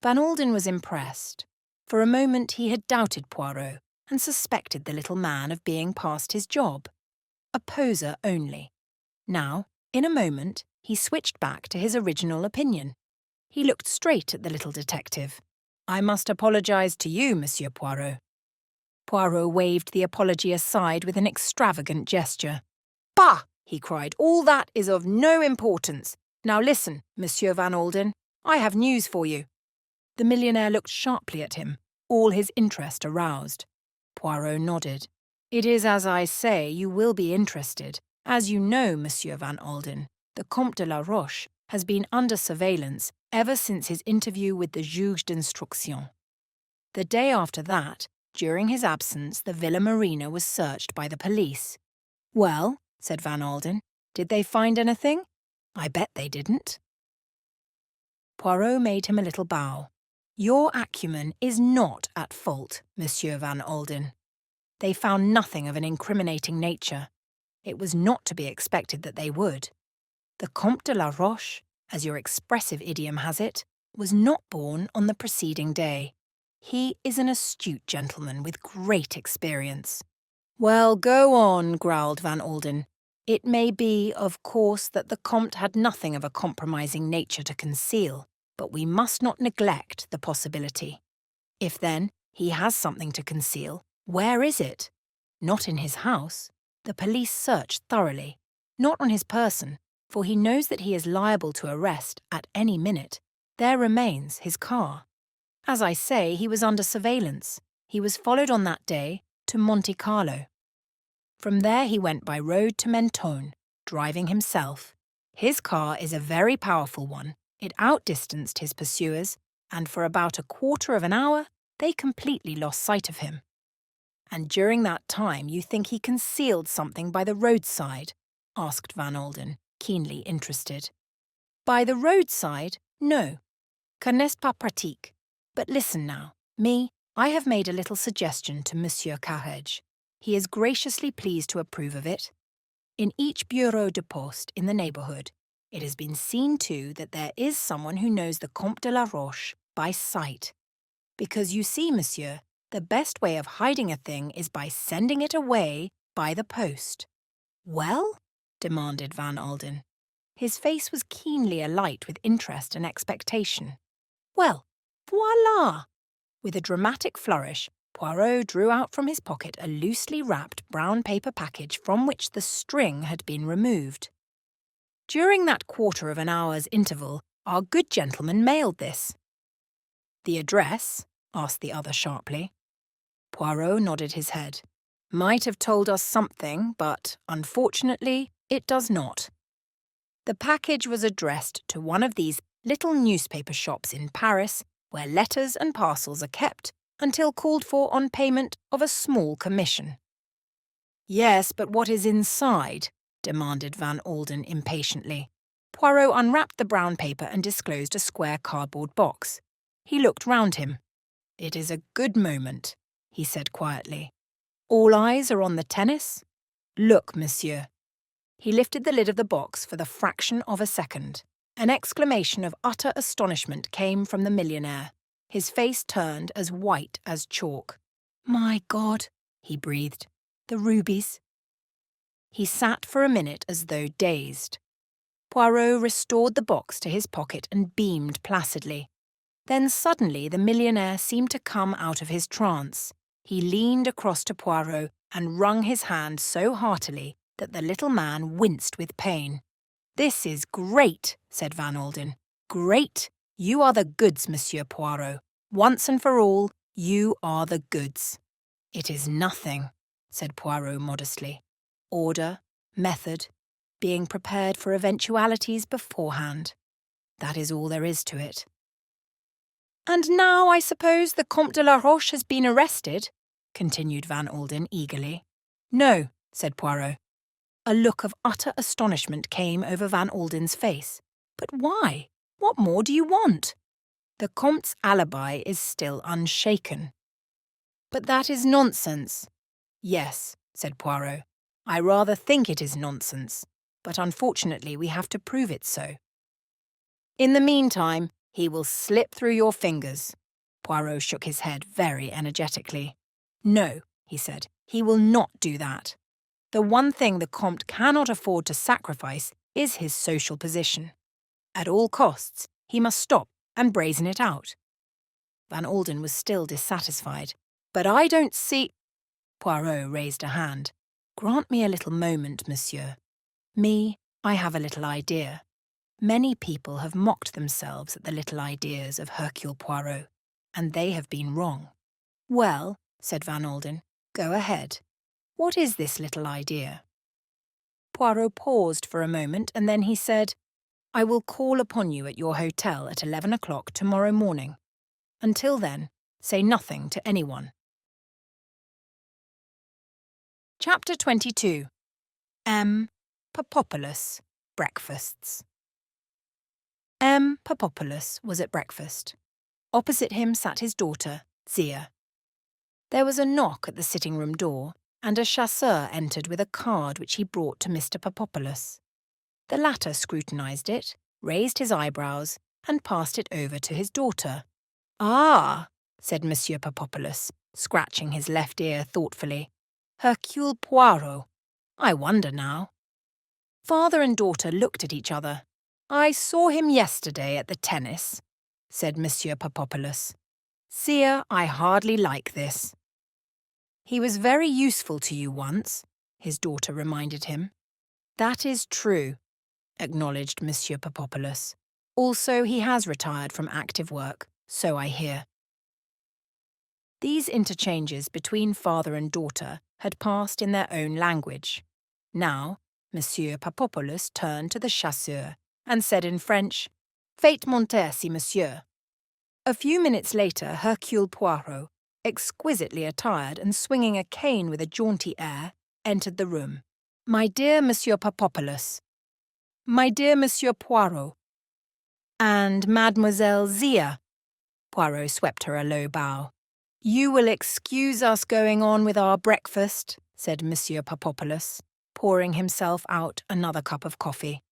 Van Alden was impressed. For a moment he had doubted Poirot and suspected the little man of being past his job. A poser only. Now, in a moment, he switched back to his original opinion. He looked straight at the little detective. "I must apologise to you, Monsieur Poirot." Poirot waved the apology aside with an extravagant gesture. "Bah!" he cried. "All that is of no importance. Now listen, Monsieur Van Alden. I have news for you." The millionaire looked sharply at him, all his interest aroused. Poirot nodded. "It is as I say, you will be interested. As you know, Monsieur Van Alden, the Comte de la Roche has been under surveillance ever since his interview with the juge d'instruction. The day after that, during his absence, the Villa Marina was searched by the police." "Well," said Van Alden, "did they find anything? I bet they didn't." Poirot made him a little bow. "Your acumen is not at fault, Monsieur Van Alden. They found nothing of an incriminating nature. It was not to be expected that they would. The Comte de la Roche, as your expressive idiom has it, was not born on the preceding day. He is an astute gentleman with great experience." "Well, go on," growled Van Alden. "It may be, of course, that the Comte had nothing of a compromising nature to conceal, but we must not neglect the possibility. If, then, he has something to conceal, where is it? Not in his house. The police searched thoroughly. Not on his person, for he knows that he is liable to arrest at any minute. There remains his car. As I say, he was under surveillance. He was followed on that day to Monte Carlo." From there he went by road to Mentone, driving himself. His car is a very powerful one. It outdistanced his pursuers, and for about a quarter of an hour, they completely lost sight of him. And during that time you think he concealed something by the roadside? Asked Van Alden, keenly interested. By the roadside? No. Ce n'est pas pratique. But listen now. I have made a little suggestion to Monsieur Carrege. He is graciously pleased to approve of it. In each bureau de poste in the neighbourhood, it has been seen too that there is someone who knows the Comte de la Roche by sight. Because you see, monsieur, the best way of hiding a thing is by sending it away by the post. Well? Demanded Van Alden. His face was keenly alight with interest and expectation. Well, voila! With a dramatic flourish, Poirot drew out from his pocket a loosely wrapped brown paper package from which the string had been removed. During that quarter of an hour's interval, our good gentleman mailed this. The address? Asked the other sharply. Poirot nodded his head. Might have told us something, but, unfortunately, it does not. The package was addressed to one of these little newspaper shops in Paris, where letters and parcels are kept until called for on payment of a small commission. Yes, but what is inside? Demanded Van Alden impatiently. Poirot unwrapped the brown paper and disclosed a square cardboard box. He looked round him. It is a good moment, he said quietly. All eyes are on the tennis? Look, monsieur. He lifted the lid of the box for the fraction of a second. An exclamation of utter astonishment came from the millionaire. His face turned as white as chalk. My God, he breathed. The rubies. He sat for a minute as though dazed. Poirot restored the box to his pocket and beamed placidly. Then suddenly the millionaire seemed to come out of his trance. He leaned across to Poirot and wrung his hand so heartily that the little man winced with pain. This is great, said Van Alden. Great. You are the goods, Monsieur Poirot. Once and for all, you are the goods. It is nothing, said Poirot modestly. Order, method, being prepared for eventualities beforehand. That is all there is to it. And now, I suppose, the Comte de la Roche has been arrested, continued Van Alden eagerly. No, said Poirot. A look of utter astonishment came over Van Alden's face. But why? What more do you want? The Comte's alibi is still unshaken. But that is nonsense. Yes, said Poirot. I rather think it is nonsense, but unfortunately we have to prove it so. In the meantime, he will slip through your fingers. Poirot shook his head very energetically. No, he said, he will not do that. The one thing the Comte cannot afford to sacrifice is his social position. At all costs, he must stop and brazen it out. Van Alden was still dissatisfied. But I don't see— Poirot raised a hand. Grant me a little moment, monsieur. I have a little idea. Many people have mocked themselves at the little ideas of Hercule Poirot, and they have been wrong. Well, said Van Alden, go ahead. What is this little idea? Poirot paused for a moment, and then he said, I will call upon you at your hotel at 11 o'clock tomorrow morning. Until then, say nothing to anyone. Chapter 22. Papopolous Breakfasts. Papopolous was at breakfast. Opposite him sat his daughter, Zia. There was a knock at the sitting-room door, and a chasseur entered with a card which he brought to Mr. Papopolous. The latter scrutinised it, raised his eyebrows, and passed it over to his daughter. Ah, said Monsieur Papopolous, scratching his left ear thoughtfully. Hercule Poirot. I wonder now. Father and daughter looked at each other. I saw him yesterday at the tennis, said Monsieur Papopolous. Sire, I hardly like this. He was very useful to you once, his daughter reminded him. That is true, acknowledged Monsieur Papopolous. Also, he has retired from active work, so I hear. These interchanges between father and daughter had passed in their own language. Now, Monsieur Papopolous turned to the chasseur and said in French, "Faites monter, si monsieur." A few minutes later, Hercule Poirot, exquisitely attired and swinging a cane with a jaunty air, entered the room. "My dear Monsieur Papopolous." "My dear Monsieur Poirot." "And Mademoiselle Zia." Poirot swept her a low bow. "You will excuse us going on with our breakfast," said Monsieur Papopolous, pouring himself out another cup of coffee.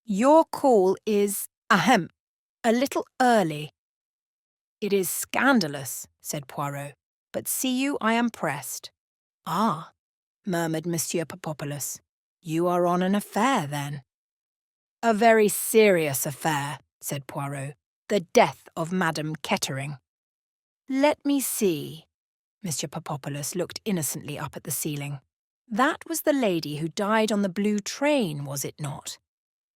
"Your call is, ahem, a little early." "It is scandalous," said Poirot, "but see you, I am pressed." "Ah," murmured Monsieur Papopolous, "you are on an affair, then." "A very serious affair," said Poirot, "the death of Madame Kettering." "Let me see." Monsieur Papopolous looked innocently up at the ceiling. "That was the lady who died on the blue train, was it not?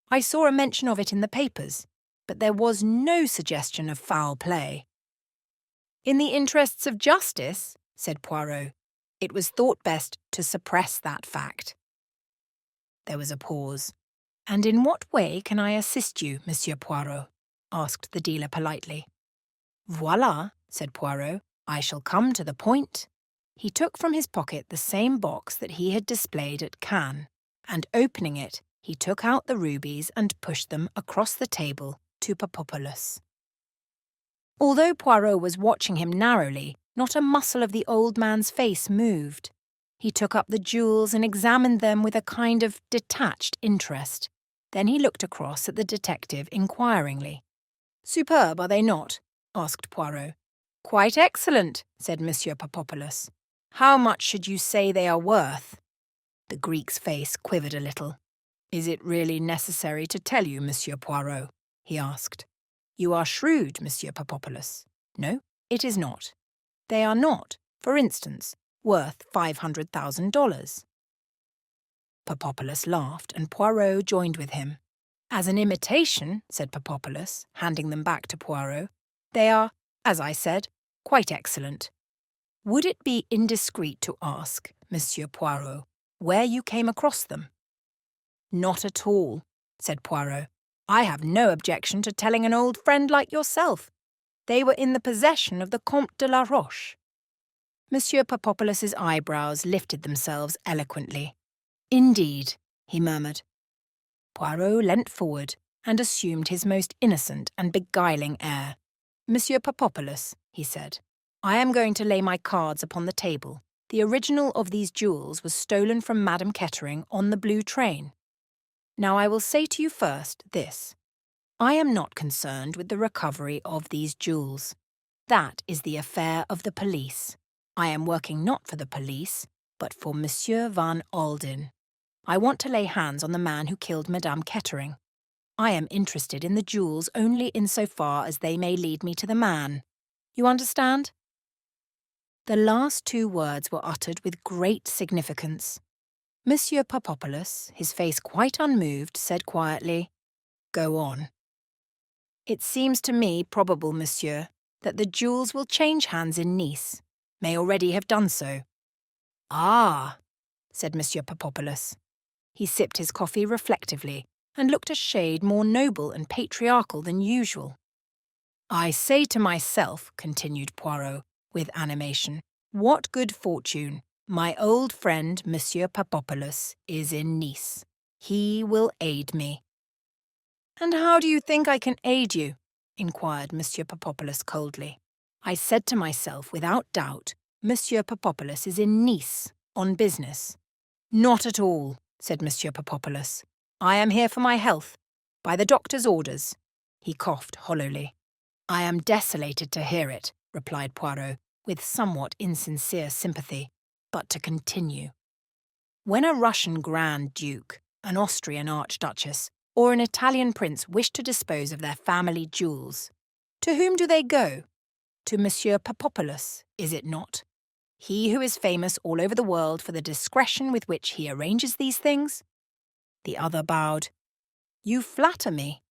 I saw a mention of it in the papers, but there was no suggestion of foul play." "In the interests of justice," said Poirot, "it was thought best to suppress that fact." There was a pause. "And in what way can I assist you, Monsieur Poirot?" asked the dealer politely. "Voilà," said Poirot, "I shall come to the point." He took from his pocket the same box that he had displayed at Cannes, and opening it, he took out the rubies and pushed them across the table to Papopolous. Although Poirot was watching him narrowly, not a muscle of the old man's face moved. He took up the jewels and examined them with a kind of detached interest. Then he looked across at the detective inquiringly. "Superb, are they not?" asked Poirot. "Quite excellent," said Monsieur Papopolous. "How much should you say they are worth?" The Greek's face quivered a little. "Is it really necessary to tell you, Monsieur Poirot?" he asked. "You are shrewd, Monsieur Papopolous." "No, it is not. They are not, for instance, worth $500,000. Papopolous laughed, and Poirot joined with him. "As an imitation," said Papopolous, handing them back to Poirot, "they are, as I said, quite excellent. Would it be indiscreet to ask, Monsieur Poirot, where you came across them?" "Not at all," said Poirot. "I have no objection to telling an old friend like yourself. They were in the possession of the Comte de la Roche." Monsieur Papopolus's eyebrows lifted themselves eloquently. "Indeed," he murmured. Poirot leant forward and assumed his most innocent and beguiling air. "Monsieur Papopolous," he said, "I am going to lay my cards upon the table. The original of these jewels was stolen from Madame Kettering on the blue train. Now I will say to you first this. I am not concerned with the recovery of these jewels. That is the affair of the police. I am working not for the police, but for Monsieur Van Alden. I want to lay hands on the man who killed Madame Kettering. I am interested in the jewels only insofar as they may lead me to the man. You understand?" The last two words were uttered with great significance. Monsieur Papopolous, his face quite unmoved, said quietly, "Go on." "It seems to me probable, monsieur, that the jewels will change hands in Nice, may already have done so." "Ah," said Monsieur Papopolous. He sipped his coffee reflectively and looked a shade more noble and patriarchal than usual. "I say to myself," continued Poirot, with animation, "what good fortune! My old friend, Monsieur Papopolous, is in Nice. He will aid me." "And how do you think I can aid you?" inquired Monsieur Papopolous coldly. "I said to myself, without doubt, Monsieur Papopolous is in Nice, on business." "Not at all," said Monsieur Papopolous. "I am here for my health, by the doctor's orders." He coughed hollowly. "I am desolated to hear it," replied Poirot, with somewhat insincere sympathy, but to continue. "When a Russian Grand Duke, an Austrian Archduchess, or an Italian prince wish to dispose of their family jewels, to whom do they go? To Monsieur Papopolous, is it not? He who is famous all over the world for the discretion with which he arranges these things?" The other bowed. "You flatter me.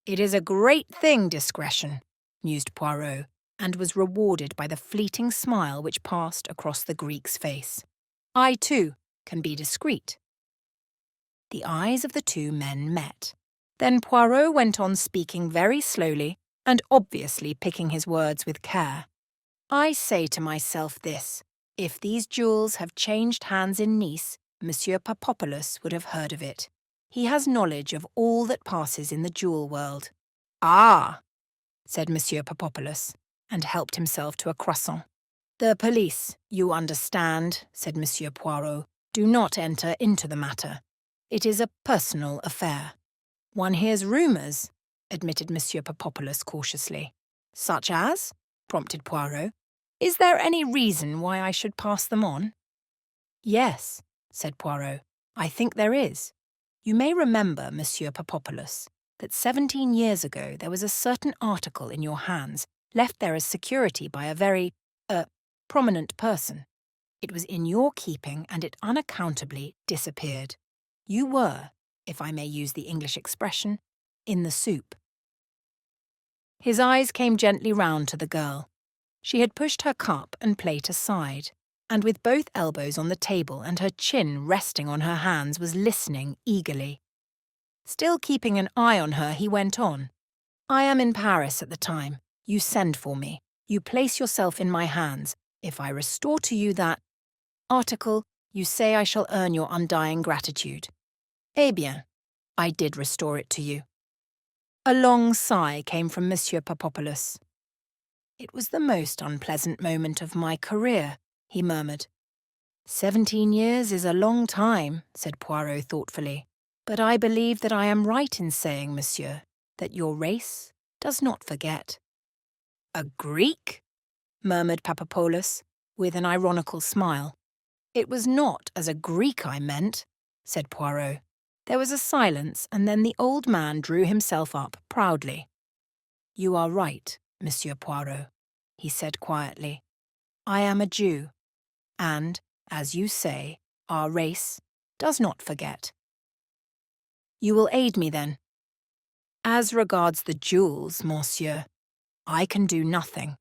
It is a great thing, discretion," mused Poirot, and was rewarded by the fleeting smile which passed across the Greek's face. I, too, can be discreet." The eyes of the two men met. Then Poirot went on speaking very slowly and obviously picking his words with care. "I say to myself this: if these jewels have changed hands in Nice, Monsieur Papopolous would have heard of it. He has knowledge of all that passes in the jewel world." "Ah!" said Monsieur Papopolous, and helped himself to a croissant. "The police, you understand," said Monsieur Poirot, "do not enter into the matter. It is a personal affair." "One hears rumours," admitted Monsieur Papopolous cautiously. "Such as?" prompted Poirot. "Is there any reason why I should pass them on?" "Yes," said Poirot, "I think there is. You may remember, Monsieur Papopolous, that 17 years ago there was a certain article in your hands left there as security by a very, prominent person. It was in your keeping and it unaccountably disappeared. You were, if I may use the English expression, in the soup." His eyes came gently round to the girl. She had pushed her cup and plate aside, and with both elbows on the table and her chin resting on her hands was listening eagerly. Still keeping an eye on her, he went on. "I am in Paris at the time. You send for me. You place yourself in my hands. If I restore to you that article, you say I shall earn your undying gratitude. Eh bien, I did restore it to you." A long sigh came from Monsieur Papopolous. "It was the most unpleasant moment of my career," he murmured. 17 years is a long time," said Poirot thoughtfully. "But I believe that I am right in saying, monsieur, that your race does not forget." "A Greek?" murmured Papopolous, with an ironical smile. "It was not as a Greek I meant," said Poirot. There was a silence, and then the old man drew himself up proudly. "You are right, Monsieur Poirot," he said quietly. "I am a Jew, and, as you say, our race does not forget." "You will aid me, then?" "As regards the jewels, monsieur, I can do nothing."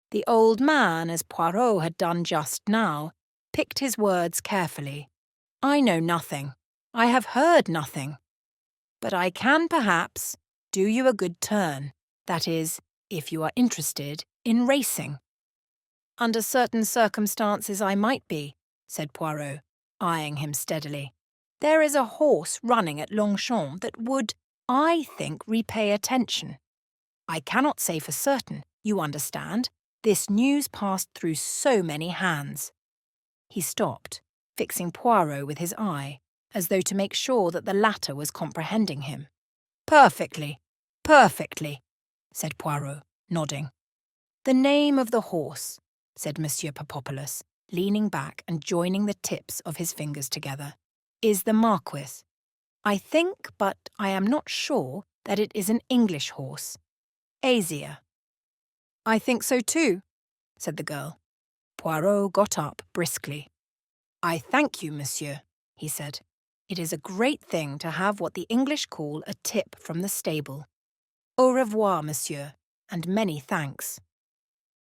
The old man, as Poirot had done just now, picked his words carefully. "I know nothing. I have heard nothing. But I can, perhaps, do you a good turn, that is, if you are interested in racing." "Under certain circumstances I might be," said Poirot, eyeing him steadily. "There is a horse running at Longchamp that would, I think, repay attention. I cannot say for certain, you understand. This news passed through so many hands." He stopped, fixing Poirot with his eye, as though to make sure that the latter was comprehending him. "Perfectly, perfectly," said Poirot, nodding. "The name of the horse," said Monsieur Papopolous, leaning back and joining the tips of his fingers together, "is the Marquis. I think, but I am not sure, that it is an English horse. Asia." "I think so too," said the girl. Poirot got up briskly. "I thank you, monsieur," he said. "It is a great thing to have what the English call a tip from the stable. Au revoir, monsieur, and many thanks."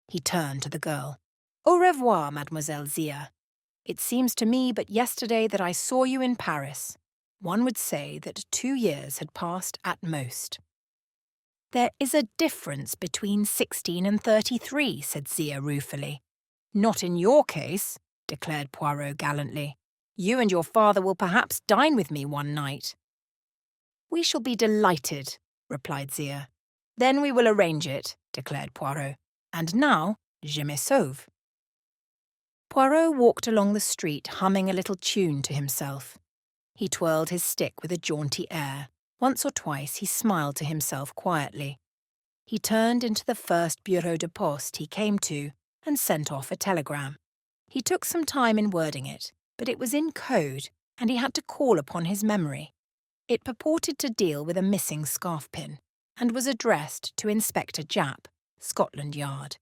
He turned to the girl. "Au revoir, Mademoiselle Zia. It seems to me but yesterday that I saw you in Paris. One would say that 2 years had passed at most." "There is a difference between 16 and 33, said Zia ruefully. "Not in your case," declared Poirot gallantly. "You and your father will perhaps dine with me one night." "We shall be delighted," replied Zia. "Then we will arrange it," declared Poirot. "And now, je me sauve." Poirot walked along the street humming a little tune to himself. He twirled his stick with a jaunty air. Once or twice he smiled to himself quietly. He turned into the first bureau de poste he came to and sent off a telegram. He took some time in wording it, but it was in code, and he had to call upon his memory. It purported to deal with a missing scarf pin, and was addressed to Inspector Japp, Scotland Yard.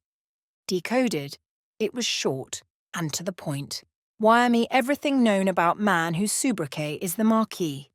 Decoded, it was short and to the point. "Wire me everything known about man whose sobriquet is the Marquis.